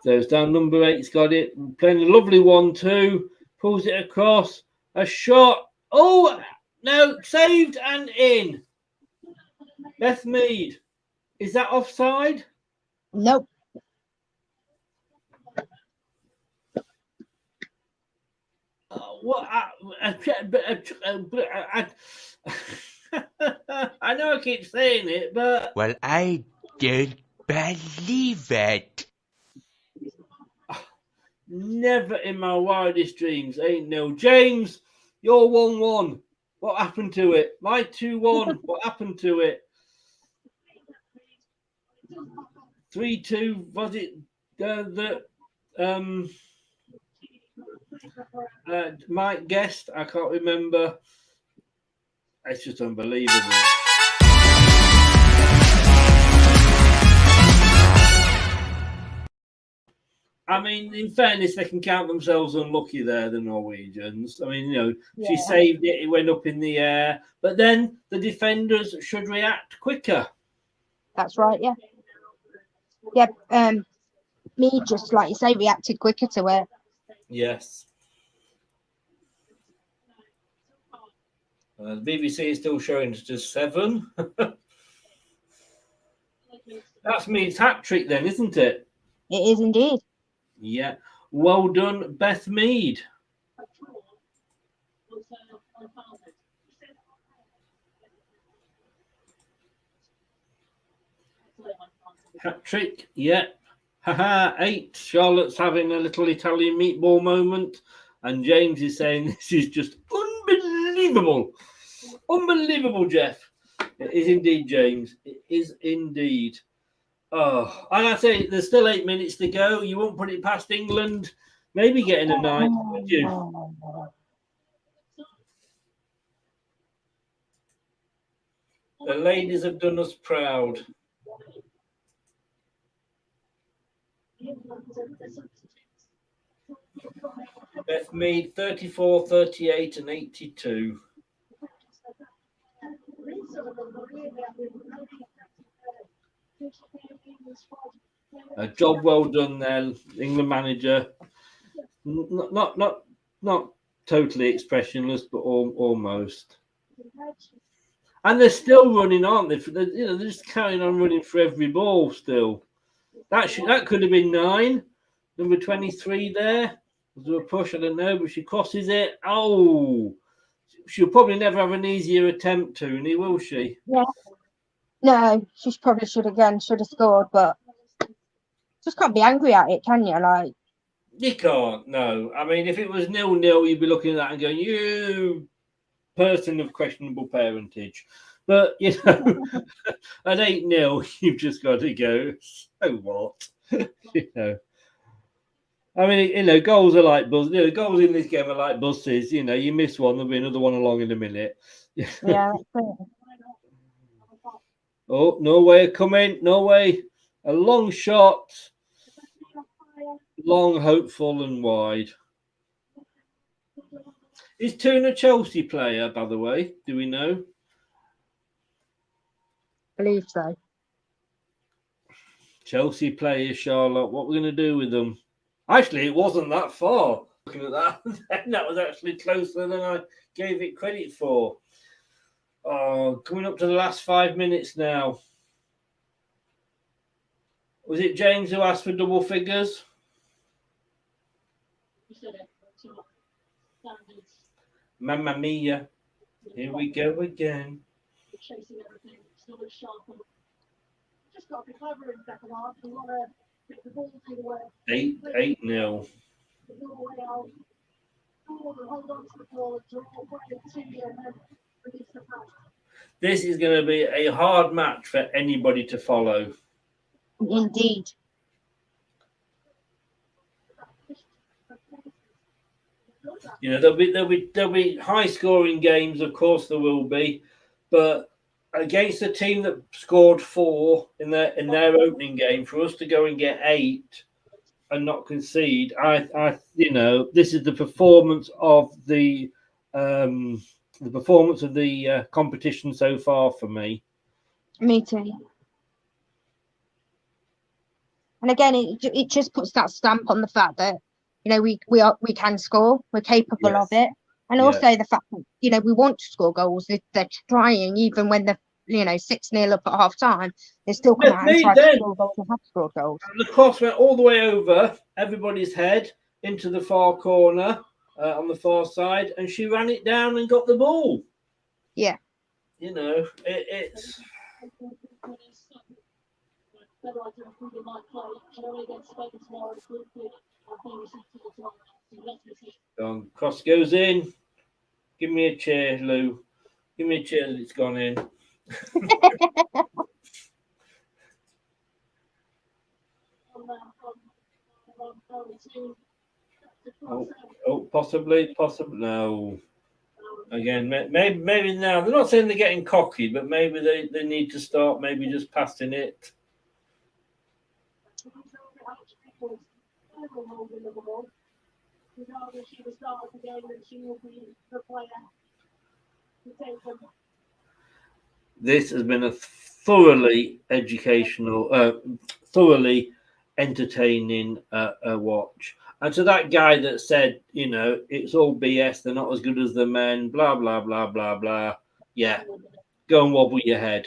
There's down number 8's got it. Playing a lovely 1-2. Pulls it across. A shot. Oh, no. Saved and in. Beth Mead. Is that offside? Nope. What? I know I keep saying it, but Well, I don't believe it. never in my wildest dreams. Ain't no. James, you're 1-1. What happened to it? My 2-1. What happened to it? 3-2. Was it Mike guessed? I can't remember. It's just unbelievable. I mean, in fairness, they can count themselves unlucky there, the Norwegians. I mean, she saved it, it went up in the air. But then the defenders should react quicker. That's right, yeah. Yeah, me, just like you say, reacted quicker to it. Yes. The BBC is still showing us just 7. That's Mead's hat-trick then, isn't it? It is indeed. Yeah. Well done, Beth Mead. Hat-trick, yeah. Haha, 8. Charlotte's having a little Italian meatball moment. And James is saying this is just unbelievable. Unbelievable, Jeff. It is indeed, James. It is indeed. Oh, and I say there's still 8 minutes to go. You won't put it past England. Maybe getting a 9, would you? The ladies have done us proud. Beth Mead, 34, 38 and 82. A job well done there, England manager. Not totally expressionless, but almost. And they're still running, aren't they? They're just carrying on running for every ball still. That could have been 9. Number 23 there. Was there a push? I don't know, but she crosses it. Oh, she'll probably never have an easier attempt, Tony, will she? Yeah. No, she probably should have scored, but just can't be angry at it, can you? Like, you can't. No, I mean, if it was 0-0, you'd be looking at that and going, "You person of questionable parentage." But at 8-0, you've just got to go. So what? I mean, goals are like buses. Goals in this game are like buses. You miss one, there'll be another one along in a minute. Yeah, that's it. Oh, Norway are coming. Norway, a long shot. Long, hopeful and wide. Is Toon a Chelsea player, by the way? Do we know? I believe so. Chelsea players, Charlotte. What we're going to do with them? Actually, it wasn't that far. Looking at that, that was actually closer than I gave it credit for. Oh, coming up to the last 5 minutes now. Was it James who asked for double figures? Mamma mia. Here we go again. Chasing everything, still looks sharp. Just got to be clever in second half. We want to get the ball to the way. 8-0. Hold on to the ball, draw away the team, and then release the pass. This is going to be a hard match for anybody to follow. Indeed. There'll be high scoring games, of course there will be, but against a team that scored 4 in their opening game, for us to go and get 8 and not concede, this is the performance of the competition so far for me. Me too. And again, it just puts that stamp on the fact that we can score, we're capable of it, and also the fact that we want to score goals. They're trying, even when they're 6-0 up at half time, they still come out and try to score goals and have scored goals. And the cross went all the way over everybody's head into the far corner. on the far side, and she ran it down and got the ball. Yeah. You know, it's. Cross goes in. Give me a cheer, Lou. Give me a cheer that it's gone in. Possibly. No. Again, maybe now. They're not saying they're getting cocky, but maybe they need to start maybe just passing it. This has been a thoroughly educational, thoroughly entertaining watch. And to that guy that said, you know, it's all BS, they're not as good as the men, blah, blah, blah, blah, blah. Yeah, go and wobble your head.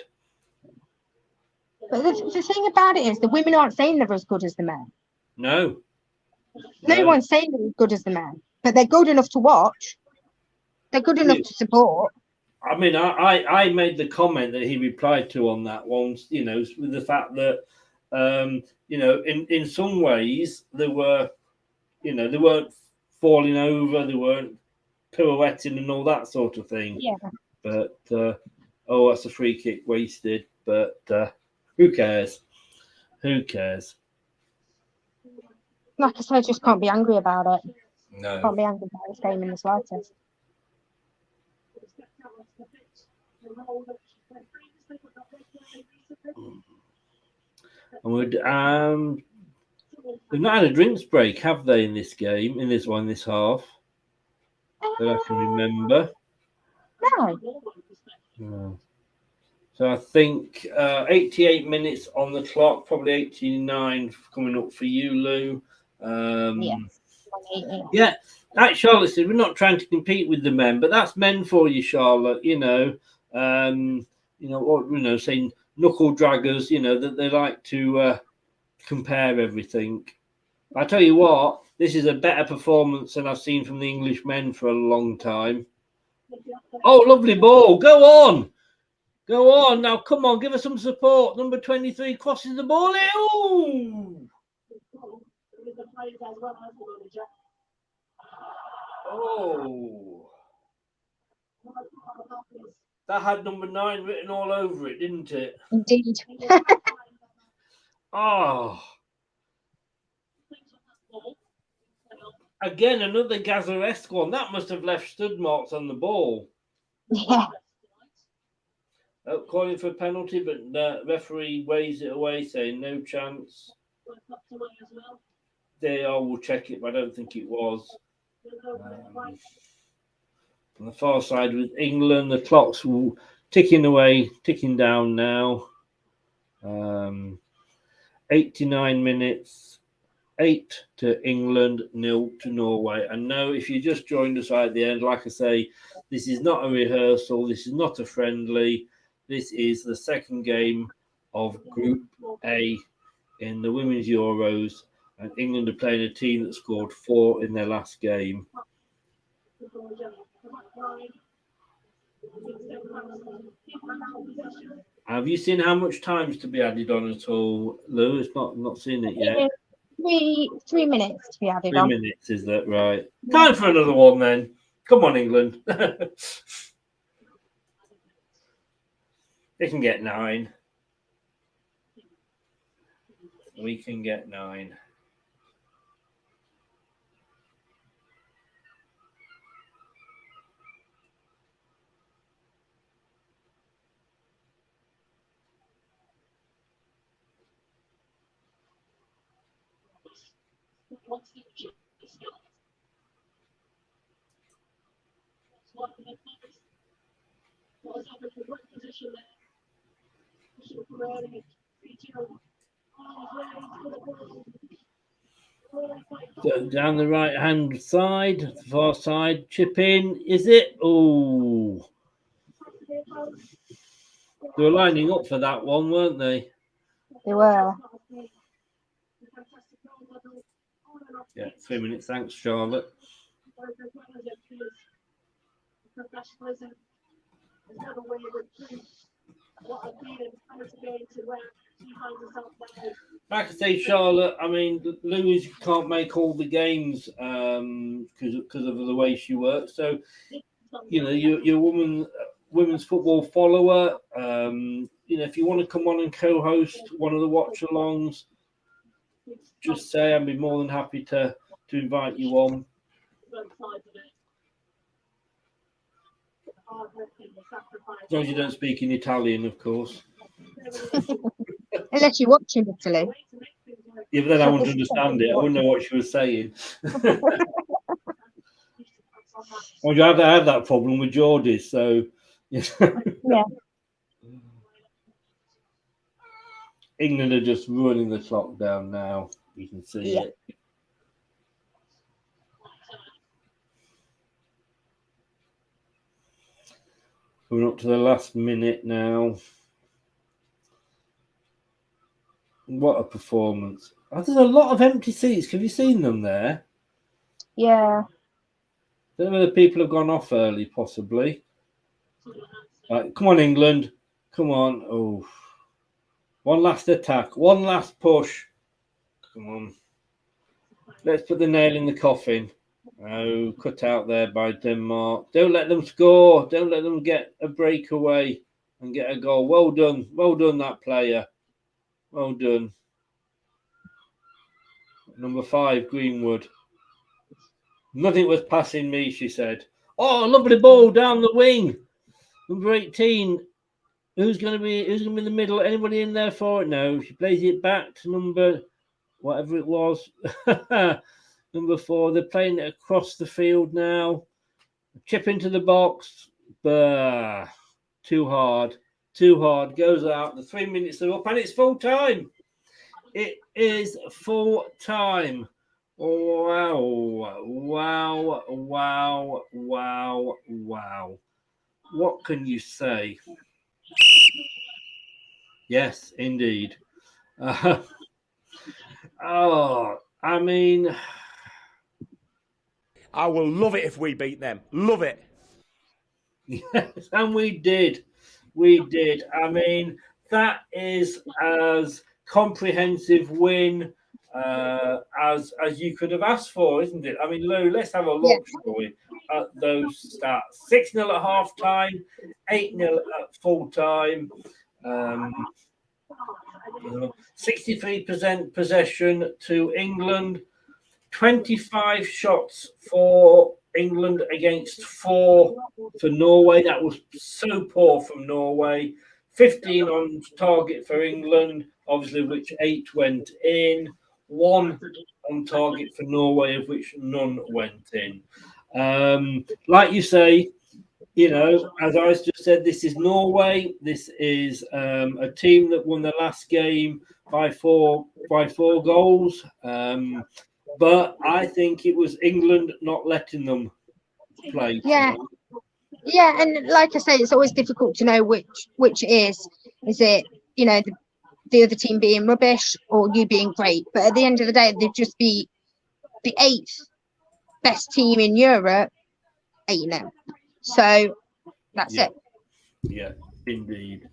But the thing about it is the women aren't saying they're as good as the men. No. No one's saying they're as good as the men, but they're good enough to watch. They're good enough to support. I mean, I made the comment that he replied to on that one, you know, with the fact that, you know, in some ways they were, you know, they weren't falling over, they weren't pirouetting and all that sort of thing. Yeah. But, that's a free kick wasted. But who cares? Who cares? Like I said, I just can't be angry about it. No. Can't be angry about this game in the slightest. And they've not had a drinks break, have they, in this game, in this half? That I can remember. No. So I think 88 minutes on the clock, probably 89 coming up for you, Lou. Yeah. Like Charlotte said, we're not trying to compete with the men, but that's men for you, Charlotte. You know, saying knuckle draggers. You know that they like to compare everything. I tell you what, this is a better performance than I've seen from the English men for a long time. Oh, lovely ball! Go on. Now, come on, give us some support. Number 23 crosses the ball. Oh, that had number 9 written all over it, didn't it? Indeed. Oh. Again, another Gazaresque one. That must have left stud marks on the ball. Yeah. Calling for a penalty, but the referee weighs it away, saying no chance. They will check it, but I don't think it was. On the far side with England, the clock's ticking down now. 89 minutes, 8 to England, 0 to Norway. And no, if you just joined us right at the end, like I say, this is not a rehearsal, this is not a friendly. This is the second game of Group A in the Women's Euros, and England are playing a team that scored 4 in their last game. Have you seen how much time's to be added on at all, Lou? It's not seen it yet. 3 minutes to be added 3 on. minutes, is that right? Time for another one then. Come on, England. They can get 9. We can get 9. So down the right hand side, the far side, chip in, is it? Oh, they were lining up for that one, weren't they? They were. Yeah, 3 minutes. Thanks, Charlotte. Whereas as well as it is professionalism, there's never way of what I've been and how to go into where she finds herself now. Like I say, Charlotte, I mean, Louise can't make all the games because of the way she works. So, you know, you're a women's football follower. You know, if you want to come on and co-host one of the watch-alongs, just say I'd be more than happy to invite you on. As long as you don't speak in Italian, of course. Unless you're watching Italy. Yeah, but then I wouldn't understand it. I wouldn't know what she was saying. Well, you have to have that problem with Geordie, so yeah. England are just running the clock down now. You can see it. We're up to the last minute now. What a performance. Oh, there's a lot of empty seats. Have you seen them there? Yeah. I don't know whether people have gone off early, possibly. Right, come on, England. Come on. Oh. One last attack. One last push. Come on. Let's put the nail in the coffin. Oh, cut out there by Denmark. Don't let them score. Don't let them get a breakaway and get a goal. Well done. Well done, that player. Well done. Number 5, Greenwood. Nothing was passing me, she said. Oh, lovely ball down the wing. Number 18. Who's going to be in the middle? Anybody in there for it? No. She plays it back to number whatever it was. Number 4. They're playing it across the field now. Chip into the box. Bah. Too hard. Too hard. Goes out. The 3 minutes are up and it's full time. It is full time. Wow. Wow. Wow. Wow. Wow. What can you say? Yes, indeed. I mean, I will love it if we beat them. Love it. Yes, and we did. We did. I mean, that is as comprehensive win as you could have asked for, isn't it? I mean, Lou, let's have a look, shall we, at those stats. 6-0 at half time, 8-0 at full time. 63% possession to England, 25 shots for England against 4 for Norway. That was so poor from Norway. 15 on target for England, obviously, of which 8 went in. 1 on target for Norway, of which none went in. Like you say, you know, as I just said, this is Norway. This is a team that won the last game by four goals. But I think it was England not letting them play. Yeah. Yeah, and like I say, it's always difficult to know which is it, you know, the other team being rubbish or you being great. But at the end of the day, they'd just be the 8th best team in Europe, you know. So that's it. Yeah, indeed.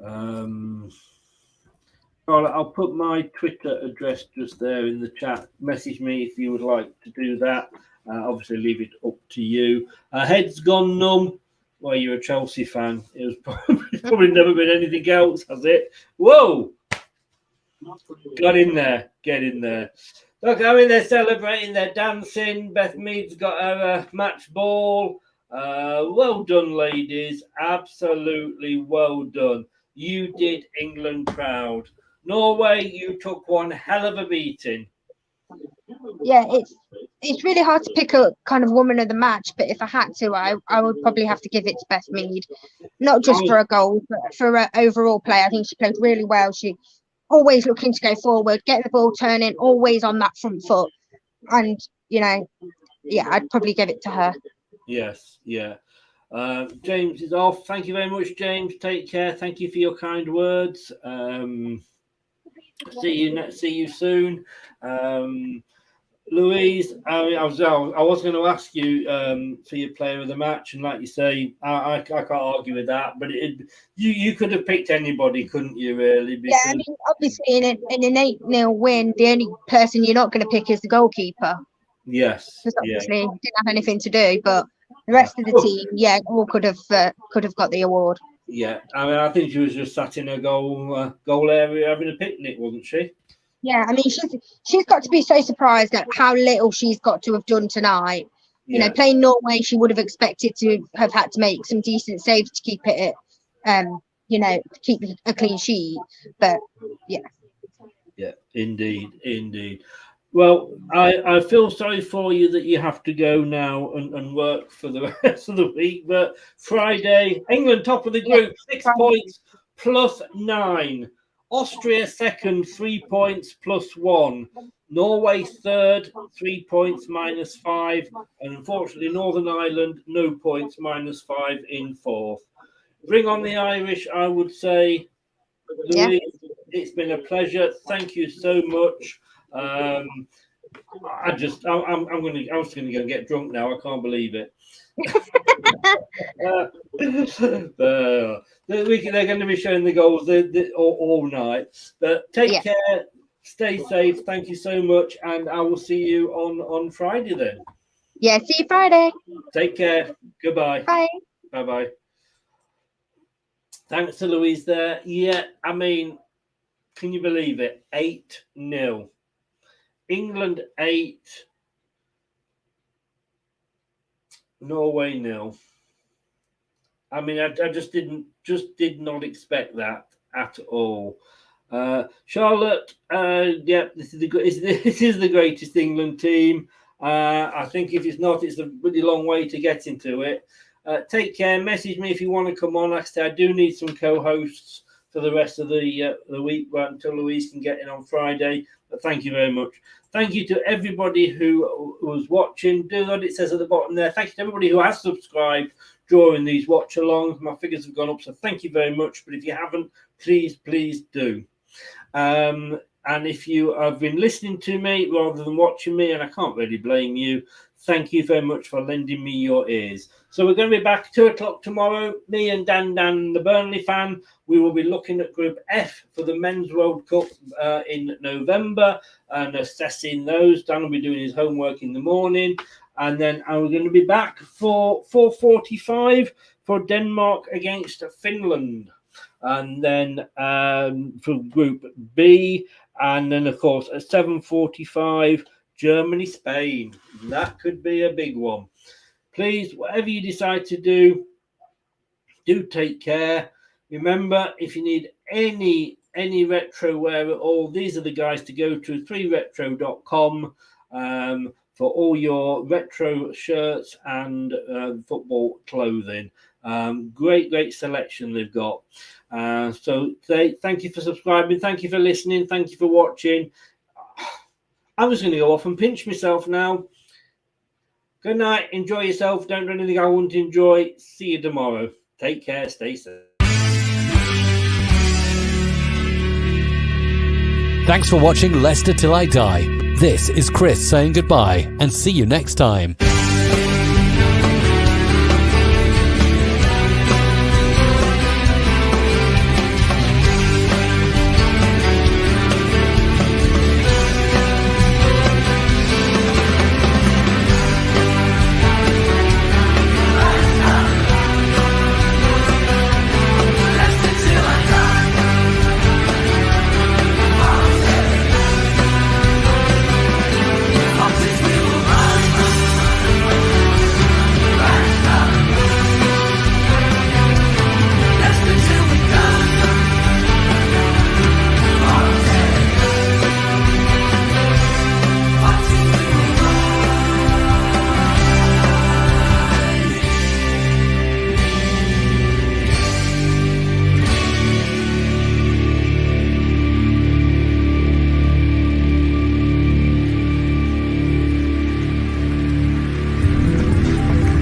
I'll put my Twitter address just there in the chat. Message me if you would like to do that. Obviously, leave it up to you. Head's gone numb. Well, you're a Chelsea fan. It was probably never been anything else, has it? Whoa! Got in there. Get in there. Look, I mean, they're celebrating. They're dancing. Beth Mead's got her match ball. Well done, ladies. Absolutely well done. You did England proud. Norway, you took one hell of a beating. Yeah, it's really hard to pick a kind of woman of the match, but if I had to, I would probably have to give it to Beth Mead. Not just for a goal, but for her overall play. I think she played really well. She always looking to go forward, get the ball turning, always on that front foot. And, you know, yeah, I'd probably give it to her. Yes, yeah. James is off. Thank you very much, James. Take care. Thank you for your kind words. See you soon. Louise, I was going to ask you for your player of the match, and like you say, I can't argue with that. But you could have picked anybody, couldn't you? Really? Yeah, I mean, obviously in an 8-0 win, the only person you're not going to pick is the goalkeeper. Yes. Because obviously didn't have anything to do, but the rest of the team, all could have got the award. Yeah, I mean, I think she was just sat in a goal area having a picnic, wasn't she? Yeah, I mean, she's got to be so surprised at how little she's got to have done tonight. You know, playing Norway, she would have expected to have had to make some decent saves to keep it keep a clean sheet. But yeah. Yeah, indeed. Well, I feel sorry for you that you have to go now and work for the rest of the week. But Friday, England top of the group, 6 points plus 9. Austria second, 3 points plus 1. Norway third, 3 points minus 5. And unfortunately, Northern Ireland, no points, minus 5 in fourth. Bring on the Irish, I would say. Louise, it's been a pleasure. Thank you so much. I'm just going to go and get drunk now. I can't believe it. They're going to be showing the goals all night. But take care, stay safe. Thank you so much, and I will see you on Friday then. Yeah, see you Friday. Take care. Goodbye. Bye. Bye. Thanks to Louise there. Yeah, I mean, can you believe it? 8-0. England 8. Norway 0. I mean, I just did not expect that at all. Charlotte, this is the greatest England team. I think if it's not, it's a really long way to get into it. Take care. Message me if you want to come on. Like I said, I do need some co-hosts for the rest of the week, until Louise can get in on Friday. But thank you very much. Thank you to everybody who was watching. Do what it says at the bottom there. Thank you to everybody who has subscribed during these watch-alongs. My figures have gone up, so thank you very much. But if you haven't, please do. And if you have been listening to me rather than watching me, and I can't really blame you, thank you very much for lending me your ears. So we're going to be back 2 o'clock tomorrow. Me and Dan, the Burnley fan, we will be looking at Group F for the Men's World Cup in November and assessing those. Dan will be doing his homework in the morning. And then we're going to be back for 4:45 for Denmark against Finland. And then for Group B. And then, of course, at 7:45, Germany, Spain. That could be a big one. Please, whatever you decide to do take care. Remember, if you need any retro wear at all, these are the guys to go to, 3retro.com, for all your retro shirts and football clothing. Great selection they've got. So thank you for subscribing. Thank you for listening. Thank you for watching. I'm just going to go off and pinch myself now. Good night. Enjoy yourself. Don't do anything I won't enjoy. See you tomorrow. Take care. Stay safe. Thanks for watching Leicester Till I Die. This is Chris saying goodbye and see you next time.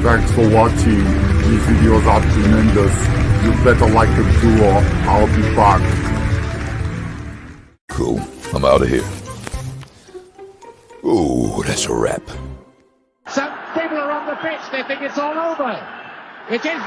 Thanks for watching. These videos are tremendous. You better like them too, or I'll be back. Cool. I'm out of here. Ooh, that's a wrap. Some people are on the pitch. They think it's all over. It is.